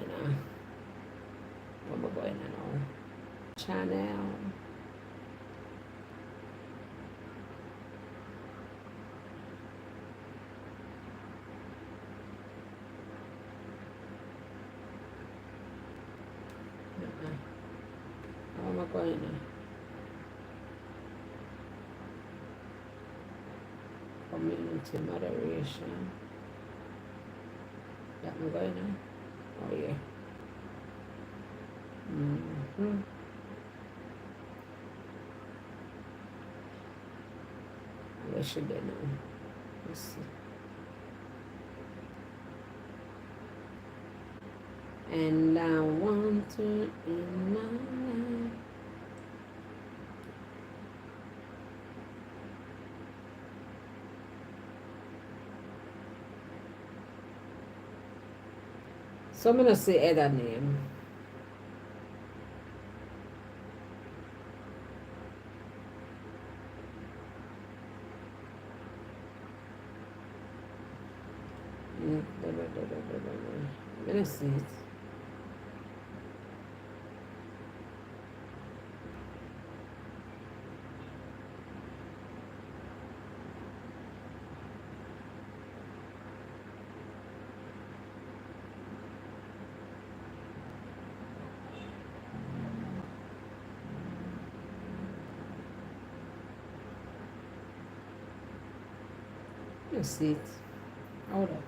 what am I going now? Channel. How am I going now? Community moderation. That I'm going now? Oh yeah. Where should they know? Let's see. And I want to in my life. So I'm gonna say other name. I'm gonna see it. Let's see it. Hold up.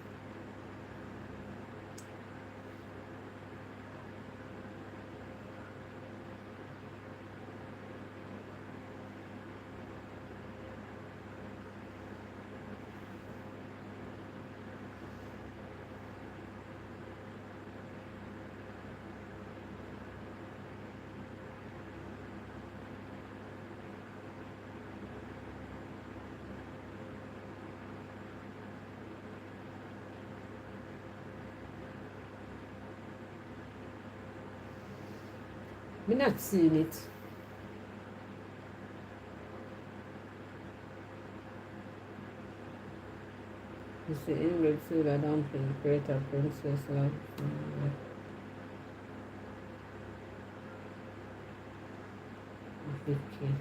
I'm not seeing it. It's the Ingrid Silva dumpling, creator, princess, life. Vicky.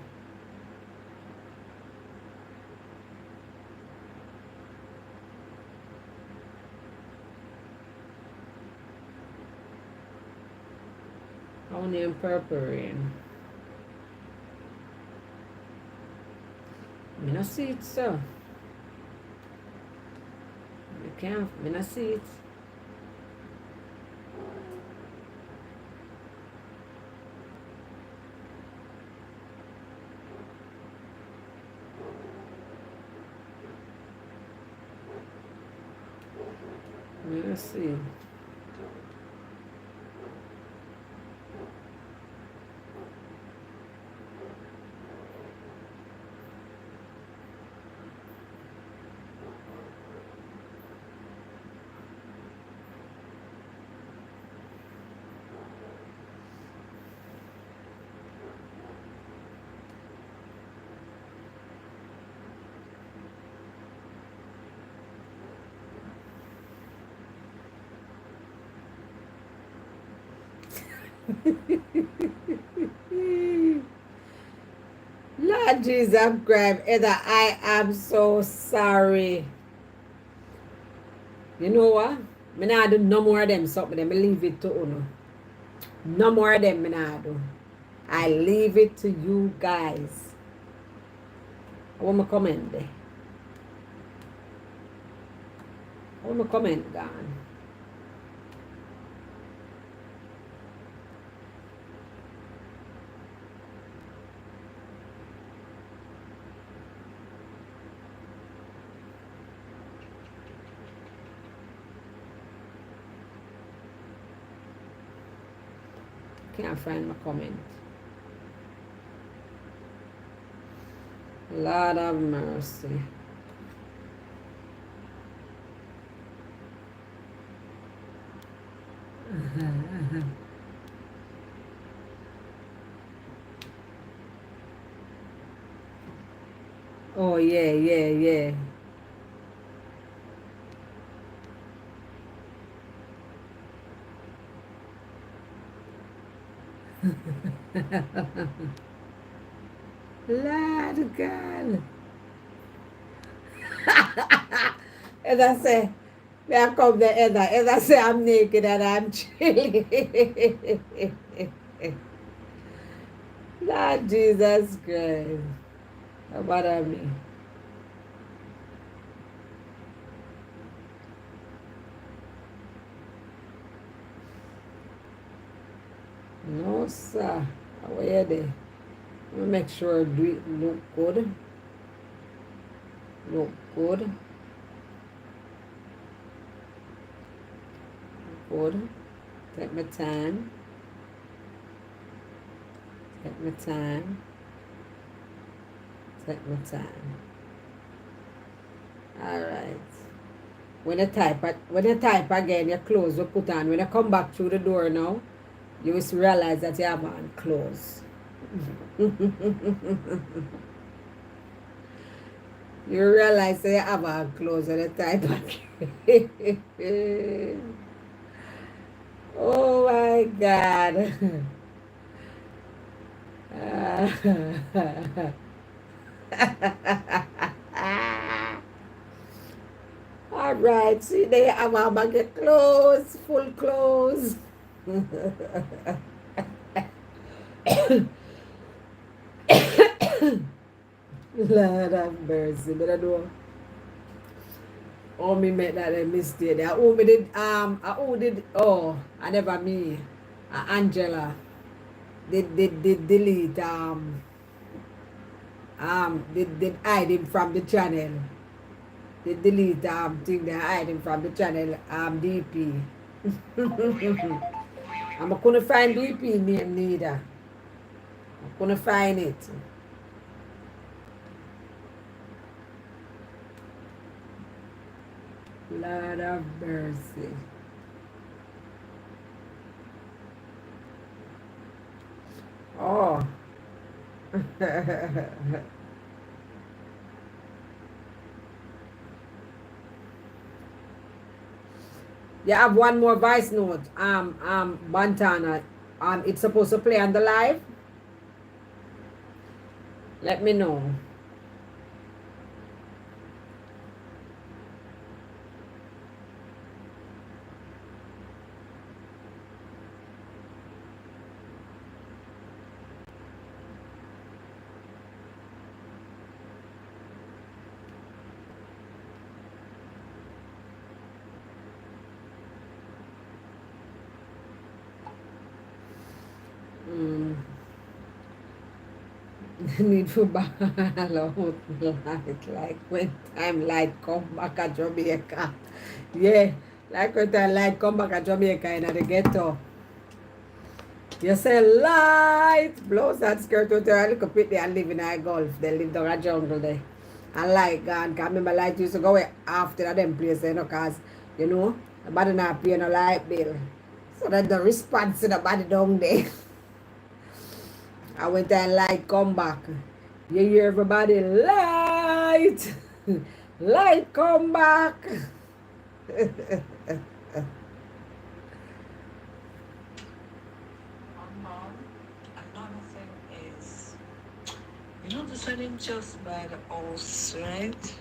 Onion purple rain. I not see it, sir. You can't, I not see it. Let's see. Lord Jesus Christ, Heather, I am so sorry. You know what? Me nah do no more of them something. Me leave it to you. No more of them me nah do. I leave it to you guys. I want my comment there. I want my comment gone. Can't find my comment. Lord have mercy. Oh, yeah. Lord God. As I say, there come the other. As I say, I'm naked and I'm chilling. Lord Jesus Christ. What I mean? No, sir. How are you there? Make sure do it look good. Look good. Good. Take my time. Take my time. Take my time. Alright. When you type again, your clothes will put on. When you come back through the door now, you will realize that you have on clothes. You realize that you have on clothes when you type again. Oh my God. All right, see they have a bag of clothes, full clothes. Lord have mercy, but I know. Oh, me make that a mistake. Oh, me did I never me. Angela did delete did hide him from the channel. They delete thing they hide him from the channel DP. I couldn't find DP name neither. I couldn't find it. Lord of mercy. Oh. You have one more voice note, Montana. It's supposed to play on the live. Let me know. Need to ball out like when time light come back at Jamaica. Yeah, like when time light come back at Jamaica in the ghetto. You say light, blows that skirt out there, look up there and live in a Gulf. They live down a jungle there. And light gone, cause remember light used to go away after them place, you know, cause you know, nobody not pay no light bill. So that the response to nobody down there. I went and light come back. You hear everybody, light! Light come back! Another thing is, you know, the setting just by the house, right?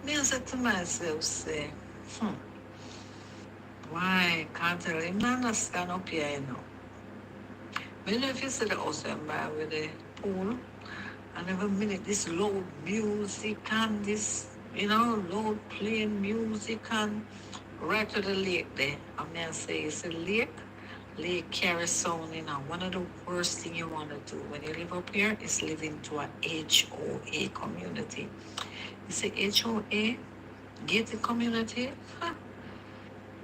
Me, I said to myself, say, why can't tell him not stand up here, you know? But if you see the house by with the pool, and every minute this loud music and this, you know, loud playing music and right to the lake there. I mean, I say it's a lake. Lake carry sound, you know. One of the worst thing you want to do when you live up here is live into a HOA community. You say HOA, gated community.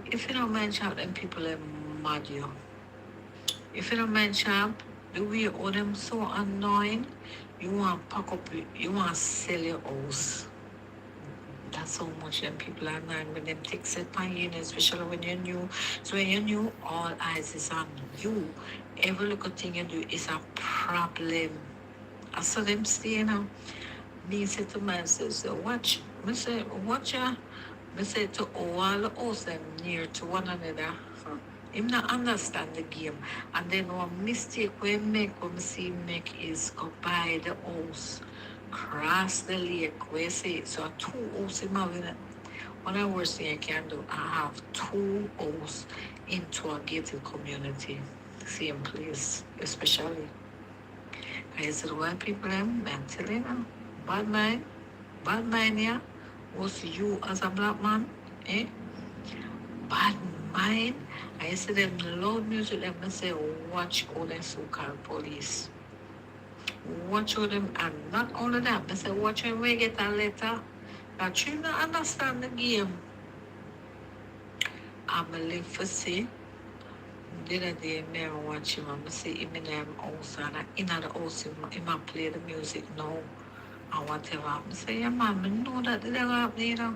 If you don't mind shout, then people are mad you. If you don't mind shout, the way all them so annoying, you want to pack up, you want to sell your house. That's how much them people are now when them take set on you, especially when you're new. So when you're new, all eyes is on you. Every little thing you do is a problem. I saw them stay, you know. Me say to myself, so watch. Me say, watch ya. Me say to all the house them near to one another. Him not understand the game. And then one mistake we make when we see him make is go buy the house, cross the lake. We say so 2 houses in Marvin. One of the worst thing I can do, I have 2 houses into a gated community. Same place, especially. I said, why people them mentally now? Bad mind, yeah. Was you as a black man, eh? Bad mind. I said them loud music, them I say, watch all them so-called police. Watch all them, and not only that, I say, watch when we get a letter. That you not understand the game. I'm a live for see. The other day, I watch him, I say, him in the house, and in the house, him play the music now, and whatever. I say, yeah, man, I know that they don't have, you know.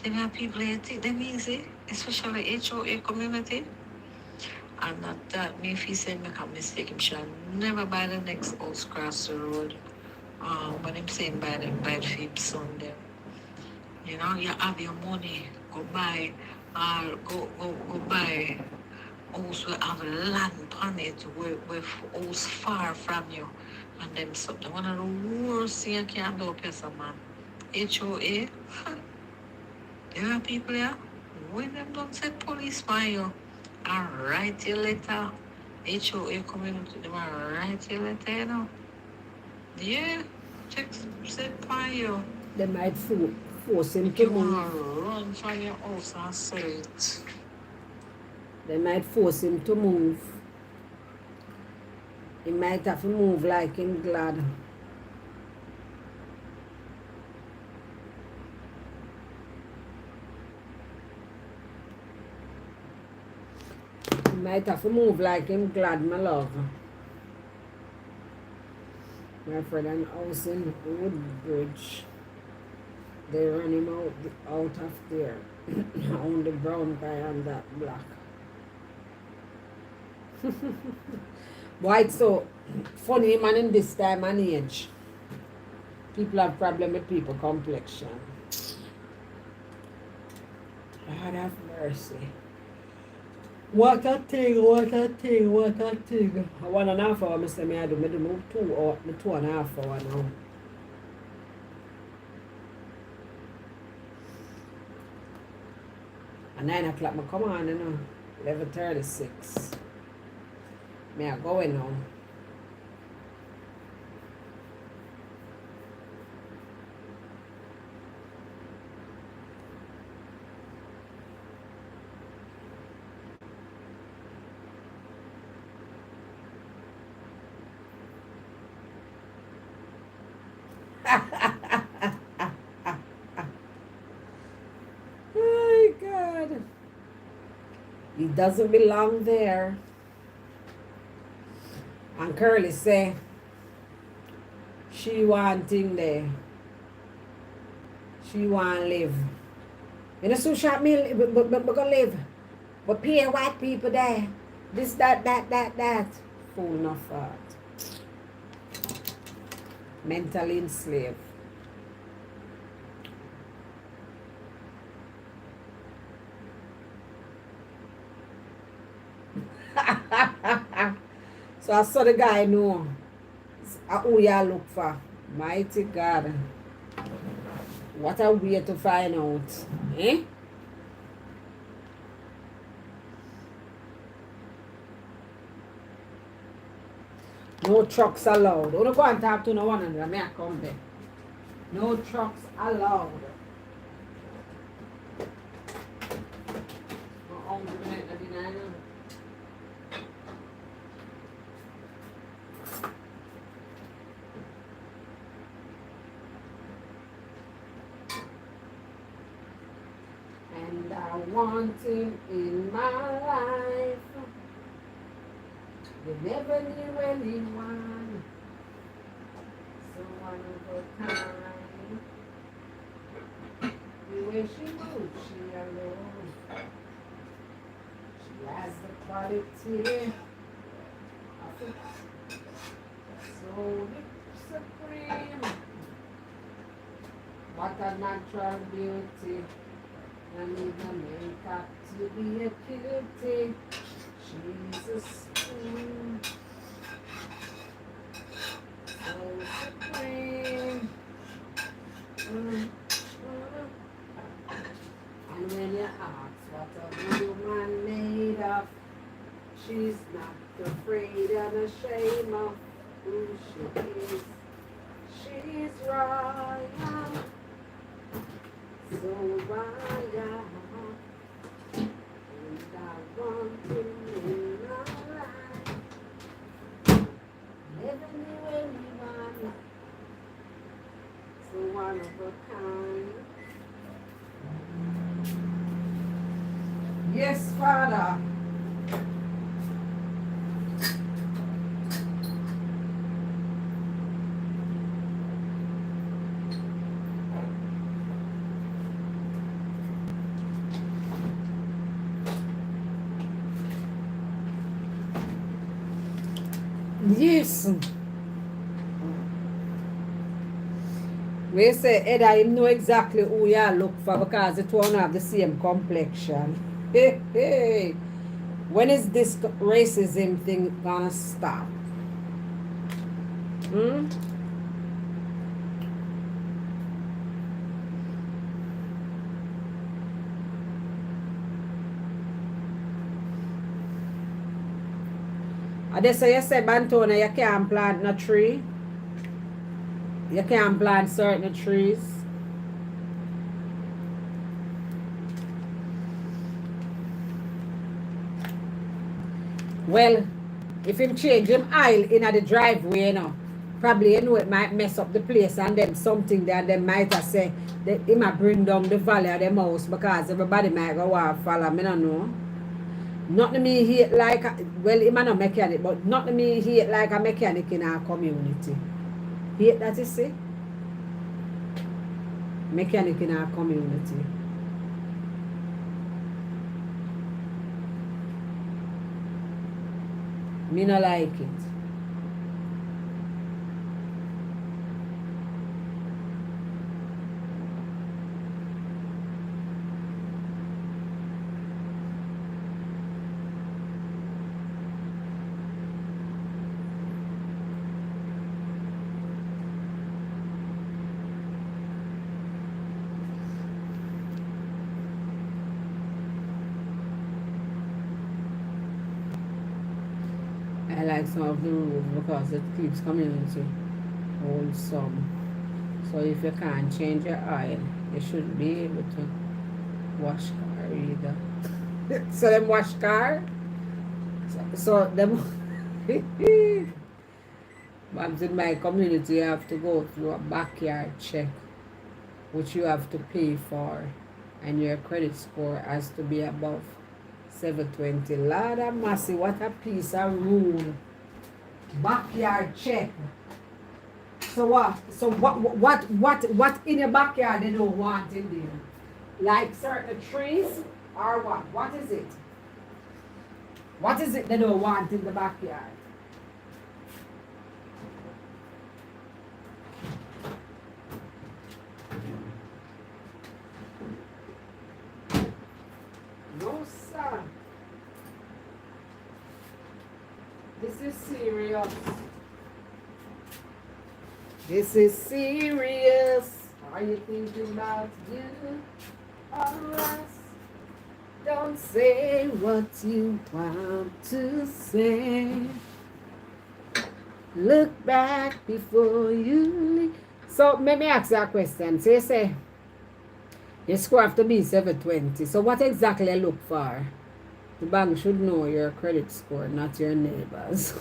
They have people here take them easy, especially HOA community. And not that me if he said make a mistake, him shall never buy the next house cross the road. When him saying buy them, buy the Vybz Sunday. You know, you have your money, go buy, go buy house will have land on it with house far from you. And them something. One of the worst things you can do, person man. HOA, there are people here, when them don't set police by you, and write your letter, HOA community, they will write your letter, you know. Yeah, check set by you. They might force him to You move. want to run from your house and sell it. They might force him to move. He might have to move like him glad. He might have to move like him glad, my love. My friend and house in Woodbridge. They run him out of there. On the brown guy and that black. Why it's so funny, man, in this time and age. People have problem with people complexion. God have mercy. What a thing. 1.5 hour, Mr. Me, I do 2.5 hour now. At 9 o'clock, I come on, you know, 11:36. Me, I going now. My God. He doesn't belong there. And Curly say, she want thing there. She want live. In a social meal, but gonna live. But pay white people there. This, that. Fool enough heart. Mentally enslaved. So I saw the guy know who y'all look for. Mighty God. What a way to find out. Eh? No trucks allowed. Don't go and talk to no one another. May I come there. No trucks allowed. And I want him in my life. You never knew anyone one of a kind. The way she moves, she alone. She has the quality of it. So supreme. What a natural beauty. And even makeup to be a cutie. She's a spoon. So supreme. And when you ask what a woman made of, she's not afraid and ashamed of who she is. She's royal, so royal. And I want to live my life, living the way we want. So one of a kind. Yes, Father. Yes. We say Eda him know exactly who you look for because it won't have the same complexion. Hey, hey. When is this racism thing gonna stop? Hmm? And so you say Bantona, you can't plant no tree. You can't plant certain trees. Well, if him change him aisle in the driveway, you know, probably you know it might mess up the place and then something that they might have say that he might bring down the value of the house because everybody might go and follow. I don't know. Not to me hate like, well, he might not mechanic, but not to me hate like a mechanic in our community. Hate that you see? Mechanic in our community. Me not like it. I like some of the rules because it keeps community wholesome. So if you can't change your oil, you should be able to wash car either. So them wash car. So them but in my community you have to go through a backyard check which you have to pay for and your credit score has to be above 720. Lord have mercy, what a piece of rule. Backyard check. So what? So what in your backyard they don't want in there? Like certain trees or what? What is it? What is it they don't want in the backyard? No, sir. This is serious. This is serious. Are you thinking about you or us? Don't say what you want to say. Look back before you leave. So let me ask you a question. So you say your score have to be 720. So what exactly you look for? The bank should know your credit score, not your neighbors.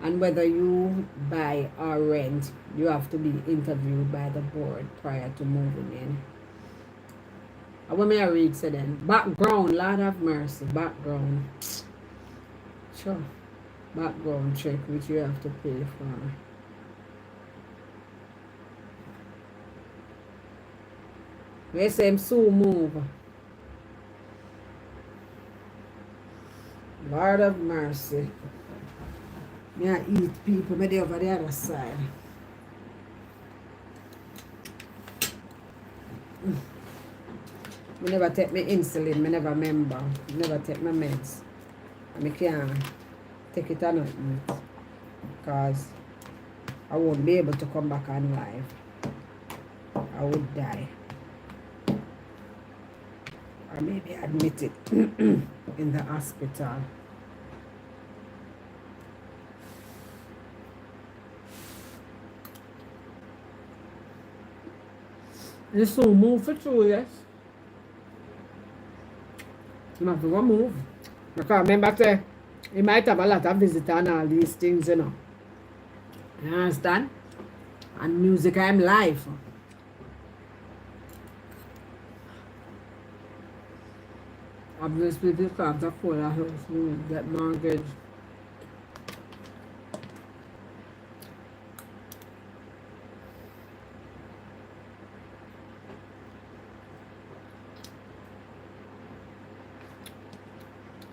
And whether you buy or rent, you have to be interviewed by the board prior to moving in. And what may I read so then? Background, Lord have mercy, background. Sure. Background check which you have to pay for. They say him soon move. Lord of mercy. Me I eat people, me dey over the other side. Me never take my insulin, me never remember. Me never take my meds. And me can't take it or not eat. Because I won't be able to come back on live. I would die. Or maybe admitted in the hospital. This will move for 2 years. You have to go move. Because remember, say, you might have a lot of visitors and all these things, you know. You understand? And music, I'm live. Obviously, they can't afford a house, we get mortgage.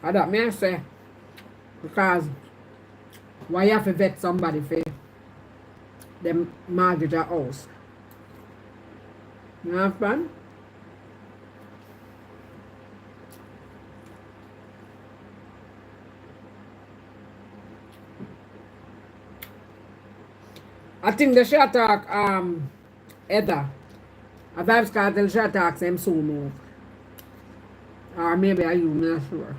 I don't mean say, because why you have to vet somebody for them mortgage a house? You understand? I think the short talk, Heather, a Vybz Kartel short talk, same soon move. Or maybe I you, not sure.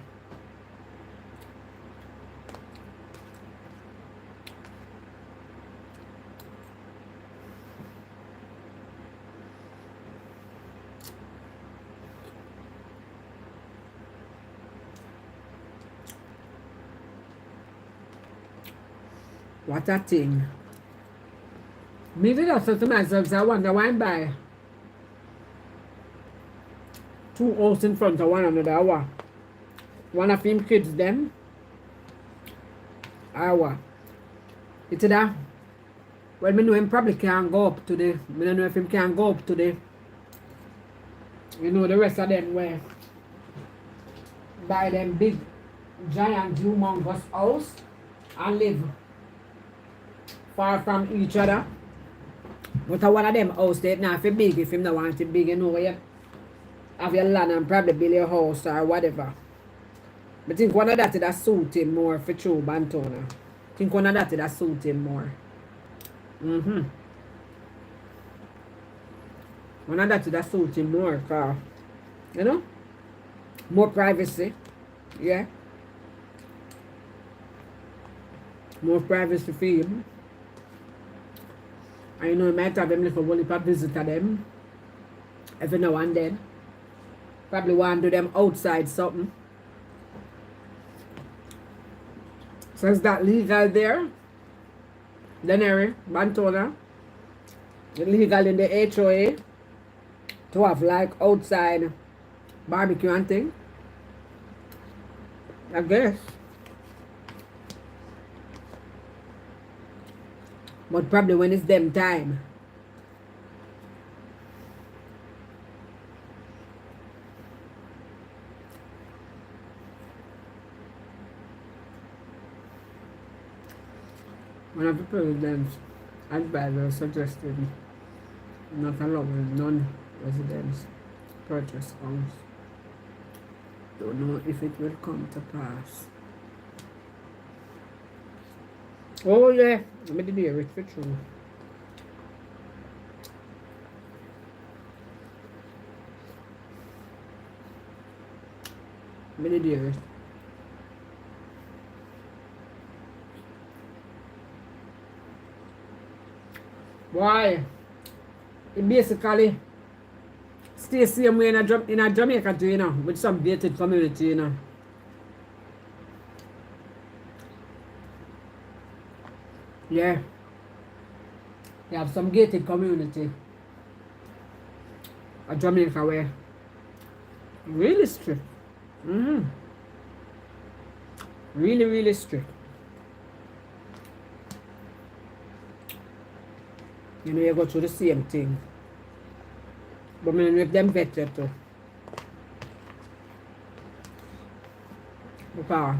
What a thing. Me did also to myself, I wonder why I buy 2 houses in front of one another. Hour. One of him kids them. Hour. It's that. Well, me know him probably can't go up today. Me don't know if him can go up today. You know the rest of them where buy them big, giant, humongous house and live far from each other. But one of them house they not for big if him not want it big, you know, you have your land and probably build your house or whatever. But I think one of that suit him more for true Bantona. I think one of that suit him more. One of that suit him more, cause you know, more privacy. Yeah. More privacy for him. I know he might have them little whole visitor them every now and then. Probably want to do them outside something. So is that legal there? Denary, Bantona. Legal in the HOA to have like outside barbecue and thing. I guess. But probably when it's them time. One of the president's advisors suggested not allowing non-residents purchase homes. Don't know if it will come to pass. Oh yeah, I'm going to do it for true. I'm going to do it. Why? It basically stay same way in a Jamaica too, you know, with some gated community, you know. Yeah. You have some gated community. A Jamaica where really strict. Really, really strict. You know, you go through the same thing. But I make them better too. Because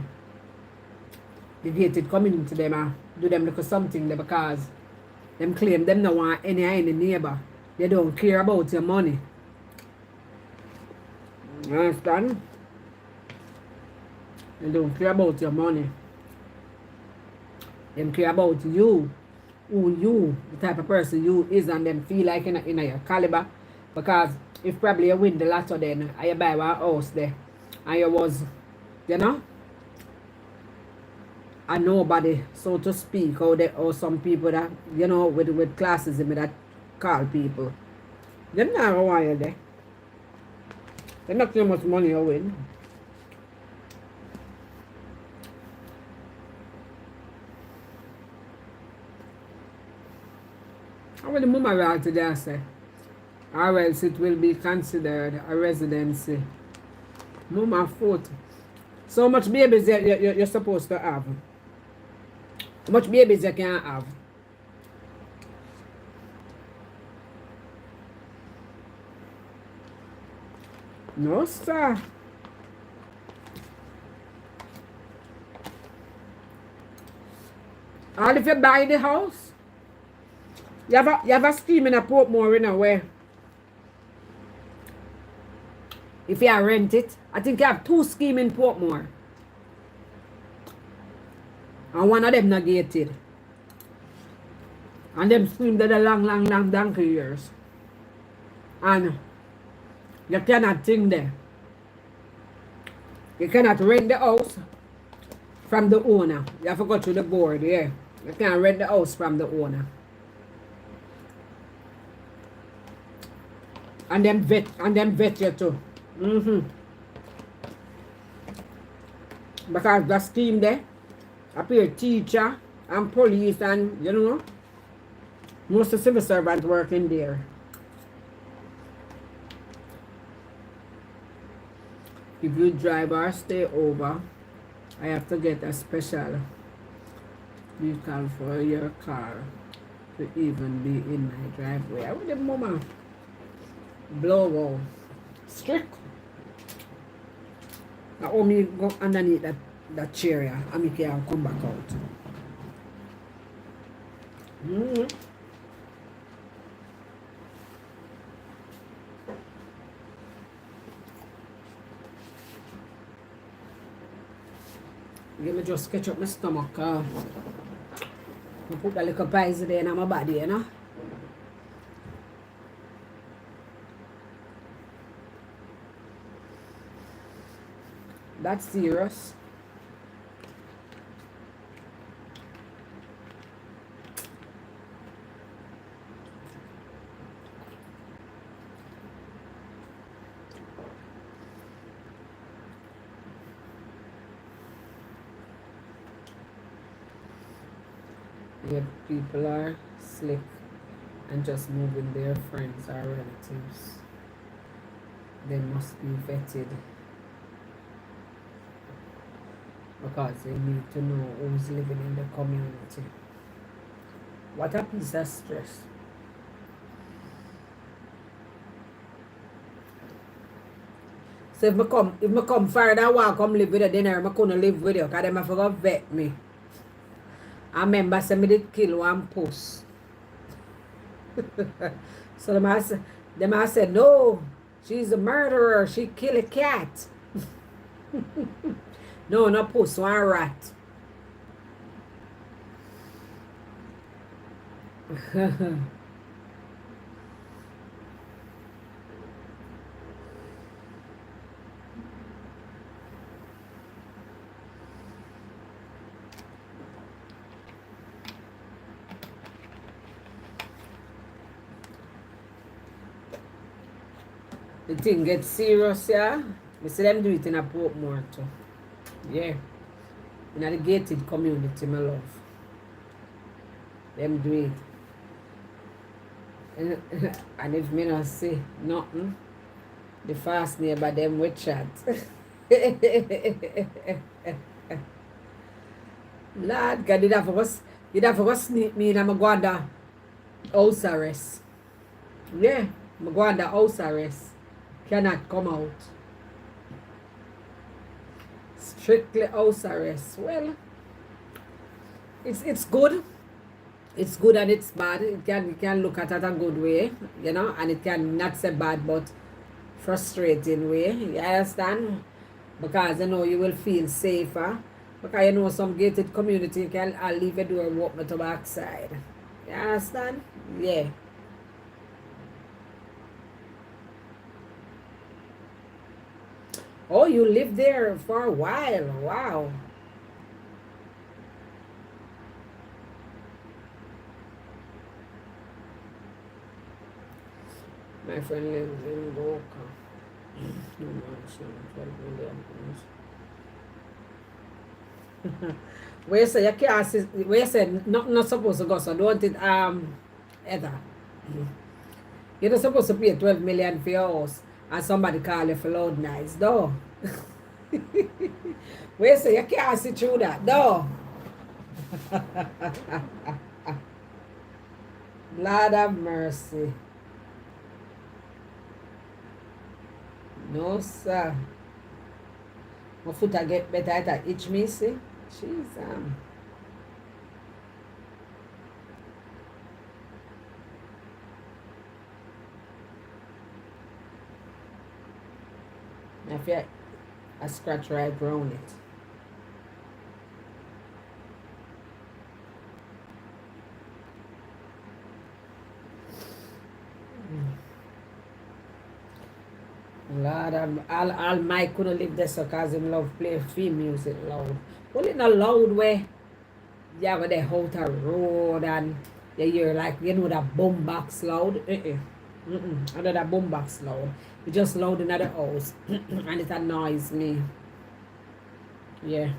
the gated community them do them look something there because them claim them no want any neighbor. They don't care about your money. You understand? They don't care about your money. Them care about you. Who you, the type of person you is, and them feel like in your caliber. Because if probably you win the lotto then and you buy one house there and you was, you know, a nobody, so to speak, or some people that, you know, with classism that call people. They're not a while there. They're not too much money you win. How will the mama write today, I say? Or else it will be considered a residency. Mama foot. So much babies you're supposed to have. How much babies you can have? No, sir. All if you buy the house, you have a scheme in a Portmore in a way. If you rent it, I think you have 2 schemes in Portmore. And one of them not gated. And them scheme that a long donkey years. And you cannot think there. You cannot rent the house from the owner. You have to go through the board, yeah. You can't rent the house from the owner. And them vet you too. Because the scheme there appear teacher and police and, you know, most of the civil servants working there. If you drive or stay over, I have to get a special vehicle for your car to even be in my driveway. I would the mama blow out. Strict. Now me go underneath that chair here and me can come back out. Let me just sketch up my stomach. I put that little pies there in my body, you know. That's serious. Yeah, people are slick and just moving their friends or relatives. They must be vetted because they need to know who's living in the community. What a piece of stress. So if I come further walk, come live with you, then I couldn't live with you because they forgot vet me. I remember me did kill one puss. So them said, no, she's a murderer. She killed a cat. No, not puss, one rat. The thing gets serious, yeah. I see them do it in a Portmore too. Yeah. In a gated community, my love. Them do it. And if me not say nothing, the fast neighbor them with chat. Lord God, you'd have to go sneak me and I'm going to house arrest. Yeah. I'm go under house arrest. Cannot come out. Strictly house arrest. Well, it's good. It's good and it's bad. You can look at it a good way, you know, and it can not say bad but frustrating way. You understand? Because you know you will feel safer. Because you know some gated community can I'll leave a door open to the backside. You understand? Yeah. Oh, you lived there for a while. Wow. My friend lives in Boca. No mansion, 12 million pounds. Where you say you can't see, where you say not supposed to go, so don't it Heather. You're not supposed to pay 12 million for your house and somebody call you for loud nights, though. Where you say you can't see through that, though. Lord have mercy. No, sir. My foot I get better at itch me, see? Jeez, I feel I scratch right around it. Lord, all Mike couldn't live there so cause him love play film music loud. Well, in a loud way, yeah, with the outer road and you hear like, you know, that boom box loud. Under that boom box loud. It just loud in the house. And it annoys me. Yeah.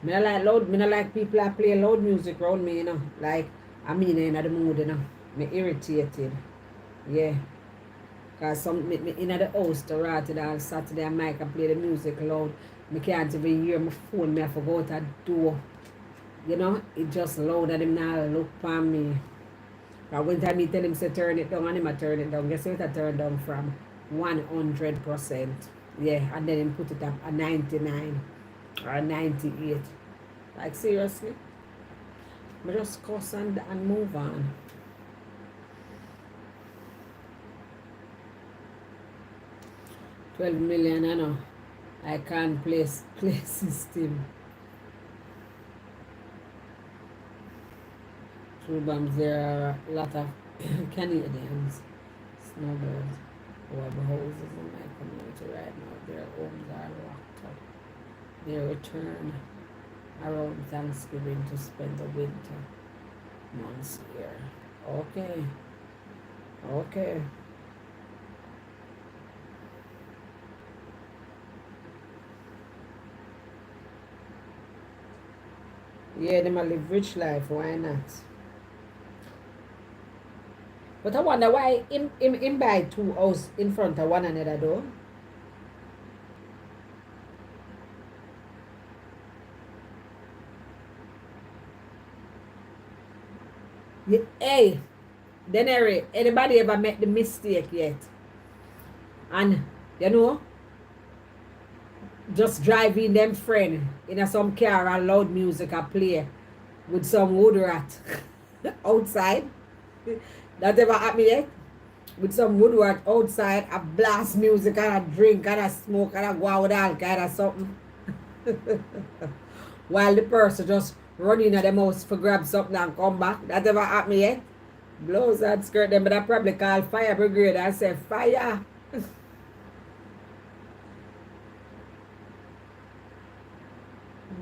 Me not like loud, me not like people that play loud music around me, you know. Like, I mean in the mood, you know. Me irritated. Yeah. Cause some me in the house to rot on Saturday and Mike can play the music loud. Me can't even hear my phone, me have to go out the door. You know, it just loud and him now look for me. Cause one time me tell him to turn it down and him a turn it down. Guess what I turn down from 100%. Yeah, and then him put it up a 99 or 98. Like seriously? Me just cuss and move on. $12 million, I know. I can't play system. True bombs, there are a lot of Canadians, snowbirds, who have houses in my community right now. Their homes are locked up. They return around Thanksgiving to spend the winter months here. Okay. Okay. Yeah, they might live rich life, why not? But I wonder why him buy two houses in front of one another though. Yeah, hey, Denary, anybody ever make the mistake yet? And, you know, just driving them friend in a some car and loud music I play with some wood rat outside. That ever happened yet? With some wood rat outside, a blast music and a drink and a smoke and a go out with all kind of something. While the person just running at the house for grab something and come back. That ever happened yet? Blows and skirt them, but I probably call fire brigade and say fire.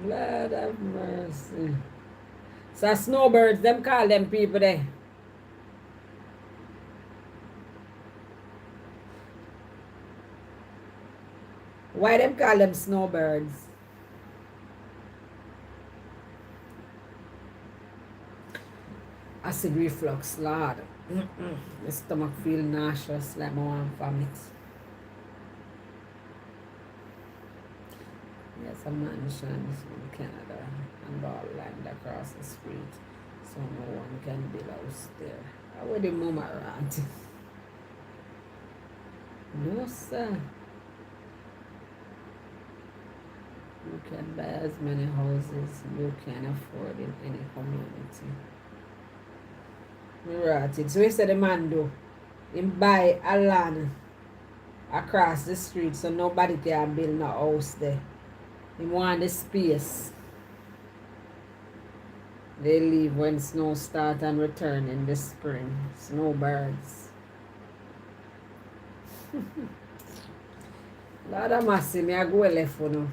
Lord have mercy. So snowbirds, them call them people there. Why them call them snowbirds? Acid reflux, Lord. My stomach feel nauseous like I want to vomit. Yes, a mansion in Canada and all land across the street, so no one can build a house there. Where the mama around? No, sir. You can buy as many houses you can afford in any community. Right. So he said the man do. Him buy a land across the street so nobody can build no house there. He want the space. They leave when snow start and return in the spring. Snowbirds. Lord have mercy, me I go left for now.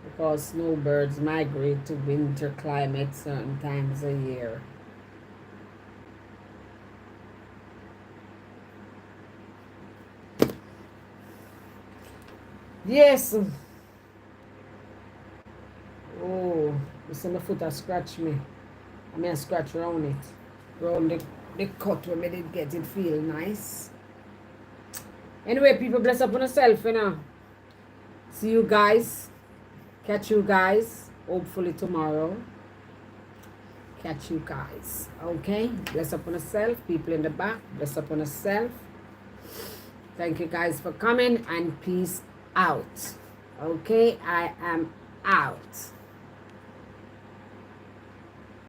Because snowbirds migrate to winter climate certain times a year. Yes. Oh, you see my foot a scratch me. I mean I scratch around it. Round the cut where me did get it feel nice. Anyway, people, bless up on yourself, you know. See you guys. Catch you guys. Hopefully tomorrow. Catch you guys. Okay? Bless up on yourself. People in the back. Bless up on yourself. Thank you guys for coming and peace out. Okay? I am out.